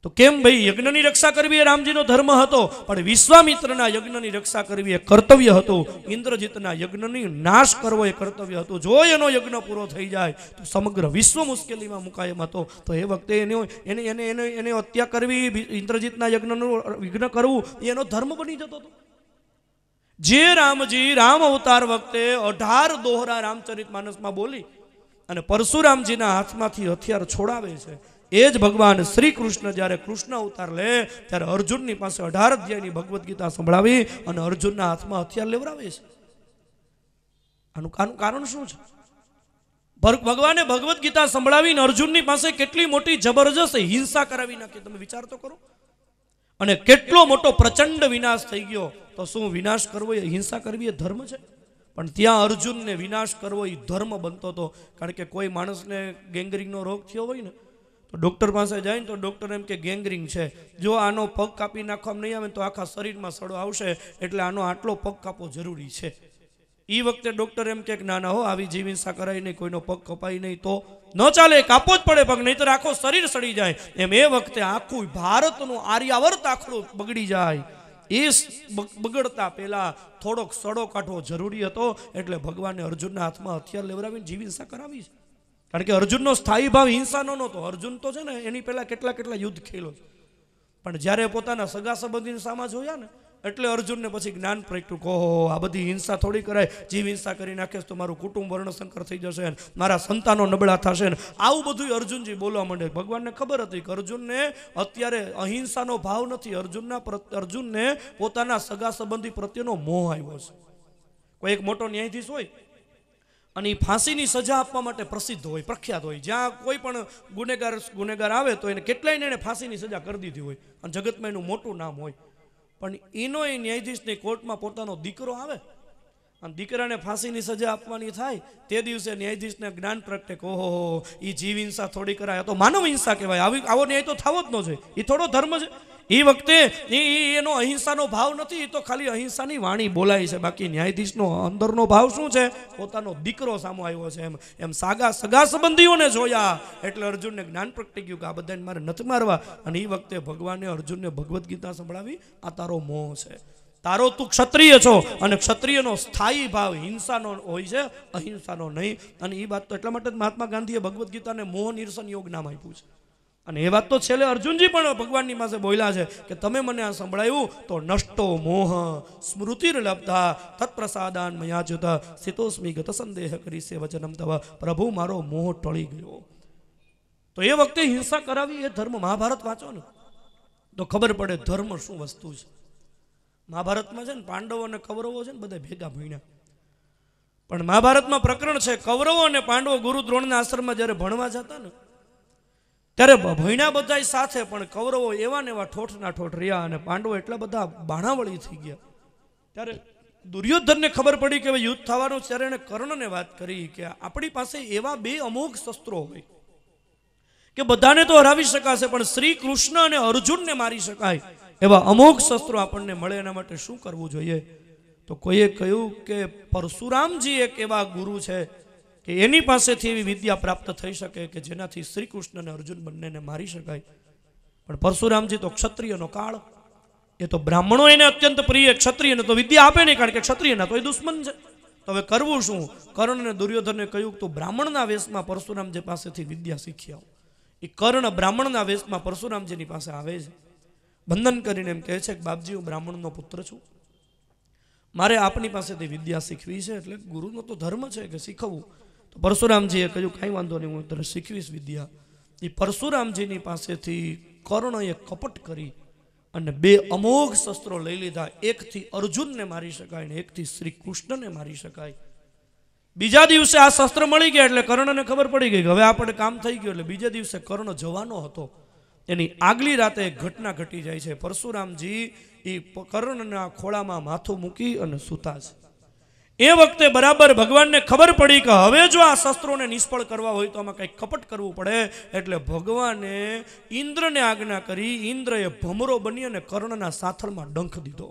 તો કેમ ભાઈ? યજ્ઞની રક્ષા કરવી એ રામજીનો ધર્મ હતો, પણ વિશ્વામિત્રના યજ્ઞની રક્ષા કરવી એ કર્તવ્ય હતું. ઇન્દ્રજીતના યજ્ઞની નાશ કરવો એ કર્તવ્ય હતું. જો એનો યજ્ઞ પૂરો થઈ જાય તો સમગ્ર વિશ્વ મુશ્કેલીમાં મુકાય એમ હતો. તો એ વખતે એને હત્યા કરવી, ઇન્દ્રજીતના યજ્ઞનું વિઘ્ન કરવું એનો ધર્મ બની જતો હતો. જે રામજી રામ અવતાર વખતે 18 દોહરા રામચરિત માનસમાં બોલી અને પરશુરામજીના હાથમાંથી હથિયાર છોડાવે છે, એ જ ભગવાન શ્રી કૃષ્ણ જ્યારે કૃષ્ણ અવતાર લે ત્યારે અર્જુનની પાસે 18 અધ્યાયની ભગવદ્ ગીતા સંભળાવી અને અર્જુનના હાથમાં હથિયાર લેવડાવે છે. આનું કારણ શું છે? ભગવાને ભગવદ્ ગીતા સંભળાવીને અર્જુનની પાસે કેટલી મોટી જબરજસ્ત હિંસા કરાવી નાખી, તમે વિચાર તો કરો. અને કેટલો મોટો પ્રચંડ વિનાશ થઈ ગયો. તો શું વિનાશ કરવો એ હિંસા કરવી એ ધર્મ છે? પણ ત્યાં અર્જુનને વિનાશ કરવો એ ધર્મ બનતો હતો. કારણ કે કોઈ માણસને ગેંગરીનનો રોગ થયો હોય ને તો ડૉક્ટર પાસે જાય ને તો ડૉક્ટર એમ કે ગેંગરીન છે, જો આનો પગ કાપી નાખવામાં નહીં આવે તો આખા શરીરમાં સડો આવશે, એટલે આનો આટલો પગ કાપવો જરૂરી છે. એ વખતે ડૉક્ટર એમ કે ના ના હો, આવી જીવ હિંસા કરાય નહીં, કોઈનો પગ કપાય નહીં તો ન ચાલે, કાપવો જ પડે પગ, નહીંતર આખો શરીર સડી જાય. એમ એ વખતે આખું ભારતનું આર્યાવર્ત આખું બગડી જાય. એ બગડતા પહેલા થોડોક સડો કાઢવો જરૂરી હતો, એટલે ભગવાને અર્જુનના હાથમાં હથિયાર લેવડાવીને જીવ હિંસા કરાવી છે. કારણ કે અર્જુનનો સ્થાયી ભાવ હિંસાનો નહોતો. અર્જુન તો છે ને એની પહેલા કેટલા યુદ્ધ ખેલો છે, પણ જ્યારે પોતાના સગા સંબંધીને સામા જોયા ને એટલે અર્જુનને પછી જ્ઞાન પ્રગટ્યું, કહો આ બધી હિંસા થોડી કરાય, જીવ હિંસા કરી નાખે તો મારું કુટુંબ વર્ણશંકર થઈ જશે, મારા સંતાનો નબળા થશે, આવું બધું અર્જુનજી બોલવા માંડે. ભગવાનને ખબર હતી કે અર્જુનને અત્યારે અહિંસાનો ભાવ નથી, અર્જુનને પોતાના સગા સંબંધી પ્રત્યેનો મોહ આવ્યો છે. કોઈ એક મોટો ન્યાયાધીશ હોય અને એ ફાંસીની સજા આપવા માટે પ્રસિદ્ધ હોય, પ્રખ્યાત હોય, જ્યાં કોઈ પણ ગુનેગાર આવે તો એને કેટલાયને એને ફાંસીની સજા કરી દીધી હોય અને જગતમાં એનું મોટું નામ હોય. પણ એનો એ ન્યાયાધીશની કોર્ટમાં પોતાનો દીકરો આવે અને દીકરાને ફાંસીની સજા આપવાની થાય તે દિવસે ન્યાયાધીશને જ્ઞાન પ્રગટે કે ઓહો એ જીવ હિંસા થોડી કરાય, તો માનવ હિંસા કહેવાય, આવો ન્યાય તો થવો જ ન જોઈએ, એ થોડો ધર્મ છે. એ વખતે એનો અહિંસાનો ભાવ નથી, એ તો ખાલી અહિંસાની વાણી બોલાય છે. બાકી ન્યાયાધીશનો અંદરનો ભાવ શું છે? પોતાનો દીકરો સામો આવ્યો છે. એમ સગા સંબંધીઓને જોયા એટલે અર્જુનને જ્ઞાન પ્રગટી ગયું કે આ બધાને મારે નથી મારવા. અને એ વખતે ભગવાને અર્જુનને ભગવદ્ ગીતા સંભળાવી, આ તારો મોહ છે, તારો તું ક્ષત્રિય છો અને ક્ષત્રિયનો સ્થાયી ભાવ હિંસાનો હોય છે, અહિંસાનો નહીં. અને એ વાત તો એટલા માટે જ મહાત્મા ગાંધીએ ભગવદ્ ગીતાને મોહ નિરસન યોગ નામ આપ્યું છે. અને એ વાત તો છેલ્લે અર્જુનજી પણ ભગવાનની પાસે બોલ્યા છે કે તમે મને આ સંભળાયું તો નષ્ટો મોહ સ્મૃતિર્લબ્ધા તત્પ્રસાદાન મયાચ્યુત સ્થિતોસ્મિ ગત સંદેહ કરી સે વચનમ તવ, પ્રભુ મારો મોહ ટળી ગયો. તો એ વખતે હિંસા કરાવી એ ધર્મ. મહાભારત વાંચો ને તો ખબર પડે ધર્મ શું વસ્તુ છે. મહાભારતમાં છે ને પાંડવો અને કૌરવો છે ને બધા ભેગા ભણ્યા, પણ મહાભારતમાં પ્રકરણ છે કૌરવો અને પાંડવો ગુરુ દ્રોણના આશ્રમમાં જ્યારે ભણવા જતા ને ત્યારે ભણ્યા બધા સાથે, પણ કૌરવો એવા ને એવા ઠોઠના ઠોઠ રહ્યા અને પાંડવો એટલા બધા બાણાવળી થઈ ગયા. ત્યારે દુર્યોધનને ખબર પડી કે યુદ્ધ થવાનું, ત્યારે એણે કર્ણને વાત કરી કે આપણી પાસે એવા બે અમોઘ શસ્ત્રો હોય કે બધાને તો હરાવી શકાશે, પણ શ્રી કૃષ્ણ અને અર્જુનને મારી શકાય એવા અમોઘ શસ્ત્રો આપણને મળે, એના માટે શું કરવું જોઈએ? તો કોઈએ કહ્યું કે પરશુરામજી એક એવા ગુરુ છે કે એની પાસેથી એવી વિદ્યા પ્રાપ્ત થઈ શકે કે જેનાથી શ્રી કૃષ્ણ અને અર્જુન બંનેને મારી શકાય. પણ પરશુરામજી તો ક્ષત્રિયનો કાળ, એ તો બ્રાહ્મણો એને અત્યંત પ્રિય, ક્ષત્રિયને તો વિદ્યા આપે નહીં, કારણ કે ક્ષત્રિયના તો એ દુશ્મન છે. તો હવે કરવું શું? કર્ણ અને દુર્યોધને કહ્યું તો બ્રાહ્મણના વેશમાં પરશુરામજી પાસેથી વિદ્યા શીખી આવો. એ કર્ણ બ્રાહ્મણના વેશમાં પરશુરામજીની પાસે આવે છે વંદન કરીને એમ કહે છે કે બાપજી, હું બ્રાહ્મણનો પુત્ર છું, મારે આપની પાસેથી વિદ્યા શીખવી છે, એટલે ગુરુનો તો ધર્મ છે કે શીખવવું. તો પરશુરામજીએ કહ્યું, કાંઈ વાંધો નહીં, હું તને શીખવીશ વિદ્યા. એ પરશુરામજીની પાસેથી કર્ણએ કપટ કરી અને 2 અમોઘ શસ્ત્રો લઈ લીધા. એકથી અર્જુનને મારી શકાય ને એકથી શ્રી કૃષ્ણને મારી શકાય. બીજા દિવસે આ શસ્ત્ર મળી ગયા એટલે કર્ણને ખબર પડી ગઈ કે હવે આપણે કામ થઈ ગયું. એટલે બીજા દિવસે કર્ણ જવાનો હતો, એની આગલી રાતે એક ઘટના ઘટી જાય છે. પરશુરામજી એ કર્ણના ખોળામાં માથું મૂકી અને સૂતા છે. એ વખતે બરાબર ભગવાનને ખબર પડી કે હવે જો આ શસ્ત્રોને નિષ્ફળ કરવા હોય તો આમાં કંઈક કપટ કરવું પડે. એટલે ભગવાને ઇન્દ્રને આજ્ઞા કરી. ઇન્દ્રએ ભમરો બની અને કર્ણના સાથળમાં ડંખ દીધો.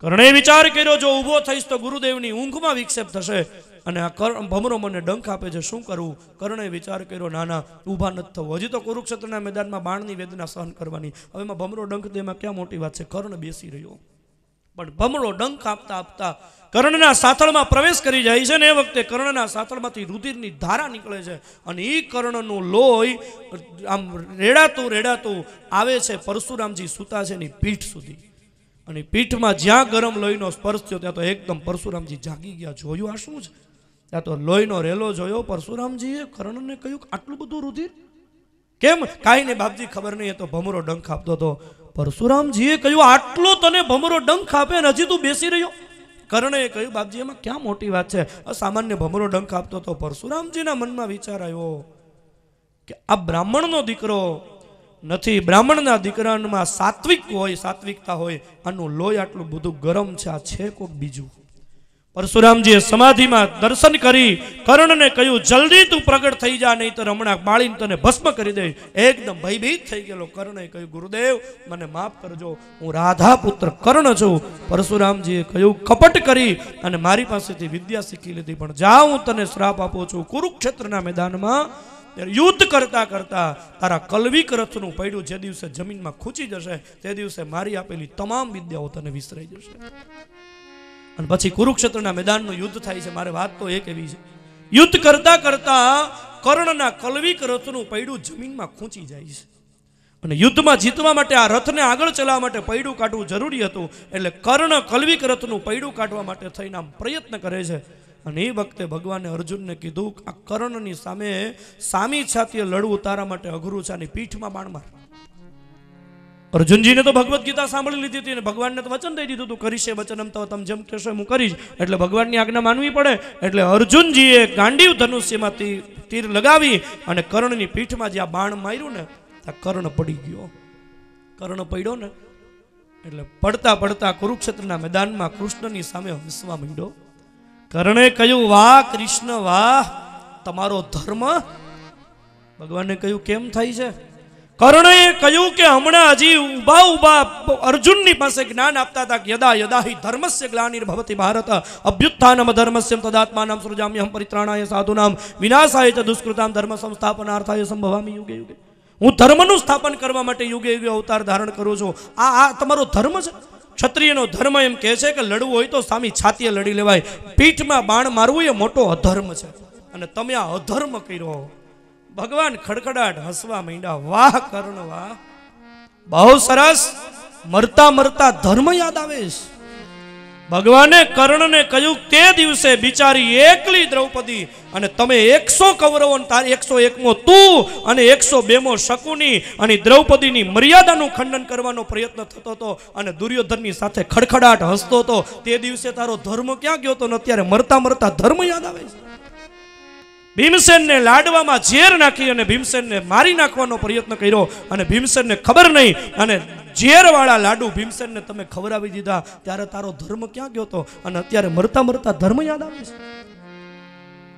કર્ણે વિચાર કર્યો, જો ઊભો થઈશ તો ગુરુદેવની ઊંઘમાં વિક્ષેપ થશે અને આ ભમરો મને ડંખ આપે છે, શું કરવું? કર્ણે વિચાર કર્યો, ના, ઊભા નથી થવું. હજી તો કુરુક્ષેત્રના મેદાનમાં બાણની વેદના સહન કરવાની. હવે એમાં ભમરો ડંખ દે, એમાં ક્યાં મોટી વાત છે? કર્ણ બેસી રહ્યો, પણ ભમરો ડંખ આપતા આપતા કર્ણના સાથળમાં પ્રવેશ કરી જાય છે ને એ વખતે કર્ણના સાથળમાંથી રુધિરની ધારા નીકળે છે અને એ કર્ણનું લોહી આમ રેડાતું આવે છે પરશુરામજી સૂતા છે એની પીઠ સુધી. અને પીઠમાં જ્યાં ગરમ લોહીનો સ્પર્શ થયો ત્યાં તો એકદમ પરશુરામજી જાગી ગયા. જોયું આ શું છે? ત્યાં તો લોહીનો રેલો જોયો. પરશુરામજીએ કર્ણને કહ્યું, આટલું બધું રુધિર કેમ? કાંઈ નહીં બાપજી, ખબર નહીં, એ તો ભમરો ડંખ આપતો હતો. પરશુરામજીએ કહ્યું, આટલો તને ભમરો ડંખ આપે ને હજી તું બેસી રહ્યો? કર્ણએ કહ્યું, બાપજી એમાં ક્યાં મોટી વાત છે, સામાન્ય ભમરો ડંખ આપતો હતો. પરશુરામજીના મનમાં વિચાર આવ્યો કે આ બ્રાહ્મણનો દીકરો નથી, બ્રાહ્મણના દીકરામાં સાત્વિકતા હોય, આનું લોહી આટલું બધું ગરમ છે, આ છે કોક બીજું. પરશુરામજીએ સમાધિમાં દર્શન કરી કર્ણને કહ્યું, જલ્દી તું પ્રગટ થઈ જા, નહીં તો હમણાં બાળીને તને ભસ્મ કરી દે. એકદમ ભયભીત થઈ ગયેલો કર્ણએ કહ્યું, ગુરુદેવ મને માફ કરજો, હું રાધા પુત્ર કર્ણ છું. પરશુરામજીએ કહ્યું, કપટ કરી અને મારી પાસેથી વિદ્યા શીખી લીધી, પણ જા, હું તને શ્રાપ આપું છું. કુરુક્ષેત્રના મેદાનમાં યુદ્ધ કરતા કરતા તારા કલ્વિક રથનું પૈડું જે દિવસે જમીનમાં ખૂંચી જશે તે દિવસે મારી આપેલી તમામ વિદ્યાઓ તને વિસરાઈ જશે. અને પછી કુરુક્ષેત્રના મેદાનનું યુદ્ધ થાય છે. મારે વાત તો એક એવી છે, યુદ્ધ કરતા કરતા કર્ણના કલ્વિક રથનું પૈડું જમીનમાં ખૂંચી જાય છે અને યુદ્ધમાં જીતવા માટે આ રથને આગળ ચલાવવા માટે પૈડું કાઢવું જરૂરી હતું. એટલે કર્ણ કલ્વિક રથનું પૈડું કાઢવા માટે થઈને આમ પ્રયત્ન કરે છે. અને એ વખતે ભગવાને અર્જુનને કીધું, આ કર્ણની સામે સામી છાતીએ લડવું તારા માટે અઘરું છે, આની પીઠમાં બાણ માર. અર્જુનજીને તો ભગવદ્ ગીતા સાંભળી લીધી હતી અને ભગવાનને તો વચન દઈ દીધું હતું, કરીશે વચનમ તો તમે જેમ કહેશો હું કરીશ. એટલે ભગવાનની આજ્ઞા માનવી પડે. એટલે અર્જુનજીએ ગાંડીવ ધનુષ્યમાંથી તીર લગાવી અને કર્ણની પીઠમાં જ્યાં બાણ માર્યું ને ત્યાં કર્ણ પડી ગયો. કર્ણ પડ્યો ને એટલે પડતા પડતા કુરુક્ષેત્રના મેદાનમાં કૃષ્ણની સામે હસવા માંડ્યો. કર્ણે કહ્યું, વાહ કૃષ્ણ વાહ, તમારો ધર્મ. ભગવાને કહ્યું, કેમ થાય છે? કર્ણએ કહ્યું કે હમણાં હજી ઉભા અર્જુનની પાસે જ્ઞાન આપતા હતા કે યદા યદા હિ ધર્મસ્ય ગ્લાનિર્ભવતિ ભારત અભ્યુત્થાનમ ધર્મસ્ય તદાત્માનમ સૃજામ્યહમ પરિત્રાણાય સાધુનામ વિનાશાય ચ દુષ્કૃતામ ધર્મ સંસ્થાપનાર્થાય સંભવામિ યુગે યુગે. હું ધર્મનું સ્થાપન કરવા માટે યુગે યુગે અવતાર ધારણ કરું છું. આ તમારો ધર્મ છે? ક્ષત્રિયનો ધર્મ એમ કહે છે કે લડવું હોય તો સામી છાતીએ લડી લેવાય, પીઠમાં બાણ મારવું એ મોટો અધર્મ છે અને તમે આ અધર્મ કર્યો. ભગવાન ખડખડાટ હસવા માંડ્યા. વાહ કર્ણ વાહ, બહુ સરસ, મરતા મરતા ધર્મ યાદ આવે છે. ભગવાને કર્ણને કહ્યું, તે દિવસે બિચારી એકલી દ્રૌપદી અને તમે 100 કૌરવો, 101મો તું અને 102મો શકુની અને દ્રૌપદીની મર્યાદાનું ખંડન કરવાનો પ્રયત્ન થતો હતો અને દુર્યોધનની સાથે ખડખડાટ હસતો હતો. તે દિવસે તારો ધર્મ ક્યાં ગયો તો? અત્યારે મરતા મરતા ધર્મ યાદ આવે છે. ભીમસેનને લાડવામાં ઝેર નાખી અને ભીમસેનને મારી નાખવાનો પ્રયત્ન કર્યો અને ભીમસેનને ખબર નહીં અને ઝેરવાળા લાડુ ભીમસેનને તમે ખવડાવી દીધા. ત્યારે તારો ધર્મ ક્યાં ગયો તો? અને અત્યારે મરતા મરતા ધર્મ યાદ આવે છે.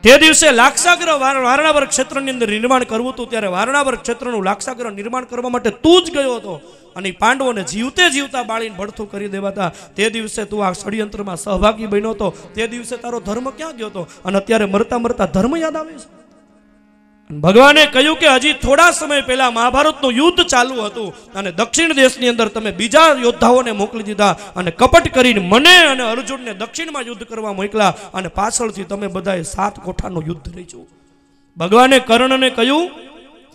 તે દિવસે લાક્ષાગ્રહ વારણાવર ક્ષેત્રની અંદર નિર્માણ કરવું હતું, ત્યારે વારણાવર ક્ષેત્રનું લાક્ષાગ્રહ નિર્માણ કરવા માટે તું જ ગયો હતો અને પાંડવોને જીવતે જીવતા બાળીને ભડથું કરી દેવાતા. તે દિવસે તું આ ષડયંત્રમાં સહભાગી બન્યો હતો. તે દિવસે તારો ધર્મ ક્યાં ગયો હતો? અને અત્યારે મરતા મરતા ધર્મ યાદ આવે છે. ભગવાને કહ્યું કે હજી થોડા સમય પહેલા મહાભારતનું યુદ્ધ ચાલુ હતું અને દક્ષિણ દેશની અંદર તમે બીજા યોદ્ધાઓને મોકલી દીધા અને કપટ કરીને મને અને અર્જુનને દક્ષિણમાં યુદ્ધ કરવા મોકલા અને પાછળથી તમે બધાએ 7 કોઠાનું યુદ્ધ રચ્યું. ભગવાને કર્ણને કહ્યું,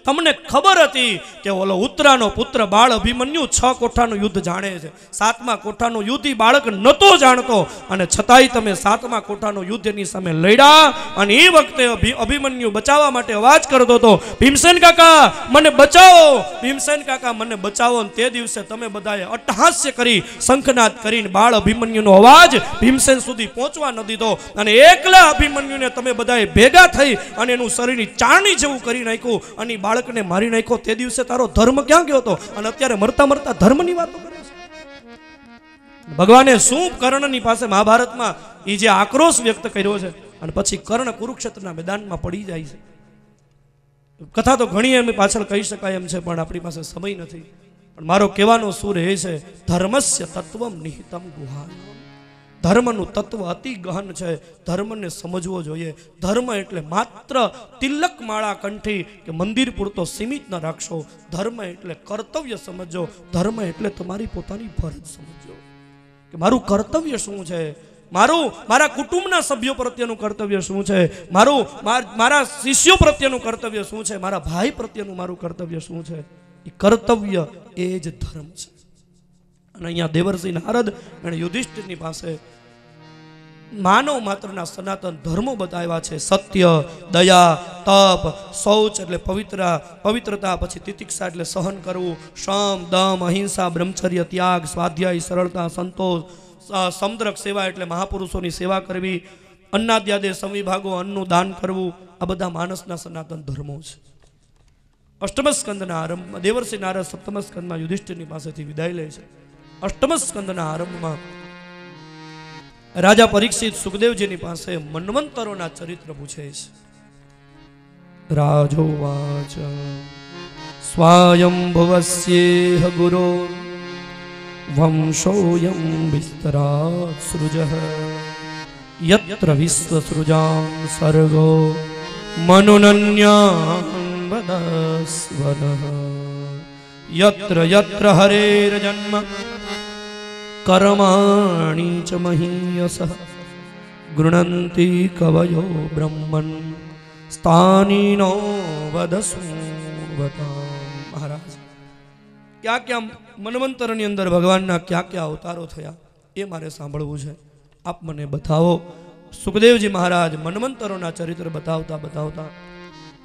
તમને ખબર હતી કે ઓલો ઉત્તરાનો પુત્ર બાળ અભિમન્યુ 6 કોઠાનું યુદ્ધ જાણે છે, 7મા કોઠાનું યુદ્ધ ઈ બાળક નહોતો જાણતો, અને છતાંય તમે 7મા કોઠાનું યુદ્ધ એની સામે લડ્યા, અને એ વખતે અભિમન્યુ બચાવવા માટે અવાજ કરતો હતો, ભીમસેન કાકા મને બચાવો, ભીમસેન કાકા મને બચાવો. અને તે દિવસે તમે બધાએ અટ્ટહાસ્ય કરી, શંખનાદ કરીને બાળ અભિમન્યુનો અવાજ ભીમસેન સુધી પહોંચવા ન દીધો, અને એકલા અભિમન્યુને તમે બધાએ ભેગા થઈ અને એનું શરીરની ચારણી જેવું કરી નાખ્યું, અને બાળકને મારી નાખ્યો. તે દિવસે તારો ધર્મ ક્યાં ગયો હતો, અને અત્યારે મરતા મરતા ધર્મની વાતો કરે છે. ભગવાને શું કર્ણની પાસે મહાભારતમાં એ જે આક્રોશ વ્યક્ત કર્યો છે, અને પછી કર્ણ કુરુક્ષેત્રના મેદાનમાં પડી જાય છે. કથા તો ઘણી એમ પાછળ કહી શકાય એમ છે, પણ આપણી પાસે સમય નથી. પણ મારો કહેવાનો સૂર એ છે, ધર્મસ્ય તત્વમ નિહિતમ ગુહાય. ધર્મનું તત્વ અતિ ગહન છે, ધર્મને સમજવો જોઈએ. ધર્મ એટલે માત્ર તિલક માળા કંઠી કે મંદિર પૂરતો સીમિત ન રાખશો. ધર્મ એટલે કર્તવ્ય સમજો. ધર્મ એટલે તમારી પોતાની ફરજ સમજો કે મારું કર્તવ્ય શું છે, મારા કુટુંબના સભ્યો પ્રત્યેનું કર્તવ્ય શું છે, મારા શિષ્યો પ્રત્યેનું કર્તવ્ય શું છે, મારા ભાઈ પ્રત્યેનું મારું કર્તવ્ય શું છે. એ કર્તવ્ય એ જ ધર્મ છે. અને અહીંયા દેવર્ષિ નારદ અને યુધિષ્ઠિરની પાસે માનવ માત્રના સનાતન ધર્મો બતાવ્યા છે. સત્ય, દયા, તપ, શૌચ એટલે પવિત્રતા, પછી તિતિક્ષા એટલે સહન કરવું, શમ, દમ, અહિંસા, બ્રહ્મચર્ય, ત્યાગ, સ્વાધ્યાય, સરળતા, સંતોષ, સમદ્રક સેવા એટલે મહાપુરુષોની સેવા કરવી, અન્નાદ્યાદે સંવિભાગો, અન્નનું દાન કરવું, આ બધા માણસના સનાતન ધર્મો છે. અષ્ટમ સ્કંદના આરંભમાં દેવર્ષિ નારદ સપ્તમ સ્કંદમાં યુધિષ્ઠિરની પાસેથી વિદાય લે છે. અષ્ટમ સ્કંદના આરંભમાં રાજા પરીક્ષિત સુખદેવજીની પાસે મન્વંતરોના ચરિત્ર પૂછે છે. રાજોવાચ સ્વાયંભુવસ્યેહ ગુરો વંશોયમ વિસ્તરાત સૃજઃ યત્ર વિશ્વસૃજાં સર્ગો મનુનન્યાન વદસ્વનઃ યત્ર યત્ર હરેર જન્મ કર્માણિ ચ મહીયસઃ ગૃણન્તિ કવયો બ્રહ્મન સ્થાનિનો વદસુવતામ. મહારાજ, ક્યાં મન્વંતરની અંદર ભગવાનના ક્યાં અવતારો થયા એ મારે સાંભળવું છે, આપ મને બતાવો. સુખદેવજી મહારાજ મન્વંતરોના ચરિત્ર બતાવતા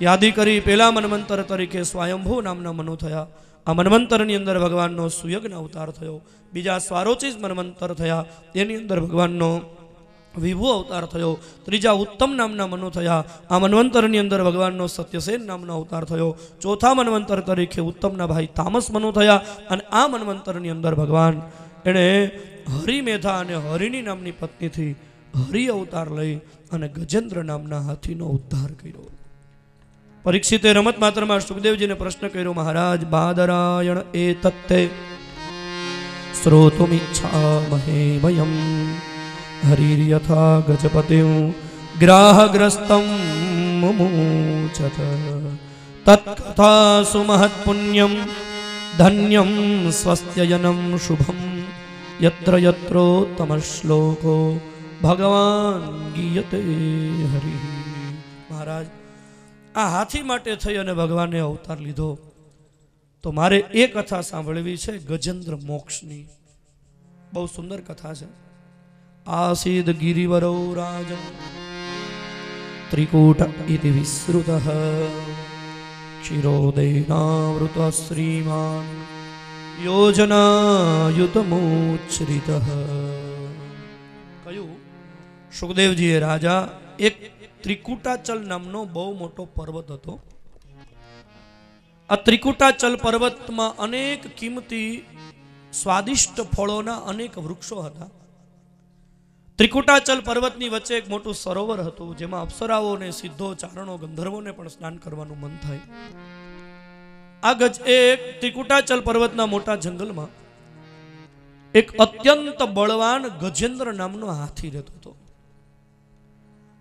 યાદી કરી. પહેલા મન્વંતર તરીકે સ્વયંભૂ નામના મનુ થયા. આ મન્વંતરની અંદર ભગવાનનો સુયજ્ઞ અવતાર થયો. બીજા સ્વારોચિસ મન્વંતર થયા, એની અંદર ભગવાનનો વિભુ અવતાર થયો. ત્રીજા ઉત્તમ નામના મનુ થયા. આ મન્વંતરની અંદર ભગવાનનો સત્યસેન નામનો અવતાર થયો. ચોથા મન્વંતર તરીકે ઉત્તમના ભાઈ તામસ મનુ થયા. અને આ મન્વંતરની અંદર ભગવાન એણે હરિમેધા અને હરિની નામની પત્નીથી હરિ અવતાર લઈ અને ગજેન્દ્ર નામના હાથીનો ઉદ્ધાર કર્યો. પરીક્ષિતે રમત માત્રમાં સુખદેવજીને પ્રશ્ન કર્યો, મહારાજ બાદરાયણ એ તત્તે શ્રોતુમિચ્છામહે વયમ હરિર્યથા ગજપતિં ગ્રાહગ્રસ્તં મુમુચત તત્કથાસુ મહત્પુણ્યં ધન્યં સ્વસ્ત્યયનં શુભં યત્ર યત્રોત્તમ શ્લોકો ભગવાન ગીયતે હરિ. મહારાજ, આ હાથી માટે થઈ અને ભગવાને અવતાર લીધો, તો મારે એ કથા સાંભળવી છે ગજેન્દ્ર મોક્ષની. બહુ સુંદર કથા છે. આસીદ ગિરિવરો રાજન ત્રિકૂટ ઇતિ વિસ્તૃતઃ ક્ષીરોદયનાવૃત શ્રીમાન યોજનાયુતમોચ્છ્રિતઃ. કયું? સુખદેવજીએ રાજા એક ત્રિકૂટાચલ નામનો બહુ મોટો પર્વત હતો. આ ત્રિકૂટાચલ પર્વતમાં અનેક કિંમતી સ્વાદિષ્ટ ફળોના અનેક વૃક્ષો હતા. ત્રિકૂટાચલ પર્વતની વચ્ચે એક મોટું સરોવર હતું, જેમાં અપ્સરાઓને, સિદ્ધો, ચારણો, ગંધર્વોને પણ સ્નાન કરવાનું મન થાય. આ એક ત્રિકૂટાચલ પર્વતના મોટા જંગલમાં એક અત્યંત બળવાન ગજેન્દ્ર નામનો હાથી રહેતો હતો.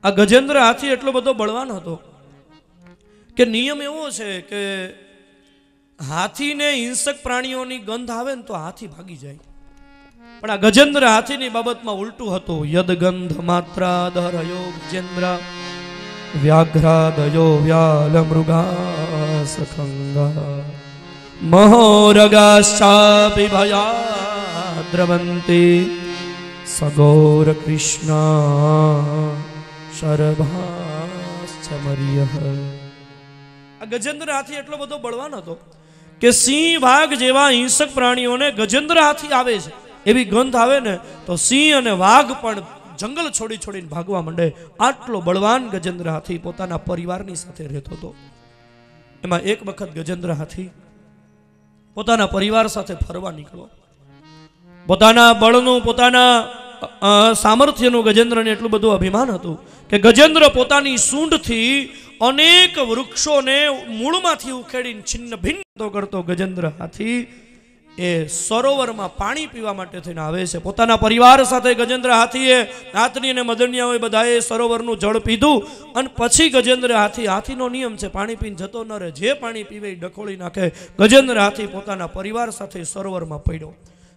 આ ગજેન્દ્ર હાથી એટલો બધો બળવાન હતો કે નિયમ એવો છે કે હાથીને હિંસક પ્રાણીઓની ગંધ આવે ને તો હાથી ભાગી જાય. પણ આ ગજેન્દ્ર હાથીની બાબતમાં ઉલટું હતું. યદ ગંધ માત્રા દરયો ગજેન્દ્ર વ્યાઘ્રાદયો વ્યાલ મૃગા સખંગા મહોરગાશ્ચાપી ભયા દ્રવંતી સગોર કૃષ્ણ શરભાશ્ચમર્યઃ. આ ગજેન્દ્ર હાથી એટલો બધો બળવાન હતો કે સિંહ વાઘ જેવા હિંસક પ્રાણીઓને ગજેન્દ્ર હાથી આવે છે એવી ગંધ આવે ને તો સિંહ અને વાઘ પણ જંગલ છોડી છોડીને ભાગવા માંડે. આટલો બળવાન ગજેન્દ્ર હાથી પોતાના પરિવારની સાથે રહેતો હતો. એમાં એક વખત ગજેન્દ્ર હાથી પોતાના પરિવાર સાથે ફરવા નીકળ્યો. પોતાના બળનું પોતાના સામર્થ્યનું ગજેન્દ્રને એટલું બધું અભિમાન હતું કે ગજેન્દ્ર પોતાની સૂંઢથી અનેક વૃક્ષોને મૂળમાંથી ઉખેડીને છિન્ન ભિન્ન કરતો ગજેન્દ્ર હાથી એ સરોવરમાં પાણી પીવા માટે થઈને આવે છે. પોતાના પરિવાર સાથે ગજેન્દ્ર હાથીએ નાતની અને મદનિયાઓએ બધાએ સરોવરનું જળ પીધું અને પછી ગજેન્દ્ર હાથીનો નિયમ છે પાણી પીને જતો ન રહે, જે પાણી પીવે એ ડખોળી નાખે. ગજેન્દ્ર હાથી પોતાના પરિવાર સાથે સરોવરમાં પડ્યો.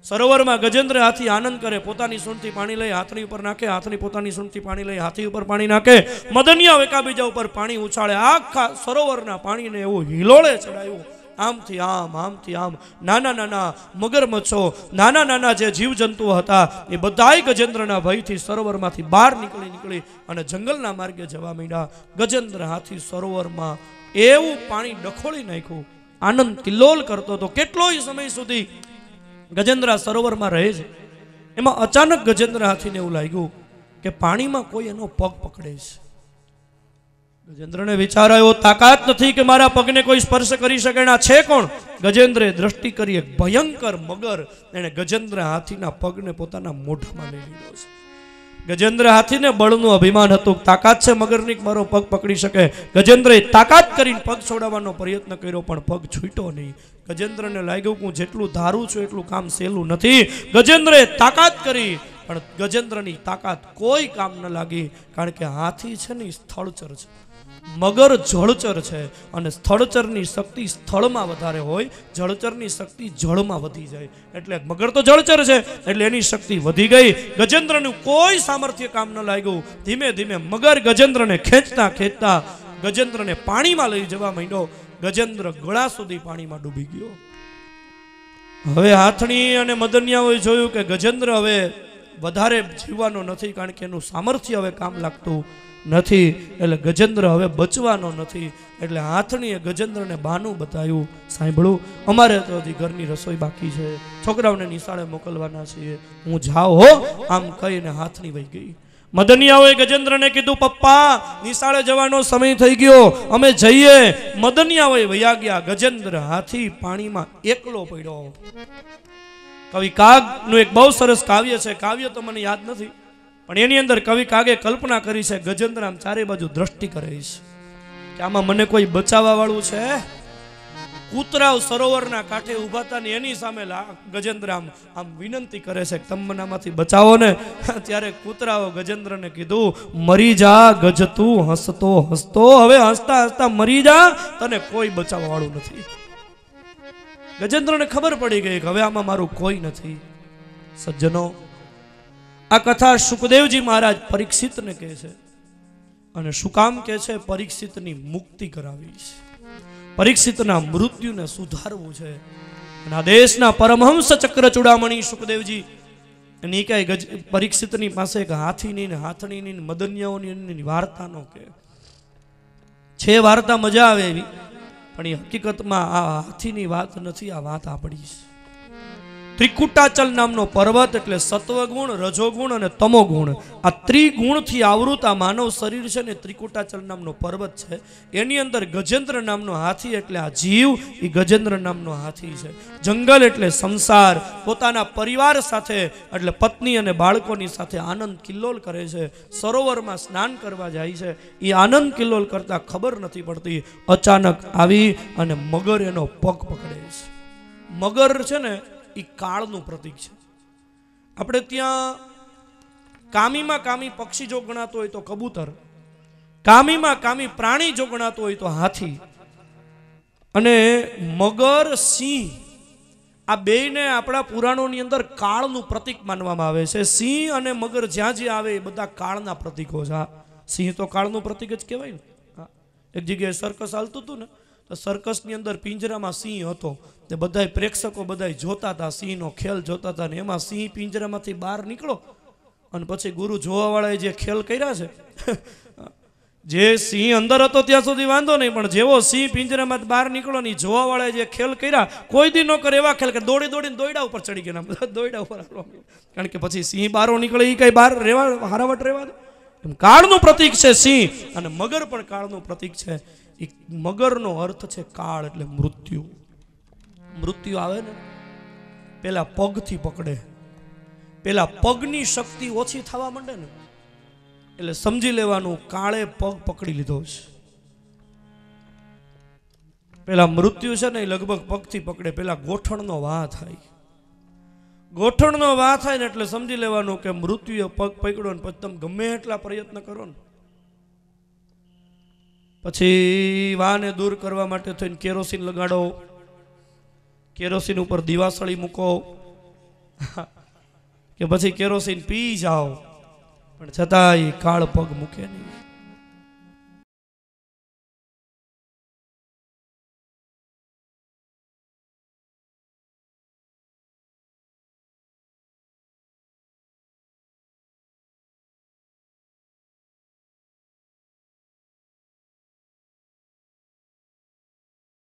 સરોવરમાં ગજેન્દ્ર હાથી આનંદ કરે, પોતાની સૂંઢથી પાણી લઈ હાથની ઉપર નાખે, હાથની પોતાની સૂંઢથી પાણી લઈ હાથી ઉપર પાણી નાખે, મદનિયાઓ એકાબીજા ઉપર પાણી ઉછાળે. આખા સરોવરના પાણીને એવું હિલોળે ચડાયું. આમથી આમ આમથી આમ નાના નાના મગરમચ્છો, નાના નાના જે જીવજંતુઓ હતા એ બધાય ગજેન્દ્રના ભયથી સરોવરમાંથી બહાર નીકળી અને જંગલના માર્ગે જવા માંડ્યા. ગજેન્દ્ર હાથી સરોવરમાં એવું પાણી ડખોળી નાખ્યું, આનંદ કિલ્લોલ કરતો હતો. કેટલોય સમય સુધી ગજેન્દ્ર સરોવરમાં રહે છે. એમાં અચાનક ગજેન્દ્ર હાથીને એવું લાગ્યું કે પાણીમાં કોઈ એનો પગ પકડે છે. ગજેન્દ્રને વિચાર આવ્યો, તાકાત નથી કે મારા પગને કોઈ સ્પર્શ કરી શકે. ના છે કોણ? ગજેન્દ્રે દ્રષ્ટિ કરી, એક ભયંકર મગર એને ગજેન્દ્ર હાથીના પગને પોતાના મોઢામાં લઈ લીધો છે. ગજેન્દ્ર હાથીને બળનું અભિમાન હતું, તાકાત છે મગરની મારો પગ પકડી શકે. ગજેન્દ્રએ તાકાત કરીને પગ છોડાવવાનો પ્રયત્ન કર્યો પણ પગ છૂટ્યો નહીં. ગજેન્દ્રને લાગ્યું કે હું જેટલું ધારું છું એટલું કામ સહેલું નથી. ગજેન્દ્રએ તાકાત કરી પણ ગજેન્દ્રની તાકાત કોઈ કામ ન લાગી, કારણ કે હાથી છે ને સ્થળચર છે, મગર જળચર છે અને સ્થળચરની શક્તિ સ્થળમાં વધારે હોય, જળચરની શક્તિ જળમાં વધી જાય. એટલે મગર તો જળચર છે એટલે એની શક્તિ વધી ગઈ. ગજેન્દ્રનું કોઈ સામર્થ્ય કામ ન લાગ્યું. ધીમે ધીમે મગર ગજેન્દ્રને ખેંચતા ખેંચતા ગજેન્દ્રને પાણીમાં લઈ જવા માંડ્યો. ગજેન્દ્ર ગળા સુધી પાણીમાં ડૂબી ગયો. હવે હાથણી અને મદનિયાઓએ જોયું કે ગજેન્દ્ર હવે વધારે જીવવાનો નથી, કારણ કે એનું સામર્થ્ય હવે કામ લાગતું નથી, એટલે ગજેન્દ્ર હવે બચવાનો નથી. એટલે હાથણીએ ગજેન્દ્રને બહાનું બતાવ્યું, સાંભળું અમારે તો હજી ઘરની રસોઈ બાકી છે, છોકરાઓને નિશાળે મોકલવાના છીએ, હું જાઉં હો. આમ કહીને હાથણી વહી ગઈ. મદનિયાઓએ ગજેન્દ્રને કીધું, પપ્પા નિશાળે જવાનો સમય થઈ ગયો, અમે જઈએ. મદનિયાઓએ વયા ગયા. ગજેન્દ્ર હાથી પાણીમાં એકલો પડ્યો. કવિ કાગનું એક બહુ સરસ કાવ્ય છે, કાવ્ય તો મને યાદ નથી પણ એની અંદર કવિ કાગે કલ્પના કરી છે, ગજેન્દ્ર આમ ચારે બાજુ દ્રષ્ટિ કરે છે કે આમાં મને કોઈ બચાવવા વાળું છે. કૂતરાઓ સરોવરના કાંઠે ઊભા હતા ને એની સામે ગજેન્દ્ર આમ વિનંતી કરે છે કે તમે મને આમાંથી બચાવો ને. ત્યારે કૂતરાઓ ગજેન્દ્રને કીધું, મરી જા ગજ તું હસતો હસતો, હવે હસતા હસતા મરી જા, તને કોઈ બચાવવા વાળું નથી. ગજેન્દ્રને ખબર પડી ગઈ કે હવે આમાં મારું કોઈ નથી. સજ્જનો, આ કથા સુખદેવજી મહારાજ પરીક્ષિતને કહે છે અને શું કામ કહે છે? પરીક્ષિતની મુક્તિ કરાવી છે, પરીક્ષિતના મૃત્યુને સુધારવું છે. અને આ દેશના પરમહંસ ચક્ર ચૂડામણી સુખદેવજી એની કહે પરીક્ષિતની પાસે એક હાથીની ને હાથણીની ને મદનિયાઓની વાર્તાનો કે છે. વાર્તા મજા આવે એવી, પણ એ હકીકતમાં આ હાથીની વાત નથી, આ વાત આપણી છે. ત્રિકુટાચલ નામનો પર્વત એટલે સત્વગુણ, રજોગુણ અને તમોગુણ, આ ત્રિગુણથી આવૃત આ માનવ શરીર છે ને ત્રિકુટાચલ નામનો પર્વત છે. એની અંદર ગજેન્દ્ર નામનો હાથી એટલે આ જીવ, એ ગજેન્દ્ર નામનો હાથી છે. જંગલ એટલે સંસાર, પોતાના પરિવાર સાથે એટલે પત્ની અને બાળકોની સાથે આનંદ કિલ્લોલ કરે છે. સરોવરમાં સ્નાન કરવા જાય છે, એ આનંદ કિલ્લોલ કરતા ખબર નથી પડતી, અચાનક આવી અને મગર એનો પગ પકડે છે. મગર છે ને એ કાળનું પ્રતીક છે. આપણે ત્યાં કામીમાં કામી પક્ષી જો ગણાતો હોય તો કબૂતર, કામીમાં કામી પ્રાણી જો ગણાતો હોય તો હાથી, અને મગર સિંહ, આ બેયને આપણા પુરાણોની અંદર કાળનું પ્રતીક માનવામાં આવે છે. સિંહ અને મગર જ્યાં જ્યાં આવે એ બધા કાળના પ્રતીકો છે. સિંહ તો કાળનું પ્રતીક જ કહેવાય ને. એક જગ્યાએ સર્કસ હાલતું હતું ને તો સર્કસની અંદર પિંજરામાં સિંહ હતો ને બધાય પ્રેક્ષકો બધાય જોતા હતા, સિંહનો ખેલ જોતા હતા. ને એમાં સિંહ પિંજરામાંથી બહાર નીકળો અને પછી ગુરુ જોવાવાળાએ જે ખેલ કર્યા છે જે સિંહ અંદર હતો ત્યાં સુધી વાંધો નહીં, પણ જેવો સિંહ પિંજરામાં બહાર નીકળો ને જોવાવાળાએ જે ખેલ કર્યા કોઈ દી ન કરે એવા ખેલ કરે. દોડી દોડીને દોયડા ઉપર ચડી ગયા, બધા દોયડા ઉપર હાલવા માંડ્યા. કારણ કે પછી સિંહ બહાર નીકળે એ કઈ બહાર રહેવા હારાવટ રહેવા દે. એમ કાળનું પ્રતીક છે સિંહ, અને મગર પણ કાળનું પ્રતીક છે. એ મગરનો અર્થ છે કાળ, એટલે મૃત્યુ. મૃત્યુ આવે ને પેલા પગથી પકડે, પેલા પગની શક્તિ ઓછી થવા માંડે ને એટલે સમજી લેવાનું કાળે પગ પકડી લીધો છે. પેલા મૃત્યુ છે ને એ લગભગ પગથી પકડે, પેલા ગોઠણનો વાહ થાય. ગોઠણનો વાહ થાય ને એટલે સમજી લેવાનું કે મૃત્યુએ પગ પકડ્યો ને પછી તમે ગમે એટલા પ્રયત્ન કરો ને પછી વાહને દૂર કરવા માટે થઈને કેરોસીન લગાડો, કેરોસીન ઉપર દિવાસળી મૂકો કે પછી કેરોસીન પી જાઓ, પણ છતાંય કાળ પગ મૂકે નહીં.